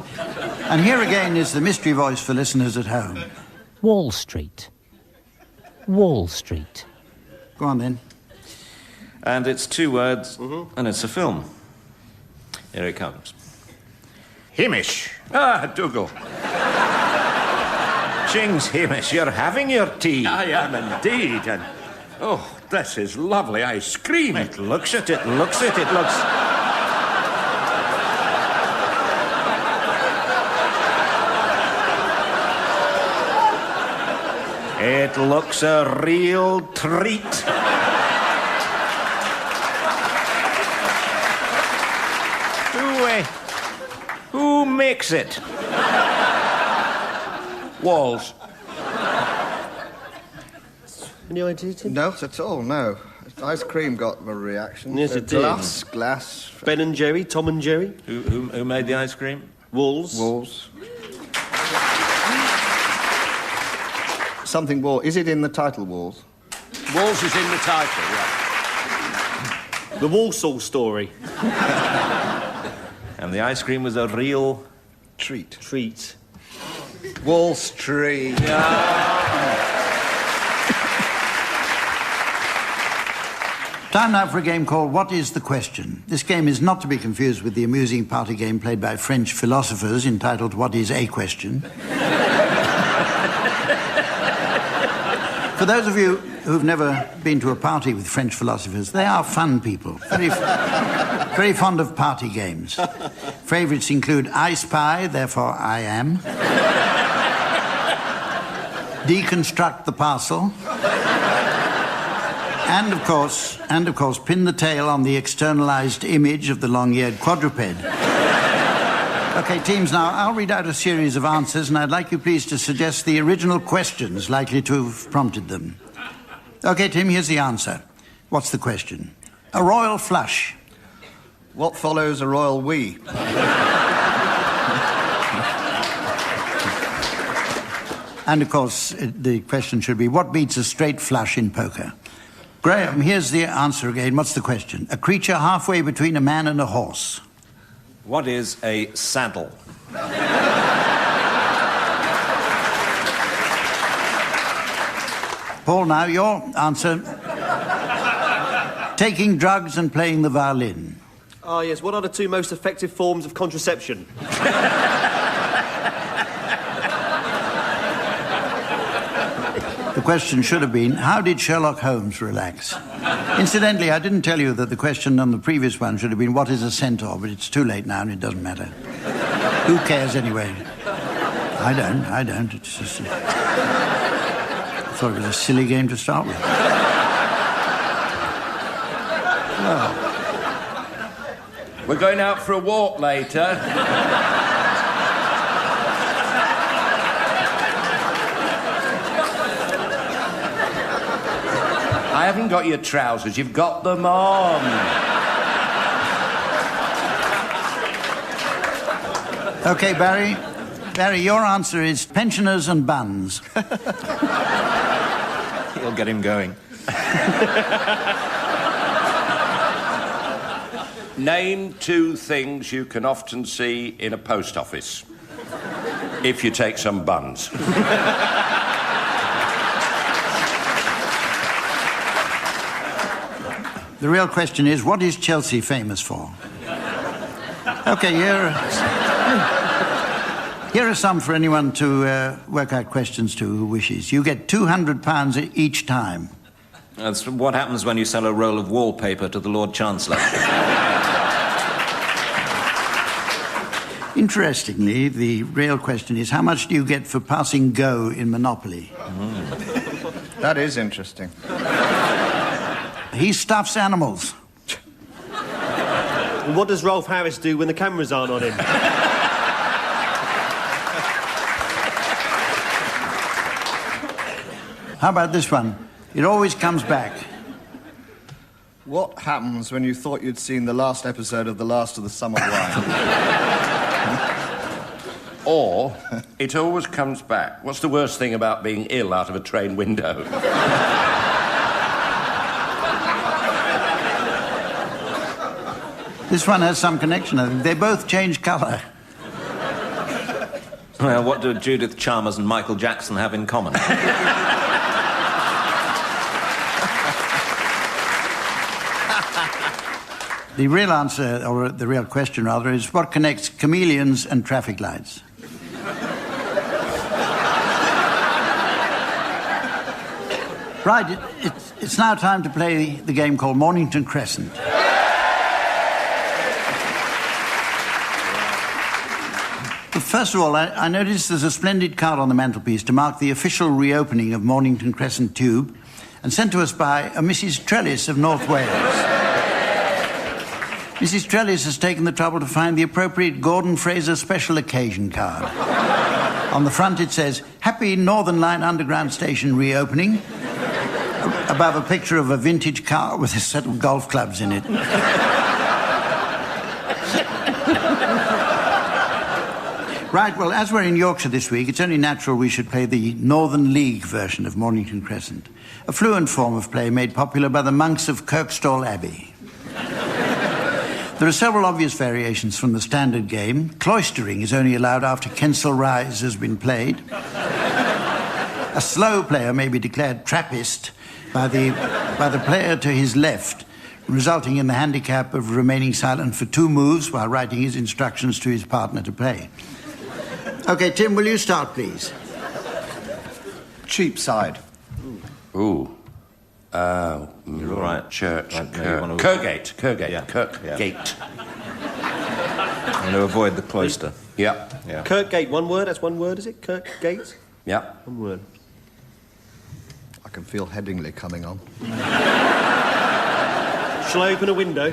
And here again is the mystery voice for listeners at home. Wall Street. Wall Street. Go on, then. And it's 2 words, and it's a film. Here it comes. Hamish. Ah, Dougal. Chings, Hamish, you're having your tea. I am indeed, and... Oh, this is lovely ice cream. It looks at it, looks. It looks a real treat. Who makes it? Walls. Any idea, Tim? No, not at all, no. Ice cream got a reaction. Yes, it did. Glass. Ben and Jerry, Tom and Jerry. Who made the ice cream? Walls. Something wall. Is it in the title, Walls? Walls is in the title, yeah. The Walsall story. And the ice cream was a real... Treat. Wall Street. Time now for a game called What is the Question? This game is not to be confused with the amusing party game played by French philosophers entitled What is a Question? For those of you who've never been to a party with French philosophers, they are fun people, very fond of party games. Favourites include I Spy, therefore I Am, Deconstruct the Parcel, and of course, pin the tail on the externalised image of the long-eared quadruped. OK, teams, now I'll read out a series of answers, and I'd like you please to suggest the original questions likely to have prompted them. OK, Tim, here's the answer. What's the question? A royal flush. What follows a royal we? And, of course, the question should be, what beats a straight flush in poker? Graeme, here's the answer again. What's the question? A creature halfway between a man and a horse. What is a saddle? Paul, now, your answer. Taking drugs and playing the violin. Ah, yes. What are the 2 most effective forms of contraception? The question should have been, how did Sherlock Holmes relax? Incidentally, I didn't tell you that the question on the previous one should have been, what is a centaur? But it's too late now and it doesn't matter. Who cares anyway? I don't. It's just... I thought it was a silly game to start with. Well... We're going out for a walk later. I haven't got your trousers, you've got them on. OK, Barry. Barry, your answer is pensioners and buns. You'll get him going. Name 2 things you can often see in a post office. If you take some buns. The real question is, what is Chelsea famous for? OK, here are some for anyone to work out questions to who wishes. You get £200 each time. That's what happens when you sell a roll of wallpaper to the Lord Chancellor. Interestingly, the real question is, how much do you get for passing go in Monopoly? That is interesting. He stuffs animals. And what does Rolf Harris do when the cameras aren't on him? How about this one? It always comes back. What happens when you thought you'd seen the last episode of The Last of the Summer Wine? Or, it always comes back. What's the worst thing about being ill out of a train window? This one has some connection, I think. They both change colour. Well, what do Judith Chalmers and Michael Jackson have in common? The real answer, or the real question rather, is what connects chameleons and traffic lights? Right, it's now time to play the game called Mornington Crescent. But first of all, I noticed there's a splendid card on the mantelpiece to mark the official reopening of Mornington Crescent Tube, and sent to us by a Mrs. Trellis of North Wales. Mrs. Trellis has taken the trouble to find the appropriate Gordon Fraser special occasion card. On the front it says, Happy Northern Line Underground Station reopening. Above a picture of a vintage car with a set of golf clubs in it. Right, well, as we're in Yorkshire this week, it's only natural we should play the Northern League version of Mornington Crescent, a fluent form of play made popular by the monks of Kirkstall Abbey. There are several obvious variations from the standard game. Cloistering is only allowed after Kensal Rise has been played. A slow player may be declared Trappist by the player to his left, resulting in the handicap of remaining silent for 2 moves while writing his instructions to his partner to play. OK, Tim, will you start, please? Cheapside. Ooh. You're all right. Church. Right, Kirkgate. Yeah. Kirkgate. I'm going to avoid the cloister. Yeah. Kirkgate, one word? That's one word, is it? Kirkgate? Yeah. One word. I can feel Headingley coming on. Shall I open a window?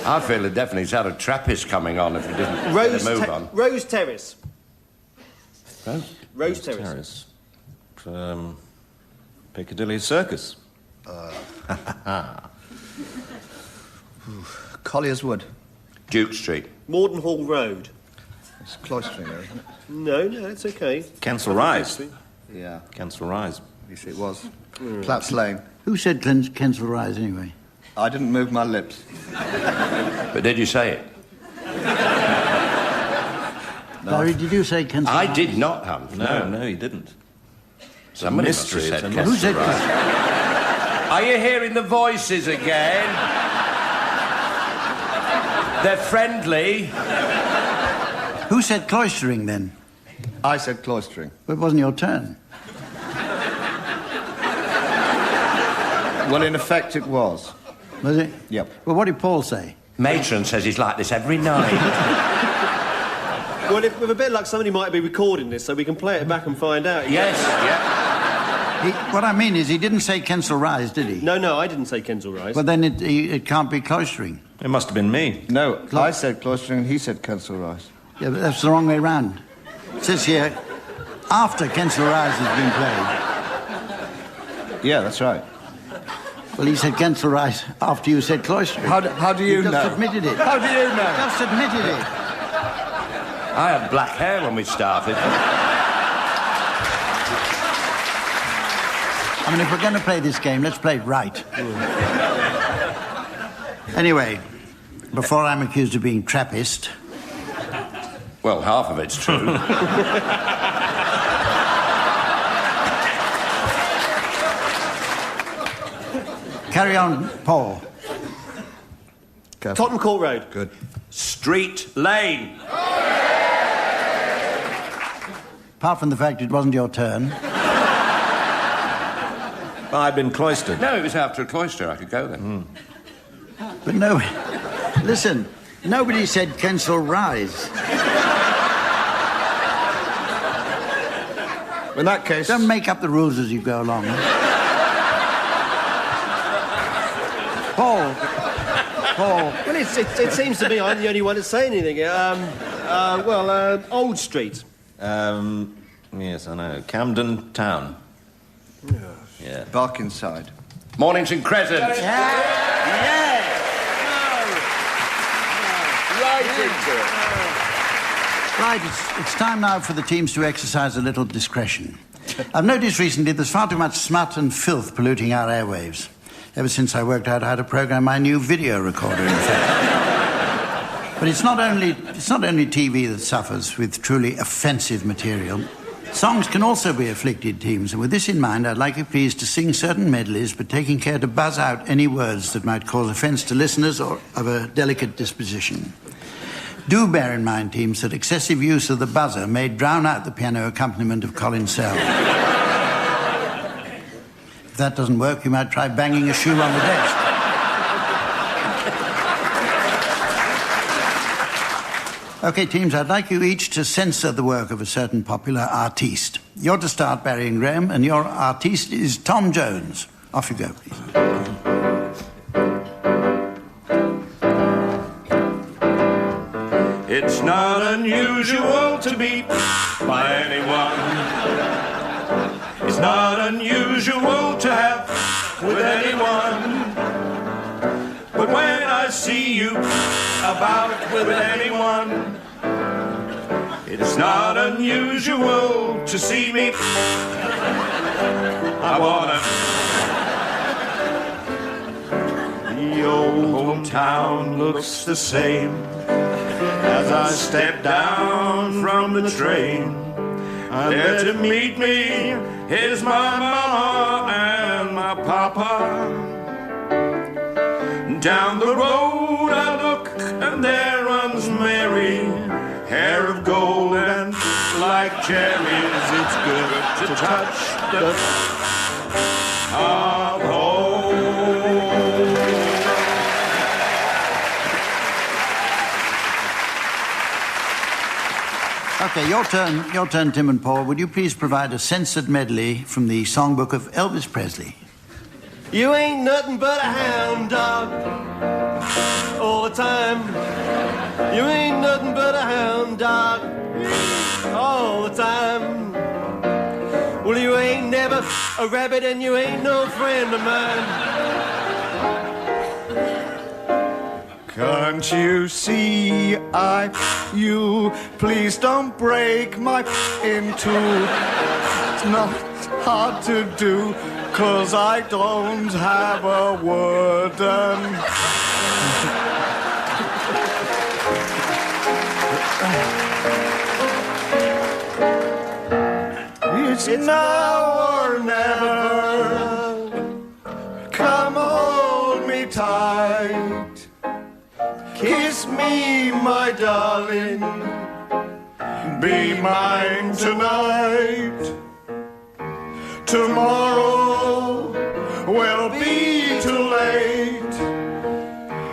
I feel it definitely had a Trappist coming on if we didn't move on. Rose Terrace. Rose Terrace. Piccadilly Circus. Collier's Wood. Duke Street. Mordenhall Road. It's cloistering there, isn't it? No, it's okay. Kensal Rise. Yeah. Kensal Rise. Yes, it was. Platts Lane. Who said Kensal Rise, anyway? I didn't move my lips. But did you say it? Barry, did you say Kensal I Rise? did not, Humph. No, he didn't. Somebody must have mystery, said it's a Who said Kensal Rise. Are you hearing the voices again? They're friendly. Who said cloistering, then? I said cloistering. Well, it wasn't your turn. Well, in effect, it was. Was it? Yep. Well, what did Paul say? Matron says he's like this every night. Well, with a bit of luck, somebody might be recording this, so we can play it back and find out. Yes, yeah. What I mean is, he didn't say Kensal Rise, did he? No, I didn't say Kensal Rise. Well, then it can't be cloistering. It must have been me. No, I said cloistering and he said Kensal Rise. Yeah, but that's the wrong way round. It says here, after Kensal Rise has been played. Yeah, that's right. Well, he said Kensal Rise after you said cloistering. How do you know? He just admitted it. How do you know? Just admitted it. I had black hair when we started. I mean, if we're going to play this game, let's play it right. Anyway, before I'm accused of being Trappist... Well, half of it's true. Carry on, Paul. Tottenham Court Road. Good. Street Lane. apart from the fact it wasn't your turn. I'd been cloistered. No, it was after a cloister. I could go then. But no... Listen, nobody said Kensal Rise. In that case... Don't make up the rules as you go along. Paul. Well, it seems to me I'm the only one to say anything. Old Street. Yes, I know. Camden Town. Yeah. Barkingside. Mornington Crescent. Right into it. Right, it's time now for the teams to exercise a little discretion. I've noticed recently there's far too much smut and filth polluting our airwaves. Ever since I worked out how to program my new video recorder, in fact. But it's not only TV that suffers with truly offensive material. Songs can also be afflicted, teams, and with this in mind, I'd like you please to sing certain medleys, but taking care to buzz out any words that might cause offence to listeners or of a delicate disposition. Do bear in mind, teams, that excessive use of the buzzer may drown out the piano accompaniment of Colin Sell. If that doesn't work, you might try banging a shoe on the desk. OK, teams, I'd like you each to censor the work of a certain popular artiste. You're to start, Barry and Graeme, and your artiste is Tom Jones. Off you go, please. It's not unusual to be by anyone. It's not unusual to have with anyone. But when I see you about with anyone, it's not unusual to see me. I wanna. The old hometown looks the same as I step down from the train. And there to meet me is my mama and my papa. Down the road I look and there runs Mary, hair of gold and like cherries. It's good to touch the of home. OK, your turn, Tim and Paul. Would you please provide a censored medley from the songbook of Elvis Presley? You ain't nothing but a hound dog all the time. You ain't nothing but a hound dog all the time. Well, you ain't never a rabbit and you ain't no friend of mine. Can't you see you please don't break my in two. It's not hard to do, 'cause I don't have a word. It's now or never. Come hold me tight. Kiss me, my darling. Be mine tonight. Tomorrow will be too late.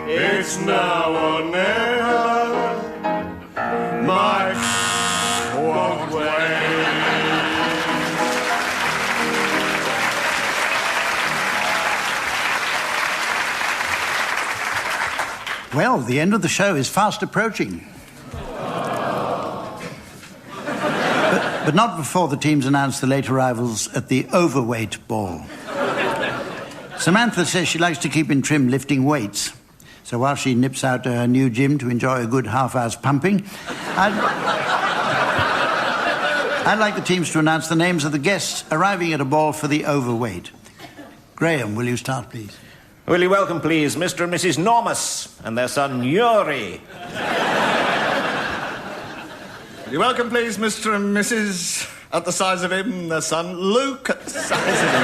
It's now or never. My won't wait. Well, the end of the show is fast approaching. But not before the teams announce the late arrivals at the Overweight ball. Samantha says she likes to keep in trim lifting weights. So while she nips out to her new gym to enjoy a good half hour's pumping, I'd like the teams to announce the names of the guests arriving at a ball for the Overweight. Graeme, will you start, please? Will you welcome, please, Mr. and Mrs. Normus and their son, Yuri. Will you welcome, please, Mr. and Mrs. at the size of him, their son, Luke at the size of him.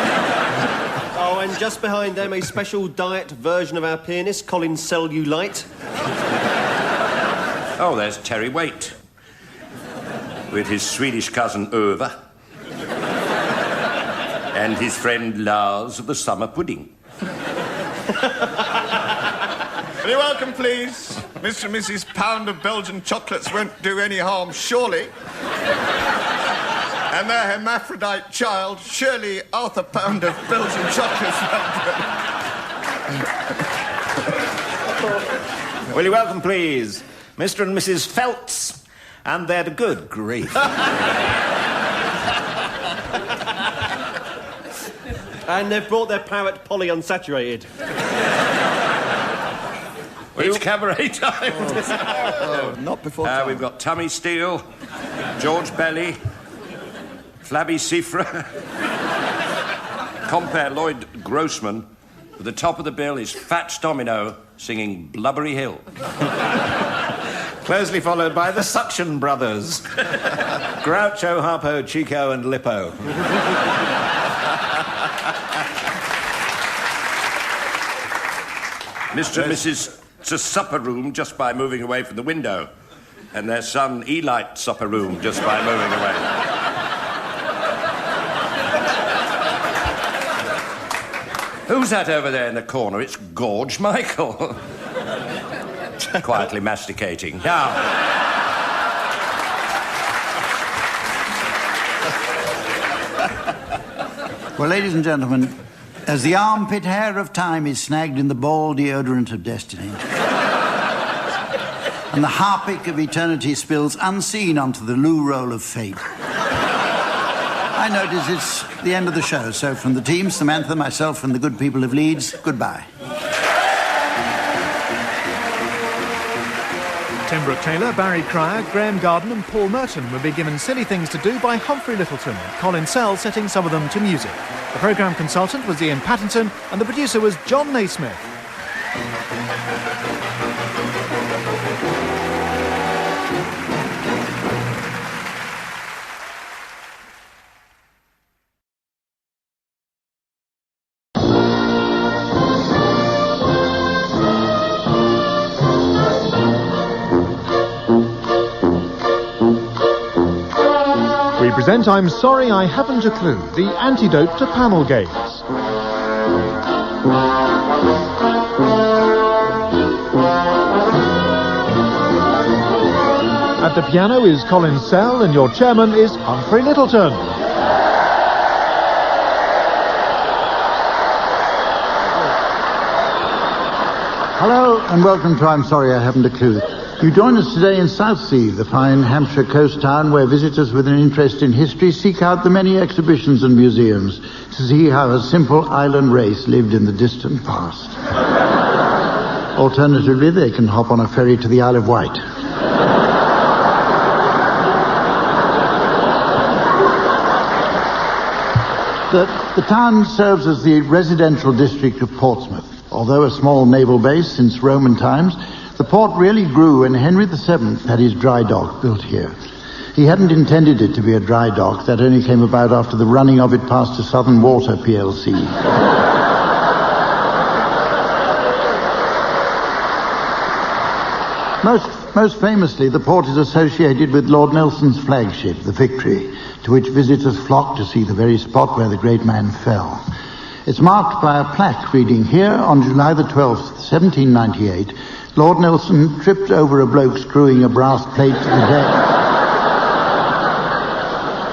Oh, and just behind them, a special diet version of our pianist, Colin Sell. Oh, there's Terry Waite. with his Swedish cousin Öva and his friend Lars of the Summer Pudding. Very welcome, please. Mr. and Mrs. Pound of Belgian chocolates won't do any harm, surely. And their hermaphrodite child, Shirley Arthur Pound of Belgian chocolates won't do. Will you welcome, please, Mr. and Mrs. Feltz and their good grief. And they've brought their parrot Polly unsaturated. It's cabaret time. Not before time. We've got Tummy Steele, George Belly, Flabby Sifra, compare Lloyd Grossman. At the top of the bill is Fats Domino singing Blubbery Hill. Closely followed by the Suction Brothers. Groucho, Harpo, Chico and Lippo. Mr. and Mrs. Supper Room just by moving away from the window. And their son Elite Supper Room just by moving away. Who's that over there in the corner? It's Gorge Michael. Quietly masticating. Now. Well, ladies and gentlemen, as the armpit hair of time is snagged in the ball deodorant of destiny, and the harpic of eternity spills unseen onto the loo roll of fate, I notice it's the end of the show. So from the team, Samantha, myself and the good people of Leeds, goodbye. Tim Brooke-Taylor, Barry Cryer, Graeme Garden and Paul Merton will be given Silly Things to Do by Humphrey Lyttelton, Colin Sell setting some of them to music. The programme consultant was Ian Pattinson and the producer was John Naismith. Present I'm Sorry I Haven't a Clue, the antidote to panel games. At the piano is Colin Sell and your chairman is Humphrey Lyttelton. Hello and welcome to I'm Sorry I Haven't a Clue. You join us today in Southsea, the fine Hampshire coast town where visitors with an interest in history seek out the many exhibitions and museums to see how a simple island race lived in the distant past. Alternatively, they can hop on a ferry to the Isle of Wight. The town serves as the residential district of Portsmouth. Although a small naval base since Roman times, the port really grew when Henry VII had his dry dock built here. He hadn't intended it to be a dry dock. That only came about after the running of it past to Southern Water plc. Most famously, the port is associated with Lord Nelson's flagship, the Victory, to which visitors flock to see the very spot where the great man fell. It's marked by a plaque reading, "Here on July the 12th, 1798, Lord Nelson tripped over a bloke screwing a brass plate to the deck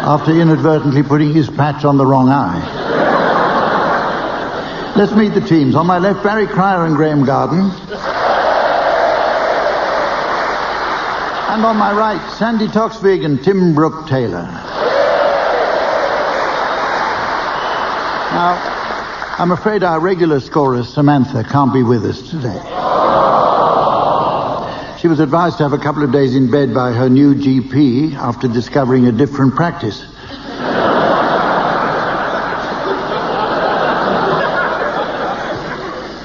after inadvertently putting his patch on the wrong eye." Let's meet the teams. On my left, Barry Cryer and Graeme Garden. And on my right, Sandi Toksvig and Tim Brooke-Taylor. Now, I'm afraid our regular scorer, Samantha, can't be with us today. She was advised to have a couple of days in bed by her new GP after discovering a different practice.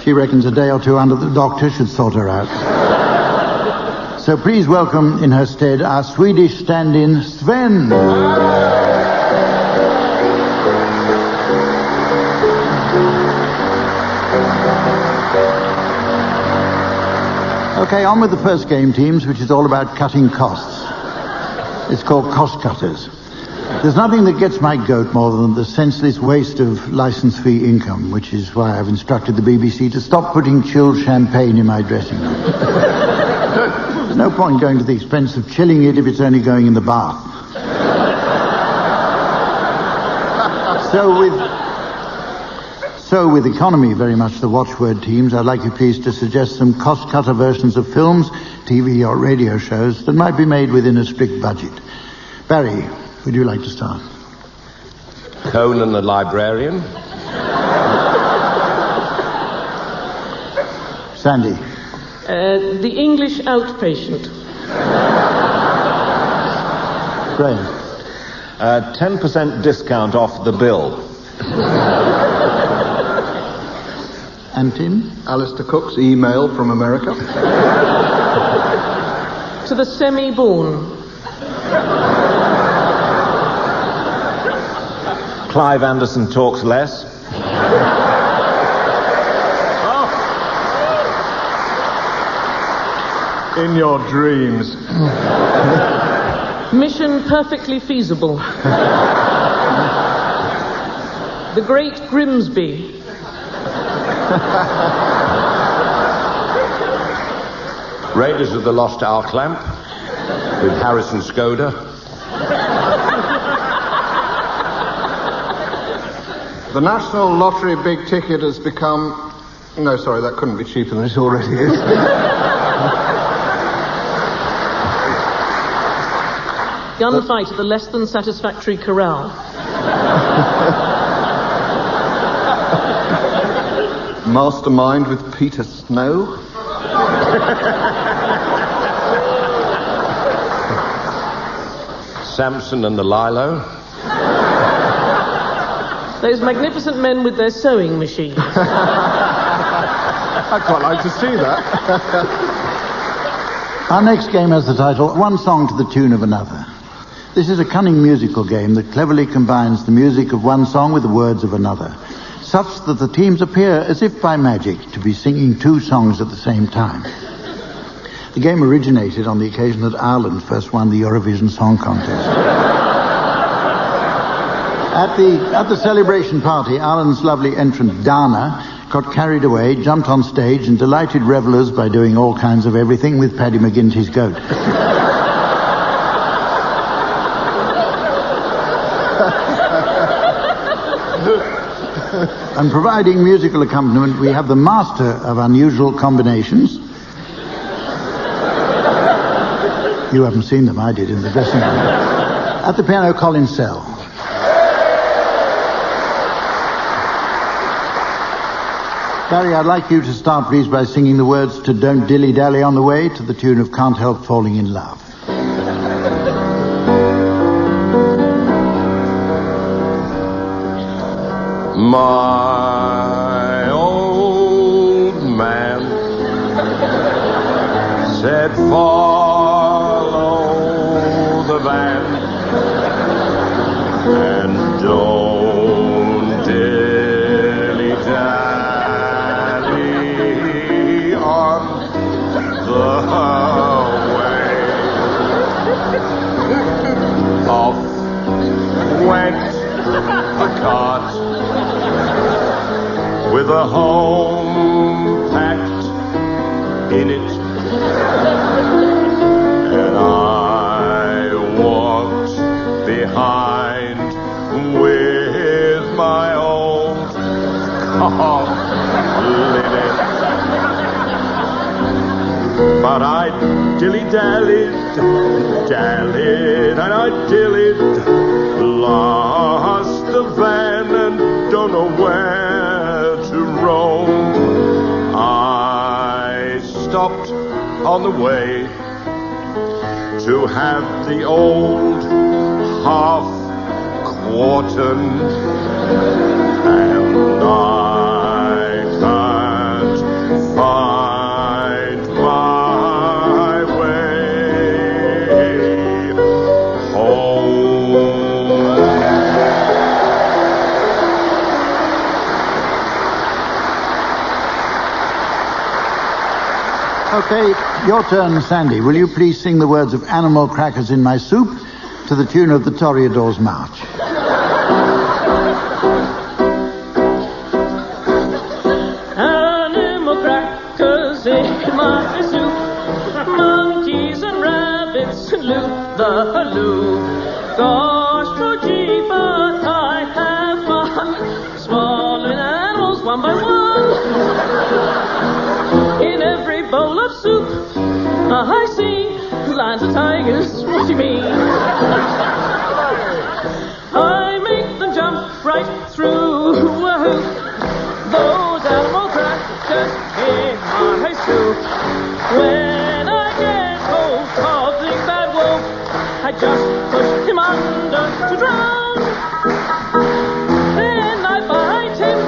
She reckons a day or two under the doctor should sort her out. So please welcome in her stead our Swedish stand-in, Sven. Okay, on with the first game, teams, which is all about cutting costs. It's called Cost Cutters. There's nothing that gets my goat more than the senseless waste of licence fee income, which is why I've instructed the BBC to stop putting chilled champagne in my dressing room. There's no point going to the expense of chilling it if it's only going in the bath. So with economy very much the watchword teams, I'd like you please to suggest some cost-cutter versions of films, TV or radio shows that might be made within a strict budget. Barry, would you like to start? Conan the Librarian. Sandi. The English Outpatient. Graeme. 10% discount off the bill. And Tim? Alistair Cook's Email from America. To the Semi-Born. Clive Anderson Talks Less. In Your Dreams. Mission Perfectly Feasible. The Great Grimsby. Raiders of the Lost Ark Lamp with Harrison Skoda. The National Lottery Big Ticket has become... No, sorry, that couldn't be cheaper than it already is. Gunfight at the Less Than Satisfactory Corral. Mastermind with Peter Snow. Samson and the Lilo. Those magnificent men with their sewing machines. I'd quite like to see that. Our next game has the title, One Song to the Tune of Another. This is a cunning musical game that cleverly combines the music of one song with the words of another, such that the teams appear as if by magic to be singing two songs at the same time. The game originated on the occasion that Ireland first won the Eurovision Song Contest. At the celebration party, Ireland's lovely entrant Dana got carried away, jumped on stage and delighted revellers by doing all kinds of everything with Paddy McGinty's goat. And providing musical accompaniment, we have the master of unusual combinations. You haven't seen them, I did in the dressing room. At the piano, Colin Sell. Barry, I'd like you to start, please, by singing the words to Don't Dilly Dally on the Way to the tune of Can't Help Falling in Love. My old man said follow the van and don't dilly-dally on the way. Off went a cart with a home packed in it, and I walked behind with my old cough linen. But I dilly-dallied, and I dillied, lost the van and don't know where to roam. I stopped on the way to have the old half-quartern, and I can't find my way home. Okay, your turn, Sandi. Will you please sing the words of Animal Crackers in My Soup to the tune of the Toreador's March. Animal crackers in my soup, monkeys and rabbits and Lou. Gosh, oh gee, but I have fun, swallowing animals one by one. In every bowl of soup, I see lions and tigers, what do you mean? I make them jump right through a hoop, those animal crackers in my soup. When I get hold of the bad wolf, I just push him under to drown. Then I bite him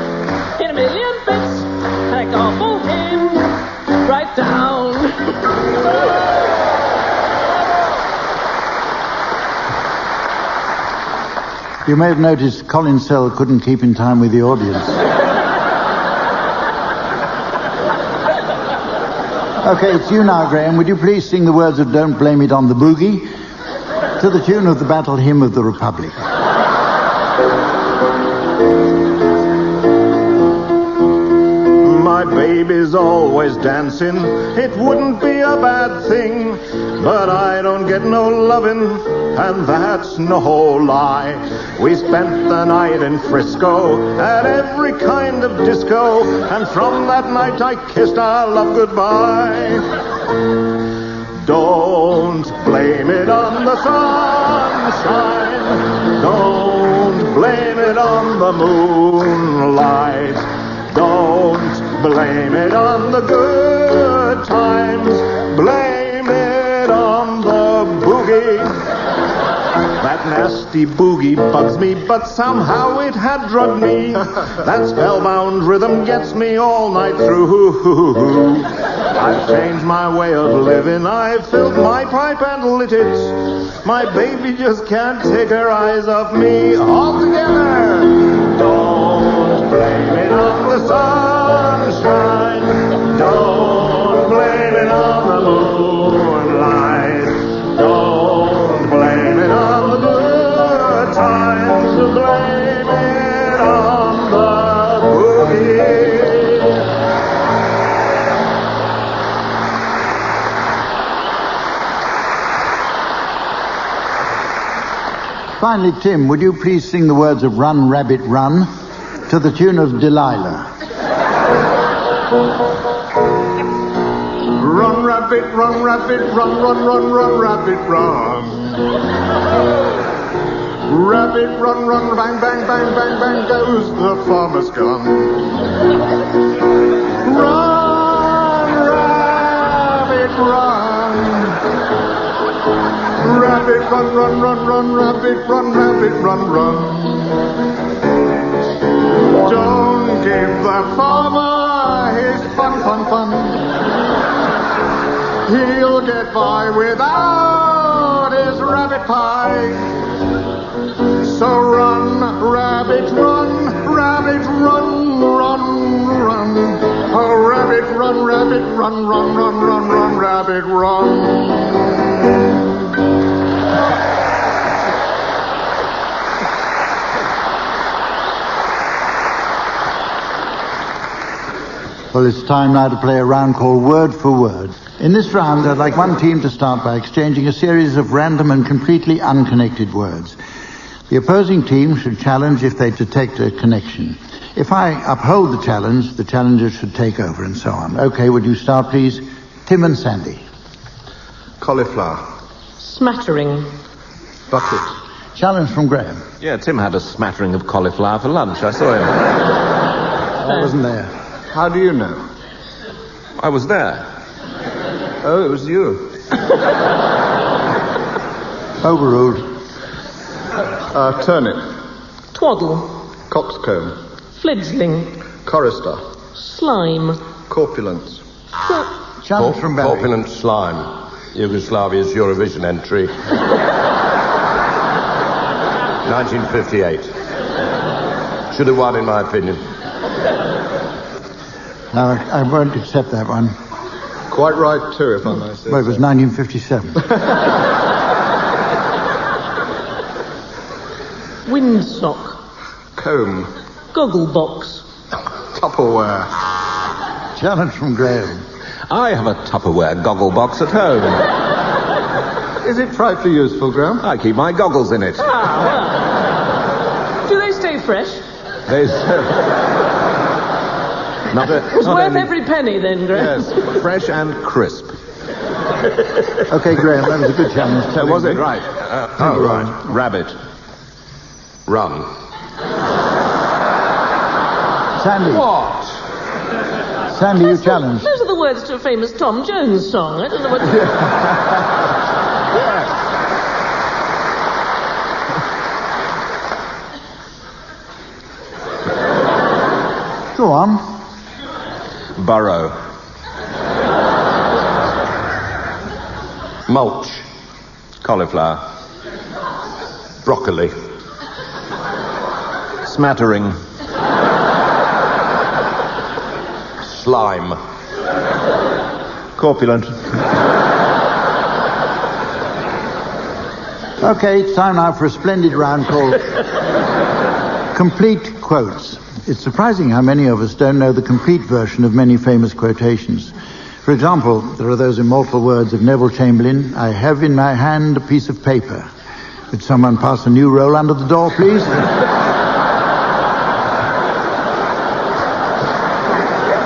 in a million bits, and I gobble him right down. You may have noticed Colin Sell couldn't keep in time with the audience. Okay, it's you now, Graeme. Would you please sing the words of Don't Blame It on the Boogie to the tune of the Battle Hymn of the Republic? My baby's always dancing, it wouldn't be a bad thing, but I don't get no lovin', and that's no lie. We spent the night in Frisco at every kind of disco, and from that night I kissed our love goodbye. Don't blame it on the sunshine, don't blame it on the moonlight, don't blame it on the good times, blame it on the boogie. That nasty boogie bugs me, but somehow it had drugged me. That spellbound rhythm gets me all night through. I've changed my way of living, I've filled my pipe and lit it. My baby just can't take her eyes off me altogether. Don't blame it on the sunshine, don't blame it on the moonlight, don't blame it on the good times, blame it on the boogie. Finally, Tim, would you please sing the words of Run, Rabbit, Run to the tune of Delilah? Run, rabbit, run, rabbit, run, run, run, run, rabbit, run. Rabbit, run, run, bang, bang, bang, bang, bang, goes the farmer's gun. Run, rabbit, run. Rabbit, run, run, run, run, rabbit, run, rabbit, run, run. Don't give the farmer his fun, fun, fun. He'll get by without his rabbit pie. So run, rabbit, run, rabbit, run, run, run. Oh, rabbit, run, rabbit, run, run, run, run, run, rabbit, run. Well, it's time now to play a round called Word for Word. In this round, I'd like one team to start by exchanging a series of random and completely unconnected words. The opposing team should challenge if they detect a connection. If I uphold the challenge, the challenger should take over, and so on. Okay, would you start, please? Tim and Sandi. Cauliflower. Smattering. Bucket. Challenge from Graeme. Yeah, Tim had a smattering of cauliflower for lunch. I saw him. I wasn't there. How do you know? I was there. Oh, it was you. Overruled. Turnip. Twaddle. Coxcomb. Fledgling. Chorister. Slime. Corpulence. Challenge from Barry. Corpulent slime. Yugoslavia's Eurovision entry. 1958. Should have won, in my opinion. No, I won't accept that one. Quite right, too, if I may say. Well, it was 1957. Windsock. Comb. Gogglebox. Tupperware. Challenge from Graeme. I have a Tupperware goggle box at home. Is it frightfully useful, Graeme? I keep my goggles in it. Do they stay fresh? They It's worth every penny then, Graeme. Yes, fresh and crisp. Okay, Graeme, that was a good challenge. Was it? Right. Right. Rabbit. Run. Sandy. What? Sandy, you challenged. Those are the words to a famous Tom Jones song. I don't know what... Go on. Burrow. Mulch. Cauliflower. Broccoli. Smattering. Slime. Corpulent. Okay, it's time now for a splendid round called Complete Quotes. It's surprising how many of us don't know the complete version of many famous quotations. For example, there are those immortal words of Neville Chamberlain, "I have in my hand a piece of paper. Would someone pass a new roll under the door, please?"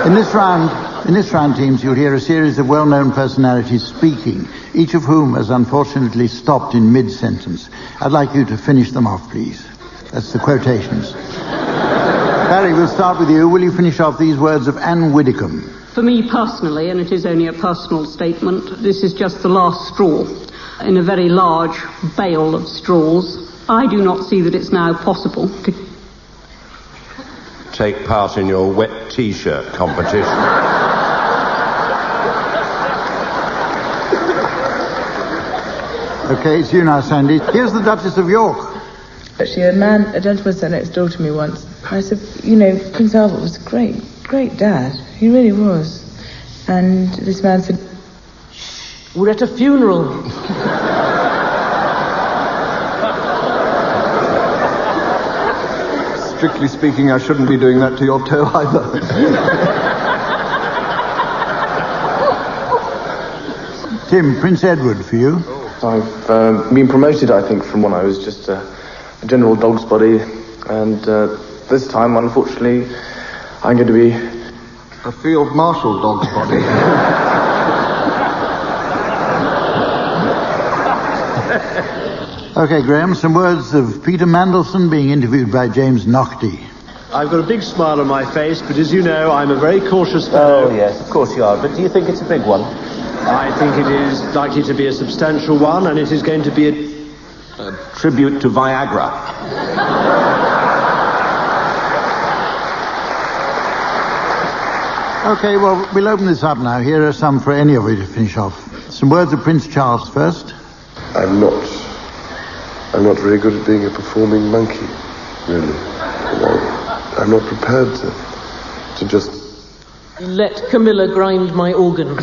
In this round, teams, you'll hear a series of well-known personalities speaking, each of whom has unfortunately stopped in mid-sentence. I'd like you to finish them off, please. That's the quotations. Barry, we'll start with you. Will you finish off these words of Anne Widdecombe? For me personally, and it is only a personal statement, this is just the last straw in a very large bale of straws. I do not see that it's now possible to take part in your wet T-shirt competition. Okay, it's you now, Sandy. Here's the Duchess of York. Actually, a gentleman sat next door to me once. I said, Prince Albert was a great dad. He really was. And this man said, "We're at a funeral." Strictly speaking, I shouldn't be doing that to your toe either. Tim, Prince Edward for you. I've been promoted, I think, from when I was just a general dog's body, and this time, unfortunately, I'm going to be a field marshal dog's body. Okay, Graeme, some words of Peter Mandelson being interviewed by James Naughtie. I've got a big smile on my face, but as you know, I'm a very cautious fellow. Oh, yes, of course you are. But do you think it's a big one? I think it is likely to be a substantial one, and it is going to be a tribute to Viagra. Okay, well, we'll open this up now. Here are some for any of you to finish off. Some words of Prince Charles first. I'm not very good at being a performing monkey, really. I'm not prepared to just... Let Camilla grind my organ.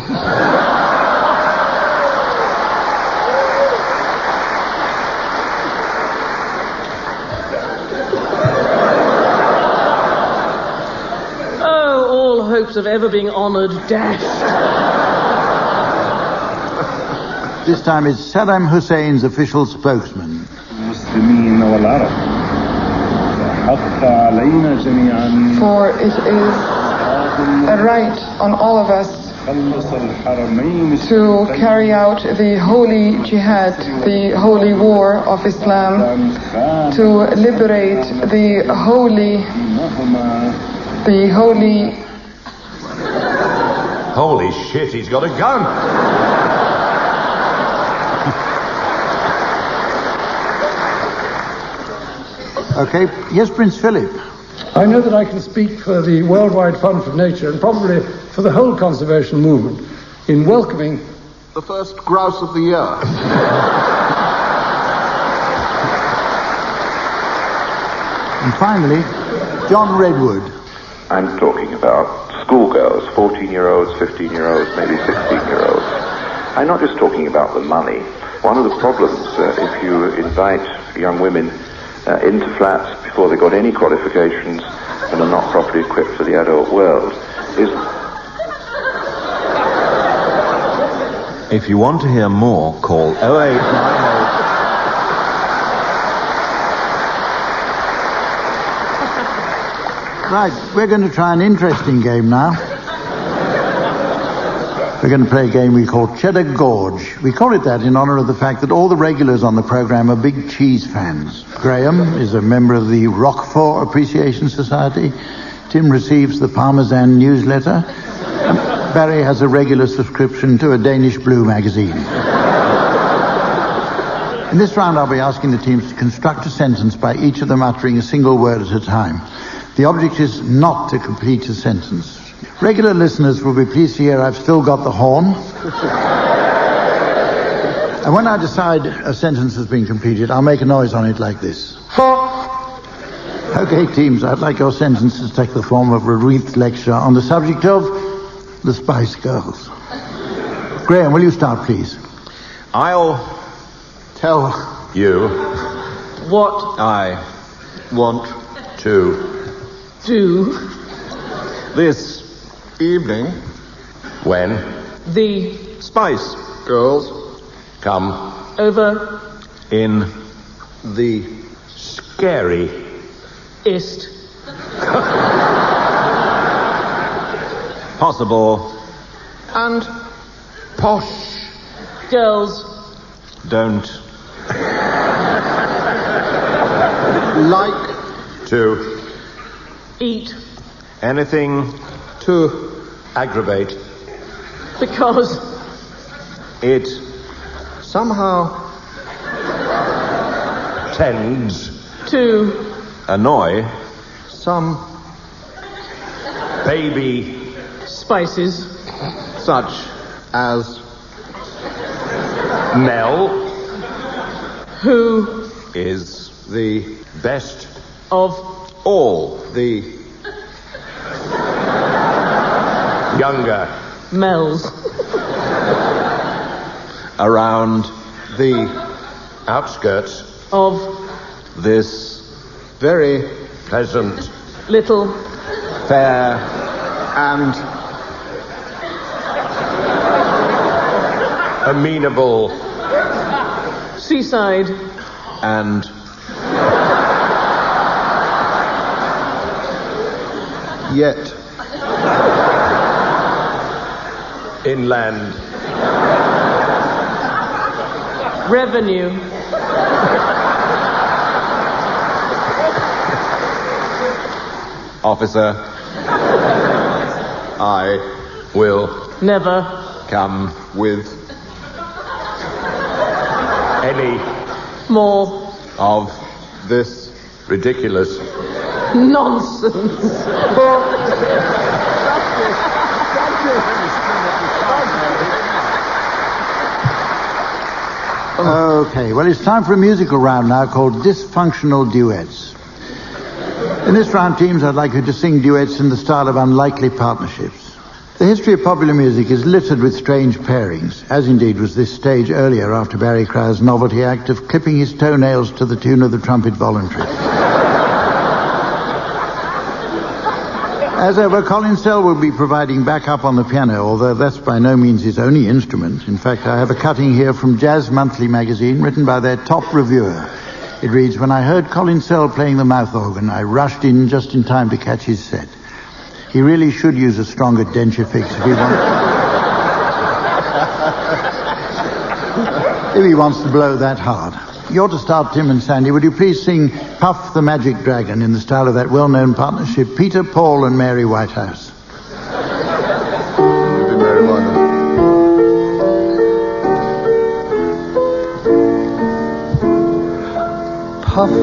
Oh, all hopes of ever being honoured dashed. This time it's Saddam Hussein's official spokesman. For it is a right on all of us to carry out the holy jihad, the holy war of Islam, to liberate the holy... Holy shit, he's got a gun! Okay, yes, Prince Philip. I know that I can speak for the Worldwide Fund for Nature and probably for the whole conservation movement in welcoming the first grouse of the year. And finally, John Redwood. I'm talking about schoolgirls, 14-year-olds, 15-year-olds, maybe 16-year-olds. I'm not just talking about the money. One of the problems, if you invite young women into flats before they got any qualifications and are not properly equipped for the adult world. If you want to hear more, call 0898. Right, we're going to try an interesting game now. We're going to play a game we call Cheddar Gorge. We call it that in honour of the fact that all the regulars on the programme are big cheese fans. Graeme is a member of the Roquefort Appreciation Society. Tim receives the Parmesan newsletter. Barry has a regular subscription to a Danish Blue magazine. In this round, I'll be asking the teams to construct a sentence by each of them uttering a single word at a time. The object is not to complete a sentence. Regular listeners will be pleased to hear I've still got the horn. And when I decide a sentence has been completed, I'll make a noise on it like this. Okay, teams, I'd like your sentences to take the form of a wreath lecture on the subject of the Spice Girls. Graeme, will you start, please? I'll tell you what I want to do this evening when the Spice Girls come over in the scary ist possible and posh girls don't like to eat anything to aggravate because it somehow tends to annoy some baby spices such as Mel, who is the best of all the younger Mel's around the outskirts of this very pleasant little fair and amenable seaside and yet inland revenue officer, I will never come with any more of this ridiculous nonsense. Okay, well, it's time for a musical round now called Dysfunctional Duets. In this round, teams, I'd like you to sing duets in the style of unlikely partnerships. The history of popular music is littered with strange pairings, as indeed was this stage earlier after Barry Crow's novelty act of clipping his toenails to the tune of the Trumpet Voluntary. As ever, Colin Sell will be providing backup on the piano, although that's by no means his only instrument. In fact, I have a cutting here from Jazz Monthly magazine written by their top reviewer. It reads, "When I heard Colin Sell playing the mouth organ, I rushed in just in time to catch his set. He really should use a stronger denture fix if he wants to blow that hard." You're to start, Tim and Sandy. Would you please sing Puff the Magic Dragon in the style of that well-known partnership, Peter, Paul and Mary Whitehouse? Mary Whitehouse. Puff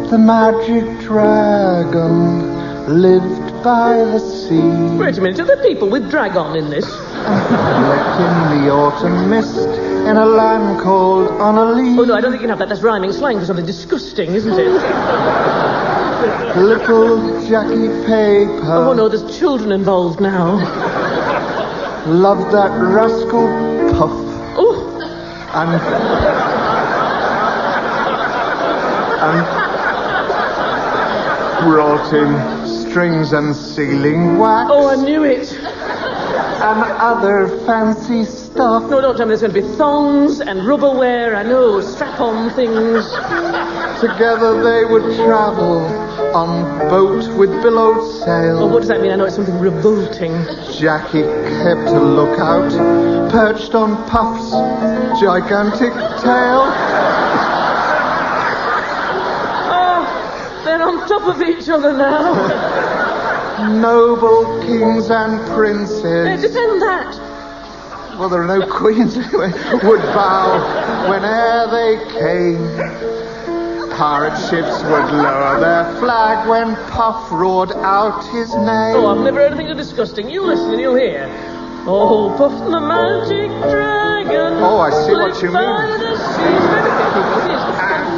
the magic dragon lived by the sea. Wait a minute, are there people with dragon in this? Lived in the autumn mist in a land called Honolulu. Oh, no, I don't think you can have that. That's rhyming slang for something disgusting, isn't it? Little Jackie Paper. Oh, no, there's children involved now. Loved that rascal Puff. And brought him strings and sealing wax. Oh, I knew it. And other fancy stuff. No, don't tell me there's going to be thongs and rubberware, I know, strap-on things. Together they would travel on boat with billowed sail. Oh, what does that mean? I know it's something revolting. Jackie kept a lookout, perched on Puff's gigantic tail. Oh, they're on top of each other now. Noble kings and princes. Defend that. Well, there are no queens anyway. Would bow whene'er they came. Pirate ships would lower their flag when Puff roared out his name. Oh, I've never heard anything so disgusting. You listen and you'll hear. Oh, Puff the magic dragon. Oh, I see what you mean.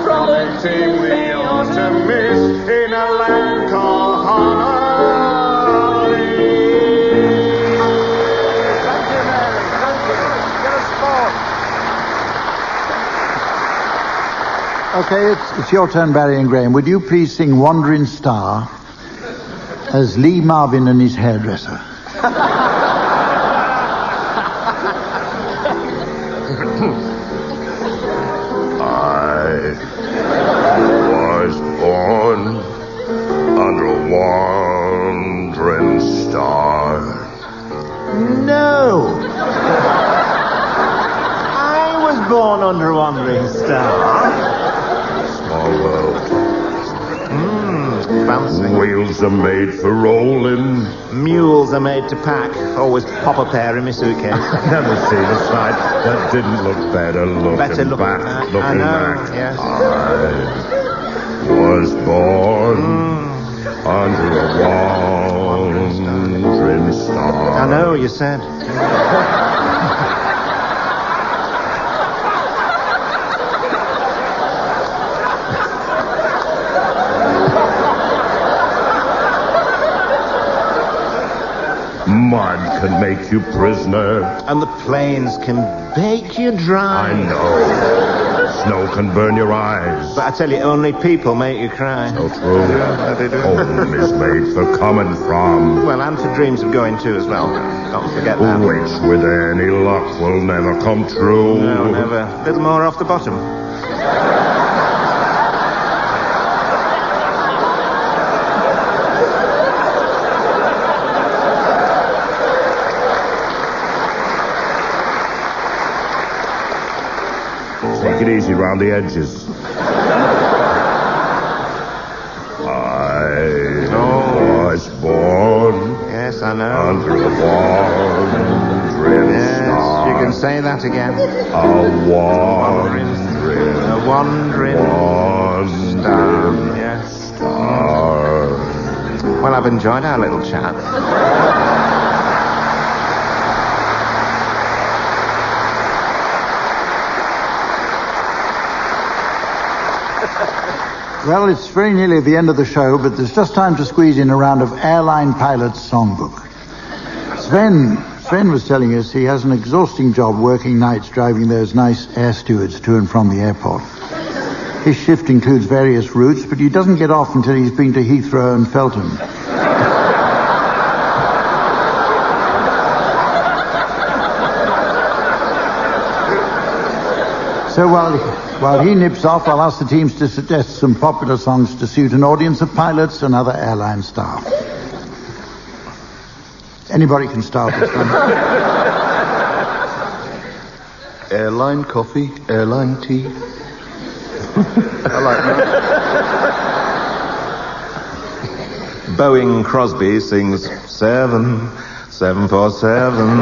Frolicsing the autumn mist in a land called Honolulu. Thank you, Mary. Thank you. Get a sport. Okay, it's your turn, Barry and Graeme. Would you please sing Wandering Star as Lee Marvin and his hairdresser? I was born under a wandering star. No! I was born under a wandering star. Small world. Fancy. Wheels are made for rolling. Mules are made to pack. Always pop a pair in my suitcase. I've never seen a sight that didn't look better looking back. I know, yes. I was born under a wandering star. I know, you said. Mud can make you prisoner. And the plains can bake you dry. I know. Snow can burn your eyes. But I tell you, only people make you cry. So true. Yeah, they do. Home is made for coming from. Well, and for dreams of going to as well. Don't forget that. Which, with any luck, will never come true. No, never. A little more off the bottom. Take it easy round the edges. I was born. Yes, I know. Under a wandering star. You can say that again. A wandering star. Yes. Star. Well, I've enjoyed our little chat. Well, it's very nearly the end of the show, but there's just time to squeeze in a round of Airline Pilot's Songbook. Sven was telling us he has an exhausting job working nights driving those nice air stewards to and from the airport. His shift includes various routes, but he doesn't get off until he's been to Heathrow and Feltham. So while he nips off, I'll ask the teams to suggest some popular songs to suit an audience of pilots and other airline staff. Anybody can start this one. Airline coffee, airline tea. I like that. Boeing Crosby sings 747.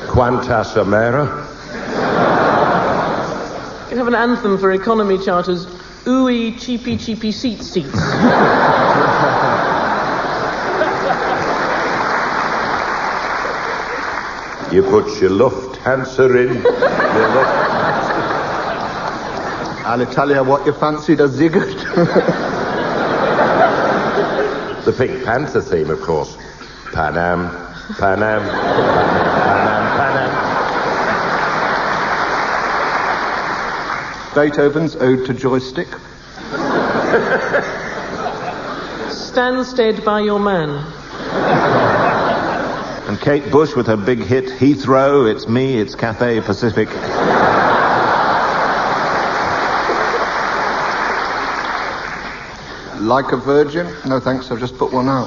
Qantas Amera. You can have an anthem for economy charters. Ooey, cheapy, cheapy seats. You put your Lufthansa in. I'll tell you what you fancied a ziggurt. The Pink Panther theme, of course. Pan Am, Pan Am, Pan Am, Pan Am, Pan Am. Beethoven's Ode to Joystick. stand stead by your man. And Kate Bush with her big hit, Heathrow, It's Me, It's Cathay Pacific. Like a virgin? No thanks, I've just put one out.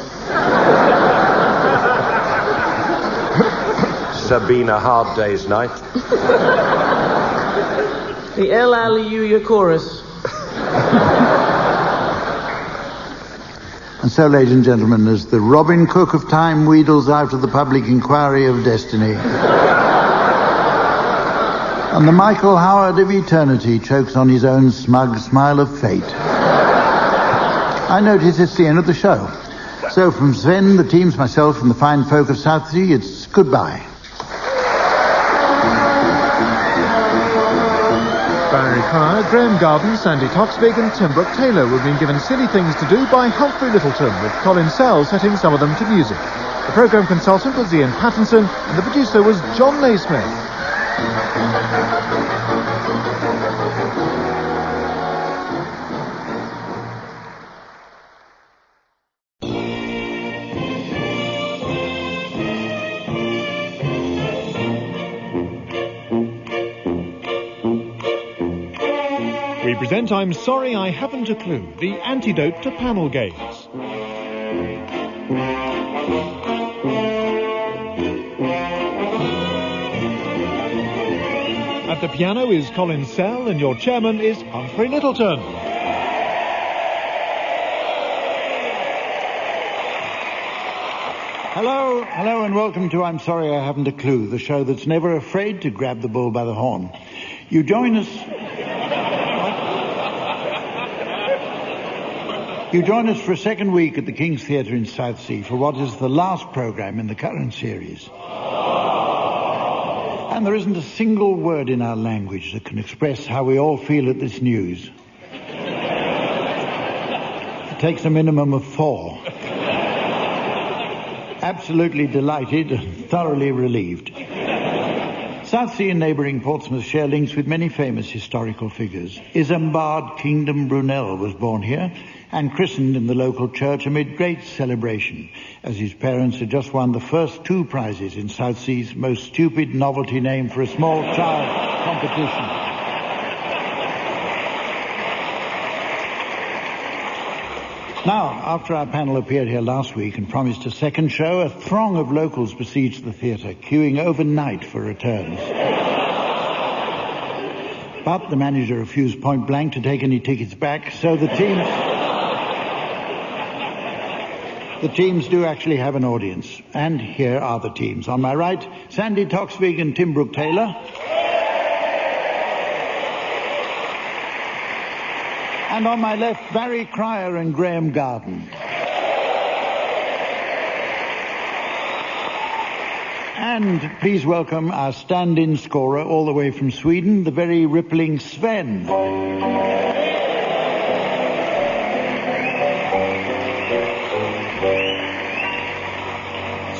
Sabina, Hard Day's Night. The El Aliuya chorus. And so, ladies and gentlemen, as the Robin Cook of time wheedles out of the public inquiry of destiny, and the Michael Howard of eternity chokes on his own smug smile of fate, I notice it's the end of the show. So from Sven, the teams, myself, and the fine folk of Southsea, it's goodbye. Barry Cryer, Graeme Garden, Sandi Toksvig and Tim Brooke-Taylor were being given silly things to do by Humphrey Lyttelton, with Colin Sell setting some of them to music. The programme consultant was Ian Pattinson and the producer was John Naismith. We present I'm Sorry I Haven't a Clue, the antidote to panel games. At the piano is Colin Sell and your chairman is Humphrey Lyttelton. Hello and welcome to I'm Sorry I Haven't a Clue, the show that's never afraid to grab the bull by the horn. You join us for a second week at the King's Theatre in Southsea for what is the last programme in the current series. And there isn't a single word in our language that can express how we all feel at this news. It takes a minimum of 4. Absolutely delighted and thoroughly relieved. Southsea and neighbouring Portsmouth share links with many famous historical figures. Isambard Kingdom Brunel was born here and christened in the local church amid great celebration, as his parents had just won the first 2 prizes in Southsea's most stupid novelty name for a small child competition. Now, after our panel appeared here last week and promised a second show, a throng of locals besieged the theatre, queuing overnight for returns. But the manager refused point blank to take any tickets back, so the teams do actually have an audience. And here are the teams. On my right, Sandi Toksvig and Tim Brooke-Taylor. And on my left, Barry Cryer and Graeme Garden. And please welcome our stand-in scorer all the way from Sweden, the very rippling Sven.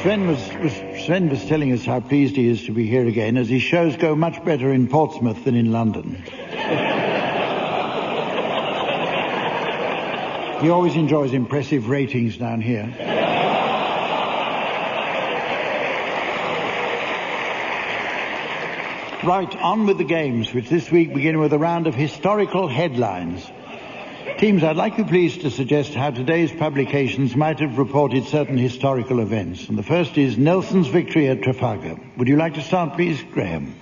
Sven was telling us how pleased he is to be here again, as his shows go much better in Portsmouth than in London. He always enjoys impressive ratings down here. Right, on with the games, which this week begin with a round of historical headlines. Teams, I'd like you please to suggest how today's publications might have reported certain historical events. And the first is Nelson's victory at Trafalgar. Would you like to start, please, Graeme?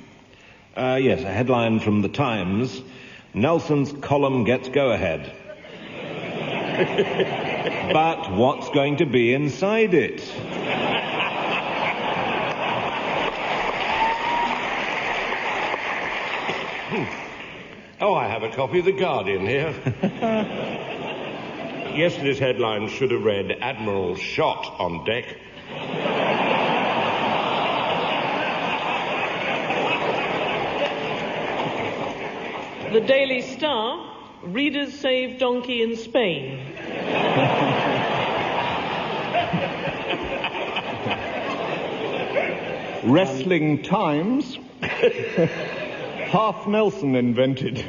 Yes, a headline from the Times. Nelson's column gets go-ahead. But what's going to be inside it? Oh, I have a copy of The Guardian here. Yesterday's headline should have read, Admiral shot on deck. The Daily Star, readers save donkey in Spain. Wrestling Times, half Nelson invented.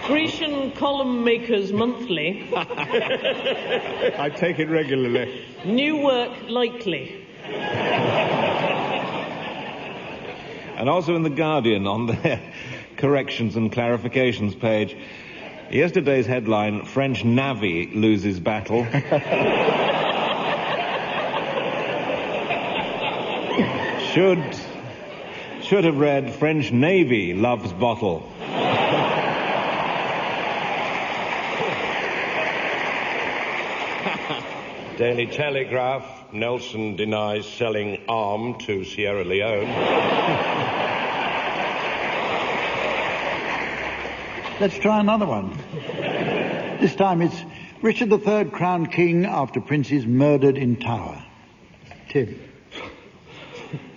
Grecian Column Makers Monthly. I take it regularly. New work likely. And also in The Guardian, on their corrections and clarifications page, yesterday's headline, French Navy loses battle. Should have read French Navy loves bottle. Daily Telegraph, Nelson denies selling arm to Sierra Leone. Let's try another one. This time it's Richard III crowned king after prince is murdered in Tower. Tim.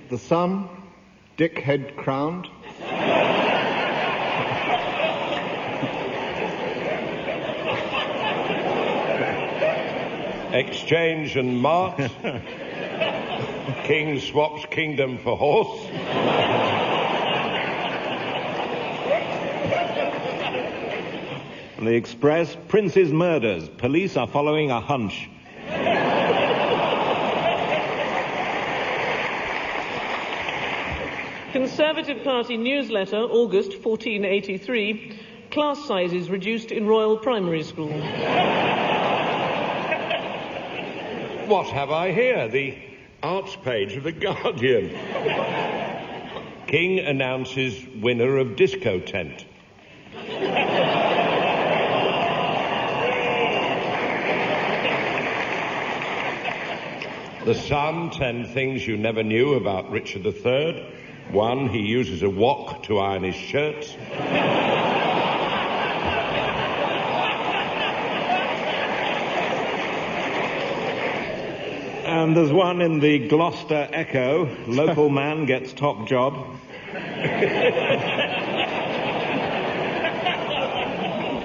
The son, dickhead crowned. Exchange and mart. King swaps kingdom for horse. The Express, Prince's murders. Police are following a hunch. Conservative Party newsletter, August 1483. Class sizes reduced in Royal Primary School. What have I here? The arts page of The Guardian. King announces winner of disco tent. The Sun, 10 things you never knew about Richard III. 1, he uses a wok to iron his shirts. And there's one in the Gloucester Echo, local man gets top job.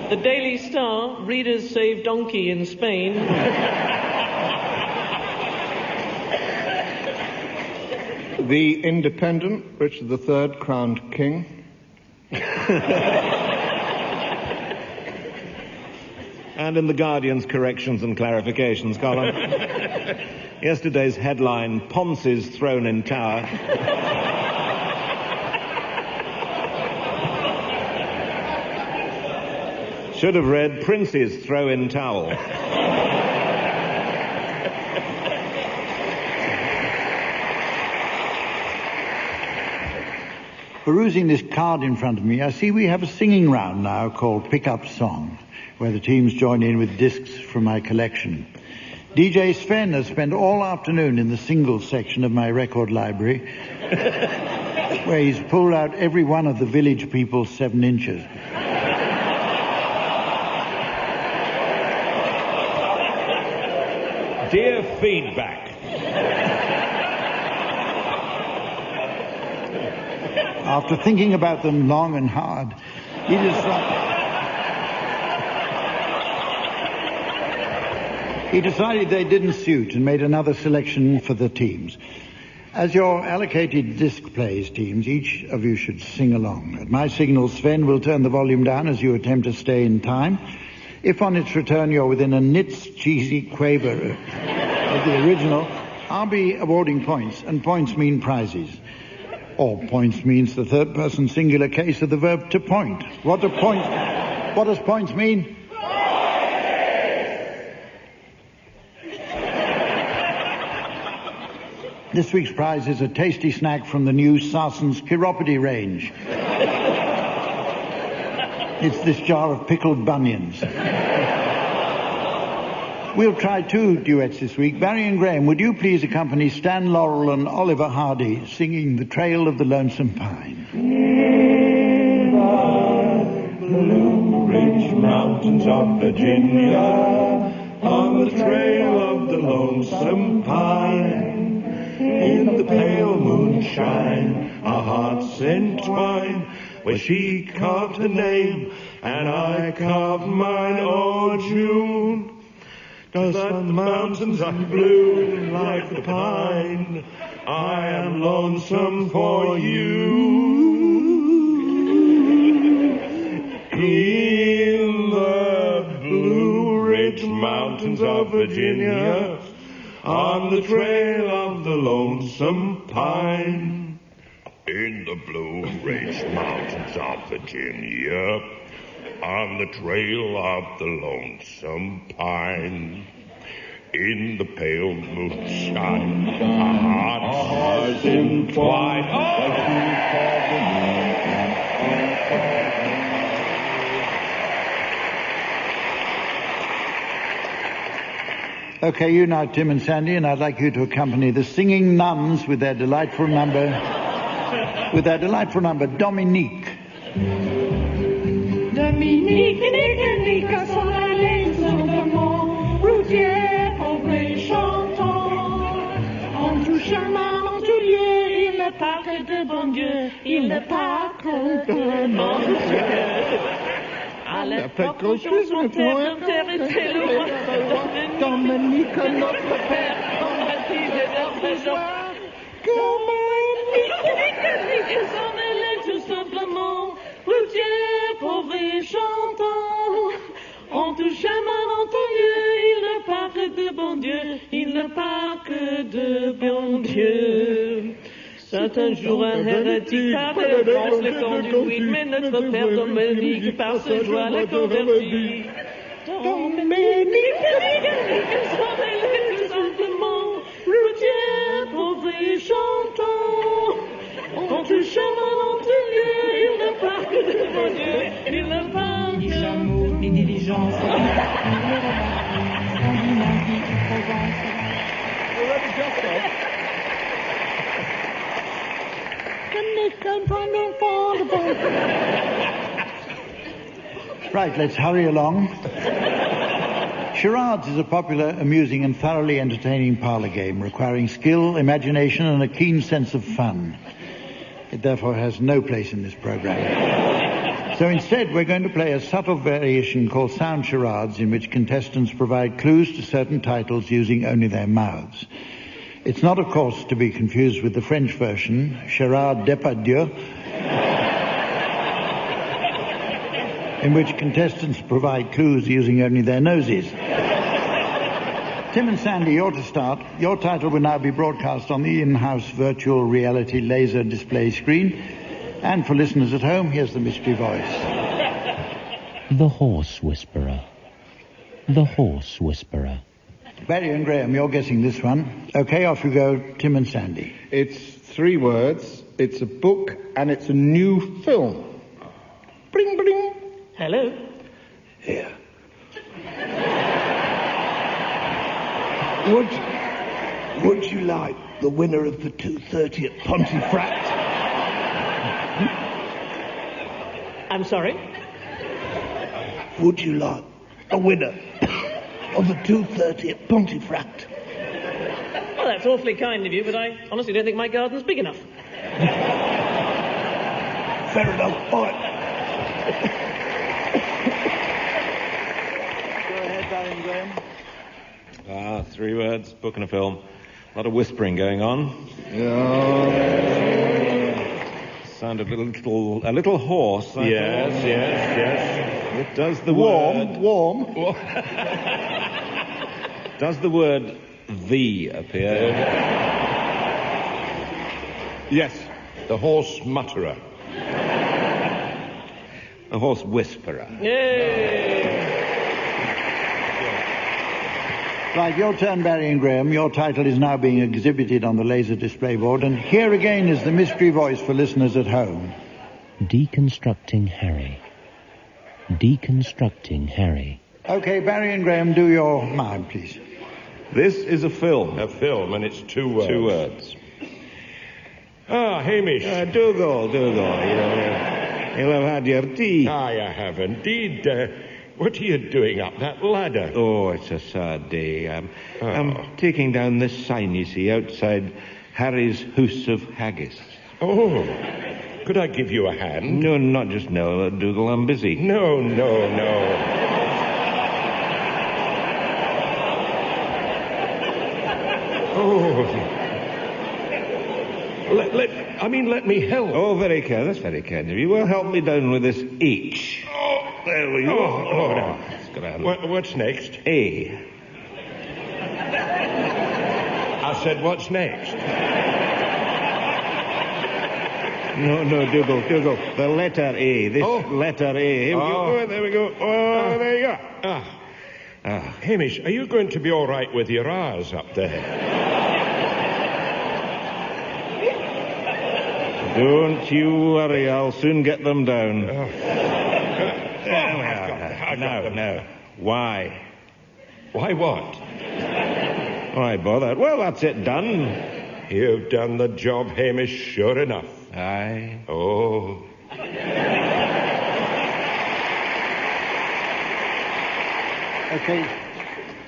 The Daily Star, readers save donkey in Spain. The Independent, Richard III crowned king. And in The Guardian's corrections and clarifications column, yesterday's headline, Ponce's thrown in Tower. Should have read Prince's throw in towel. Perusing this card in front of me, I see we have a singing round now called Pick Up Song, where the teams join in with discs from my collection. DJ Sven has spent all afternoon in the singles section of my record library, where he's pulled out every one of the Village People's 7 inches. Dear feedback. After thinking about them long and hard, he decided they didn't suit and made another selection for the teams. As your allocated disc plays, teams, each of you should sing along. At my signal, Sven will turn the volume down as you attempt to stay in time. If on its return you're within a nit's cheesy quaver of the original, I'll be awarding points, and points mean prizes. Or points means the third person singular case of the verb to point. What does points mean? This week's prize is a tasty snack from the new Sarson's Chiropody range. It's this jar of pickled bunions. We'll try 2 duets this week. Barry and Graeme, would you please accompany Stan Laurel and Oliver Hardy singing The Trail of the Lonesome Pine? In the Blue Ridge Mountains of Virginia, on the trail of the lonesome pine, in the pale moonshine, our hearts entwine, where she carved her name and I carved mine. Oh, June, does the mountains are blue like the pine, I am lonesome for you. of Virginia, on the trail of the lonesome pine. In the Blue Ridge Mountains of Virginia, on the trail of the lonesome pine. In the pale moonshine, our hearts entwine. Okay, you now, Tim and Sandi, and I'd like you to accompany the singing nuns with their delightful number, Dominique. Dominique, Nique, s'en allait simplement, routière, pauvre et chantant. En tout chemin, en tout lieu, il ne parle de bon Dieu, il ne parle de mon Dieu. À l'époque où son terre était loin, Dominique, notre père, convertit des artisans. Dominique, s'en allait tout simplement, routière, pauvre et chantant. En tout chemin, en tout lieu, il ne parle que de bon Dieu, il ne parle que de bon Dieu. C'est un jour un hérétique parlait France le camp du weed, mais notre père Dominique par ses joies l'a converti. Dominique, s'en allait tout simplement, routière, pauvre et chantant. En tout chemin, en tout lieu, il ne parle que de bon Dieu, il ne parle que... Ni chameau, ni diligence, ni Scandinavie, ni Provence. Right, let's hurry along. Charades is a popular, amusing and thoroughly entertaining parlour game requiring skill, imagination and a keen sense of fun. It therefore has no place in this programme. So instead we're going to play a subtle variation called sound charades in which contestants provide clues to certain titles using only their mouths. It's not, of course, to be confused with the French version, Charade Depardieu, in which contestants provide clues using only their noses. Tim and Sandi, you're to start. Your title will now be broadcast on the in-house virtual reality laser display screen. And for listeners at home, here's the mystery voice. The Horse Whisperer. The Horse Whisperer. Barry and Graeme, you're guessing this one. Okay, off you go, Tim and Sandi. It's 3 words, it's a book, and it's a new film. Bring, bring. Hello. Here. Would you like the winner of the 2:30 at Pontefract? I'm sorry? Would you like a winner of the 2:30 at Pontefract? Well, that's awfully kind of you, but I honestly don't think my garden's big enough. Fair enough. All right. Go ahead, Barry and Graeme. 3 words, book and a film. A lot of whispering going on. Sounded a little hoarse. Yes. It does the warm. Does the word "the" appear? Yes, the horse mutterer. A horse whisperer. Yay! Right, your turn, Barry and Graeme. Your title is now being exhibited on the laser display board, and here again is the mystery voice for listeners at home. Deconstructing Harry. Deconstructing Harry. Okay, Barry and Graeme, do your mime, please. This is a film. A film, and it's 2 words. 2 words. Hamish. Dougal. You'll have had your tea. I have indeed. What are you doing up that ladder? Oh, it's a sad day. I'm taking down this sign you see outside Harry's House of Haggis. Oh, could I give you a hand? No, not just now, Dougal. I'm busy. No. Oh. Let me help. Oh, very kind. That's very kind of you. Well, help me down with this H. Oh, there we go. Oh, no. What's next? A. I said, what's next? No, Dougal. The letter A. This letter A. Here we go. Oh, there we go. Oh, there you go. Hamish, are you going to be all right with your R's up there? Don't you worry, I'll soon get them down. Now. Why? Why what? Why bother? Well, that's it done. You've done the job, Hamish, sure enough. Aye. Oh. Okay,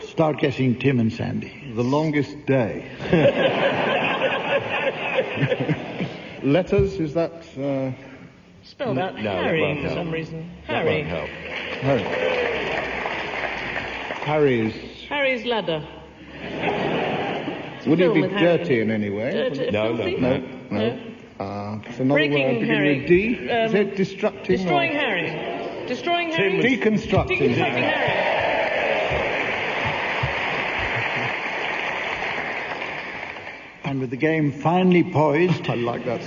start guessing Tim and Sandy. The longest day. Letters, is that... Spelled out No, Harry for some reason. Harry. Harry's ladder. Would it be With dirty Harry. in any way? Dirty, filthy? No. It's another Breaking word beginning Harry. with D. Is it destructing? Destroying Harry. Destroying Harry? Deconstructing. Harry. And with the game finally poised... I like that.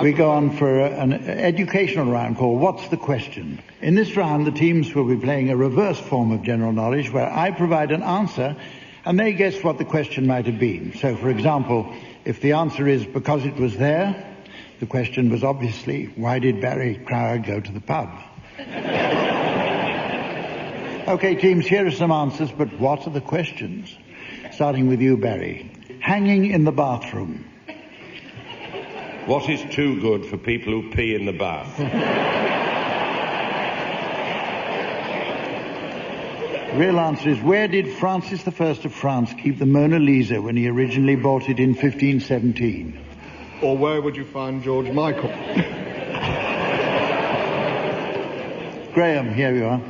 We go on for an educational round called What's the Question? In this round, the teams will be playing a reverse form of general knowledge where I provide an answer and they guess what the question might have been. So, for example, if the answer is because it was there, the question was obviously, why did Barry Crowder go to the pub? Okay, teams, here are some answers, but what are the questions? Starting with you, Barry. Hanging in the bathroom. What is too good for people who pee in the bath? The real answer is, where did Francis I of France keep the Mona Lisa when he originally bought it in 1517? Or where would you find George Michael? Graham, here you are.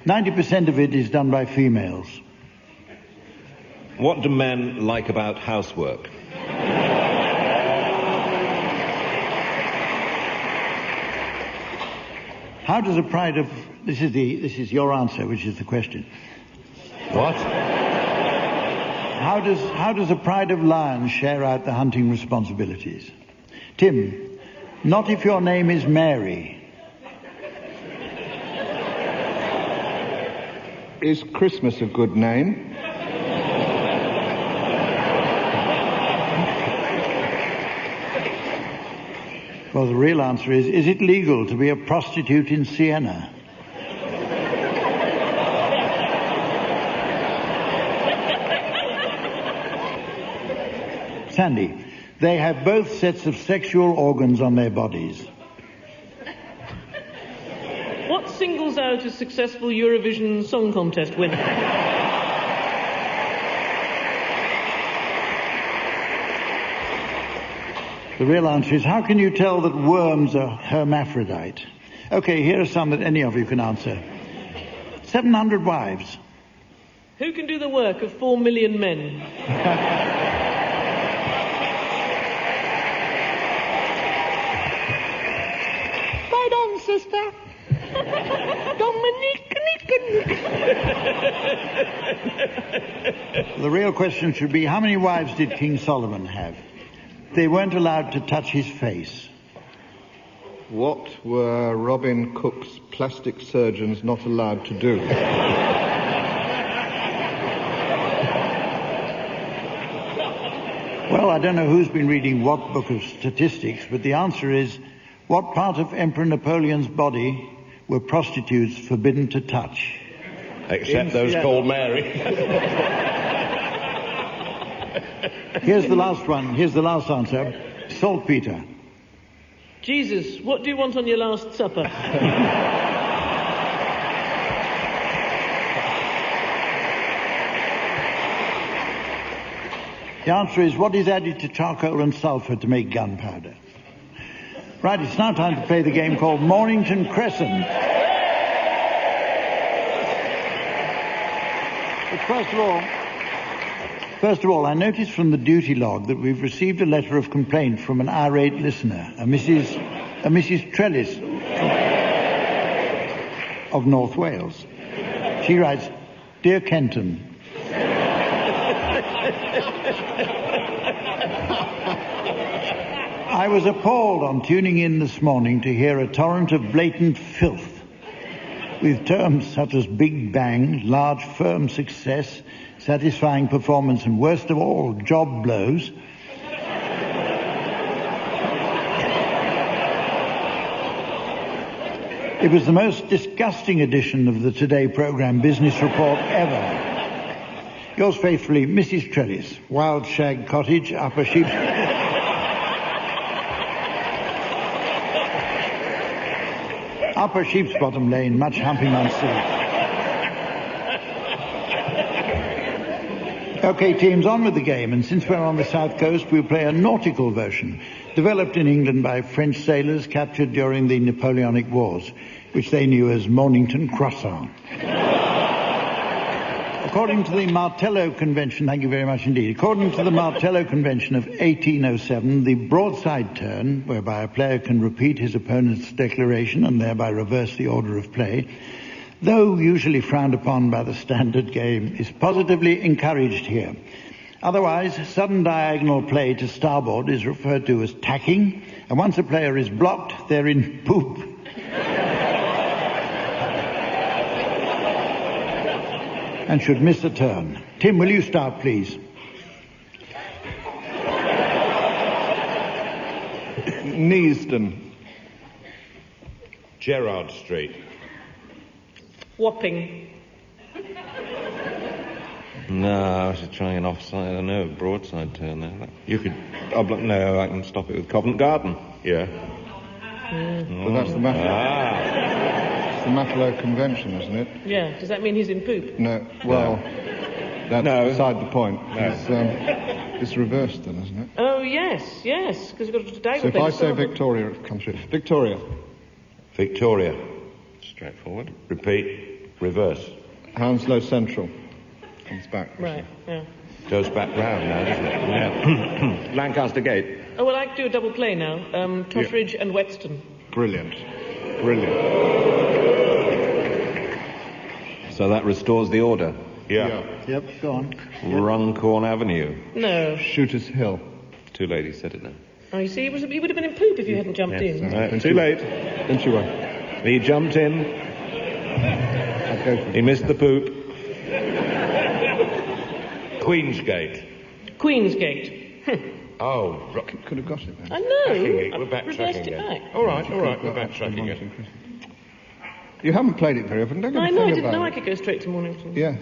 90% of it is done by females. What do men like about housework? How does a pride of... This is your answer, which is the question. What? How does a pride of lions share out the hunting responsibilities? Tim, not if your name is Mary. Is Christmas a good name? Well, the real answer is it legal to be a prostitute in Siena? Sandy, they have both sets of sexual organs on their bodies. What singles out a successful Eurovision Song Contest winner? The real answer is, how can you tell that worms are hermaphrodite? Okay, here are some that any of you can answer. 700 wives. Who can do the work of 4 million men? Right on, sister. Dominique. The real question should be, how many wives did King Solomon have? They weren't allowed to touch his face. What were Robin Cook's plastic surgeons not allowed to do? Well, I don't know who's been reading what book of statistics, but the answer is, what part of Emperor Napoleon's body were prostitutes forbidden to touch? Except those called Mary. Here's the last one. Here's the last answer. Saltpeter. Jesus, what do you want on your last supper? The answer is, what is added to charcoal and sulphur to make gunpowder? Right, it's now time to play the game called Mornington Crescent. But first of all, I noticed from the duty log that we've received a letter of complaint from an irate listener, a Mrs. Trellis of North Wales. She writes, Dear Kenton, I was appalled on tuning in this morning to hear a torrent of blatant filth, with terms such as big bang, large firm success, satisfying performance, and worst of all, job blows. It was the most disgusting edition of the Today programme Business Report ever. Yours faithfully, Mrs. Trellis, Wild Shag Cottage, Upper Sheep... Upper Sheep's Bottom Lane, much humping on sea. OK, teams, on with the game, and since we're on the south coast, we'll play a nautical version, developed in England by French sailors captured during the Napoleonic Wars, which they knew as Mornington Croissant. According to the Martello Convention, thank you very much indeed, according to the Martello Convention of 1807, the broadside turn, whereby a player can repeat his opponent's declaration and thereby reverse the order of play, though usually frowned upon by the standard game, is positively encouraged here. Otherwise, sudden diagonal play to starboard is referred to as tacking, and once a player is blocked, they're in poop. And should miss a turn. Tim, will you start, please? Neasden. Gerrard Street. Wapping. No, I was trying an offside, I don't know, broadside turn there. You could... no, I can stop it with Covent Garden. Yeah. Well, that's the It's the Matelot Convention, isn't it? Yeah. Does that mean he's in poop? No. Well, that's beside the point. No. It's reversed then, isn't it? Oh, yes, because we've got a diagonal. So if I say Victoria, it comes through. Victoria. Victoria. Straightforward. Repeat. Reverse. Hounslow Central. Comes back. Right, yeah. Goes back round now, doesn't it? Yeah. Lancaster Gate. Oh, well, I can do a double play now. Totteridge and Whetstone. Brilliant. So that restores the order. Yeah. Yep, go on. Runcorn Avenue. No. Shooters Hill. Too late, he said it now. Oh, you see, he would have been in poop if you hadn't jumped in. Too late. Don't you worry. He jumped in. He missed the poop. Queensgate. Oh, could have got it then. I know. We're backtracking it back. All right, we're backtracking it. You haven't played it very often, don't you? I know, I didn't know I could go straight to Mornington. Yeah.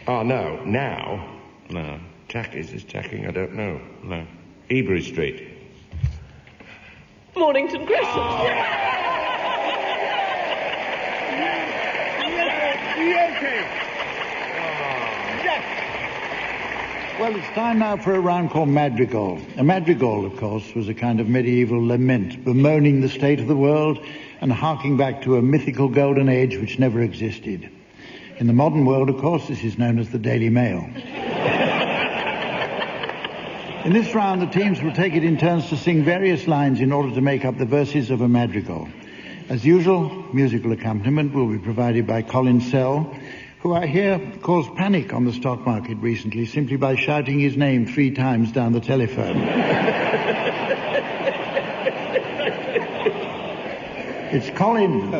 Oh, no. Now? No. Is this tacking? I don't know. No. Ebury Street. Mornington Crescent. Well, it's time now for a round called Madrigal. A madrigal, of course, was a kind of medieval lament, bemoaning the state of the world and harking back to a mythical golden age which never existed. In the modern world, of course, this is known as the Daily Mail. In this round, the teams will take it in turns to sing various lines in order to make up the verses of a madrigal. As usual, musical accompaniment will be provided by Colin Sell, who I hear caused panic on the stock market recently simply by shouting his name 3 times down the telephone. It's Colin.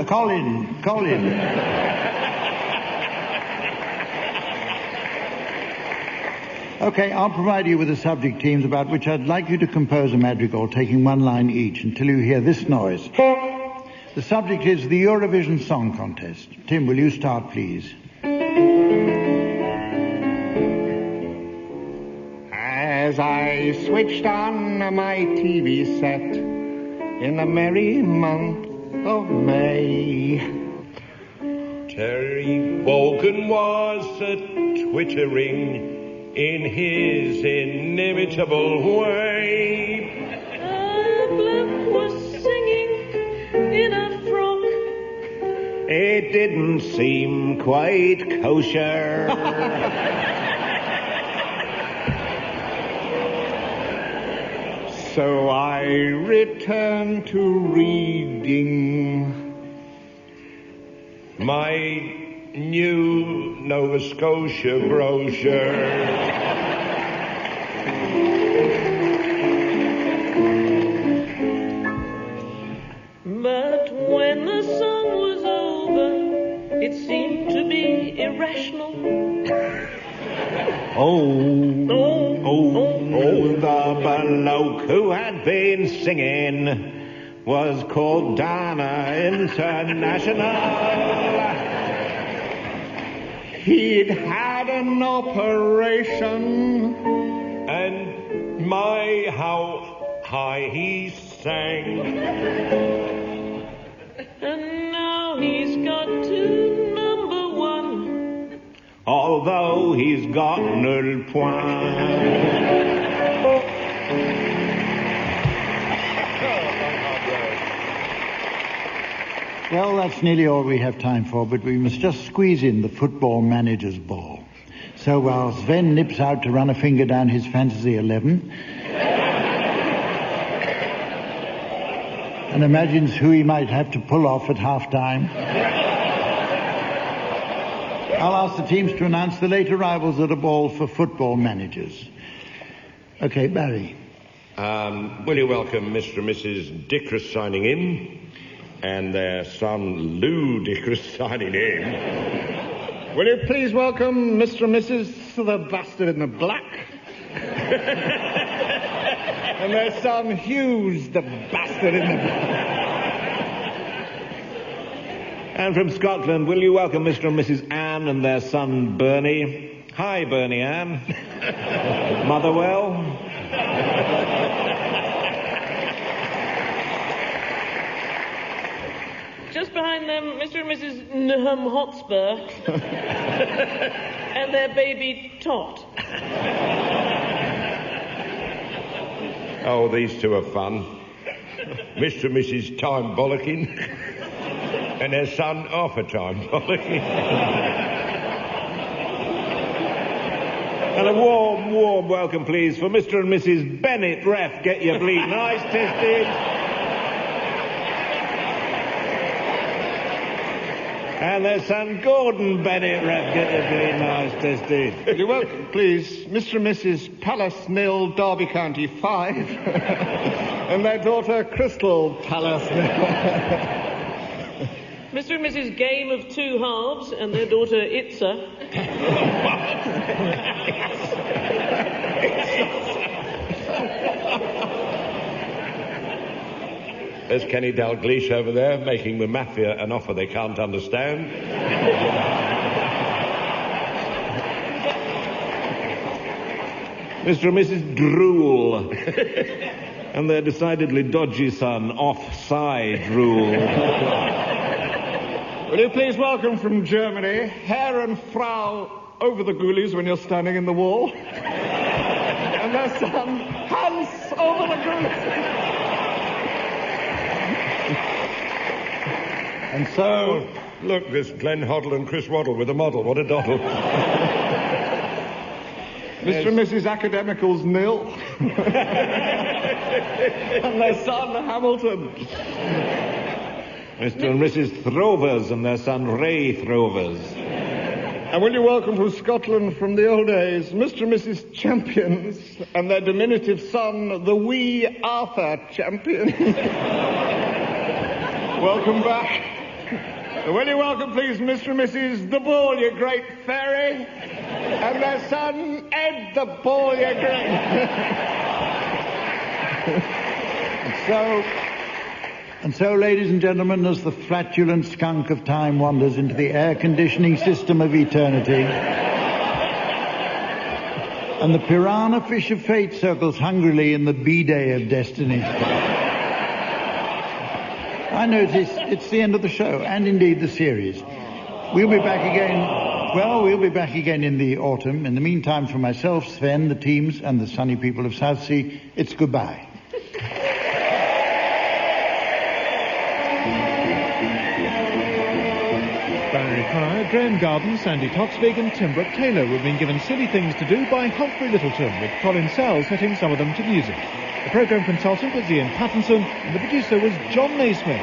OK, I'll provide you with the subject teams about which I'd like you to compose a madrigal, taking 1 line each, until you hear this noise. The subject is the Eurovision Song Contest. Tim, will you start, please? As I switched on my TV set in the merry month of May, Terry Wogan was twittering in his inimitable way. A blimp was singing in a frock. It didn't seem quite kosher. So I returned to reading my new Nova Scotia brochure. But when the song was over, it seemed to be irrational. The bloke who had been singing was called Dana International. He'd had an operation, and my, how high he sang. And now he's got to number one, although he's got nul point. Well, that's nearly all we have time for, but we must just squeeze in the football manager's ball. So while Sven nips out to run a finger down his fantasy 11 and imagines who he might have to pull off at half-time, I'll ask the teams to announce the late arrivals at a ball for football managers. Okay, Barry. Will you welcome Mr. and Mrs. Dickris signing in, and their son Lou Dickris signing in. Will you please welcome Mr. and Mrs. the Bastard in the Black? And their son Hughes, the Bastard in the Black. And from Scotland, will you welcome Mr. and Mrs. Anne and their son Bernie? Hi, Bernie Ann. Motherwell? just behind them, Mr. and Mrs. Nahum Hotspur and their baby Tot. Oh, these two are fun. Mr. and Mrs. Time Bollocking and their son Arthur Time Bollocking. And a warm, warm welcome, please, for Mr. and Mrs. Bennett. Ref, get your bleeding eyes tested. And their son Gordon Bennett. Ref, get your bleeding eyes tested. You're welcome, please. Mr. and Mrs. Palace 0, Derby County 5. And their daughter Crystal Palace 0. Mr. and Mrs. Game of Two Halves and their daughter Itza. There's Kenny Dalglish over there making the mafia an offer they can't understand. Mr. and Mrs. Drool and their decidedly dodgy son, Offside Rule. Will you please welcome from Germany, Herr and Frau over the ghoulies when you're standing in the wall, and their son, Hans over the ghoulies. And so, look, there's Glenn Hoddle and Chris Waddle with a model. What a doddle. Mr. and Mrs. Academicals 0. And their son, Hamilton. Mr. and Mrs. Throwers and their son, Ray Throwers. And will you welcome from Scotland from the old days, Mr. and Mrs. Champions and their diminutive son, the wee Arthur Champion. Welcome back. And will you welcome, please, Mr. and Mrs. The Ball, you great fairy, and their son, Ed the Ball, you great... And so, ladies and gentlemen, as the flatulent skunk of time wanders into the air-conditioning system of eternity, and the piranha fish of fate circles hungrily in the bidet of destiny, I notice it's the end of the show, and indeed the series. We'll be back again in the autumn. In the meantime, for myself, Sven, the teams, and the sunny people of Southsea, it's goodbye. Graeme Garden, Sandi Toksvig and Tim Brooke-Taylor were being given silly things to do by Humphrey Lyttelton, with Colin Sell setting some of them to music. The programme consultant was Ian Pattinson and the producer was John Naismith.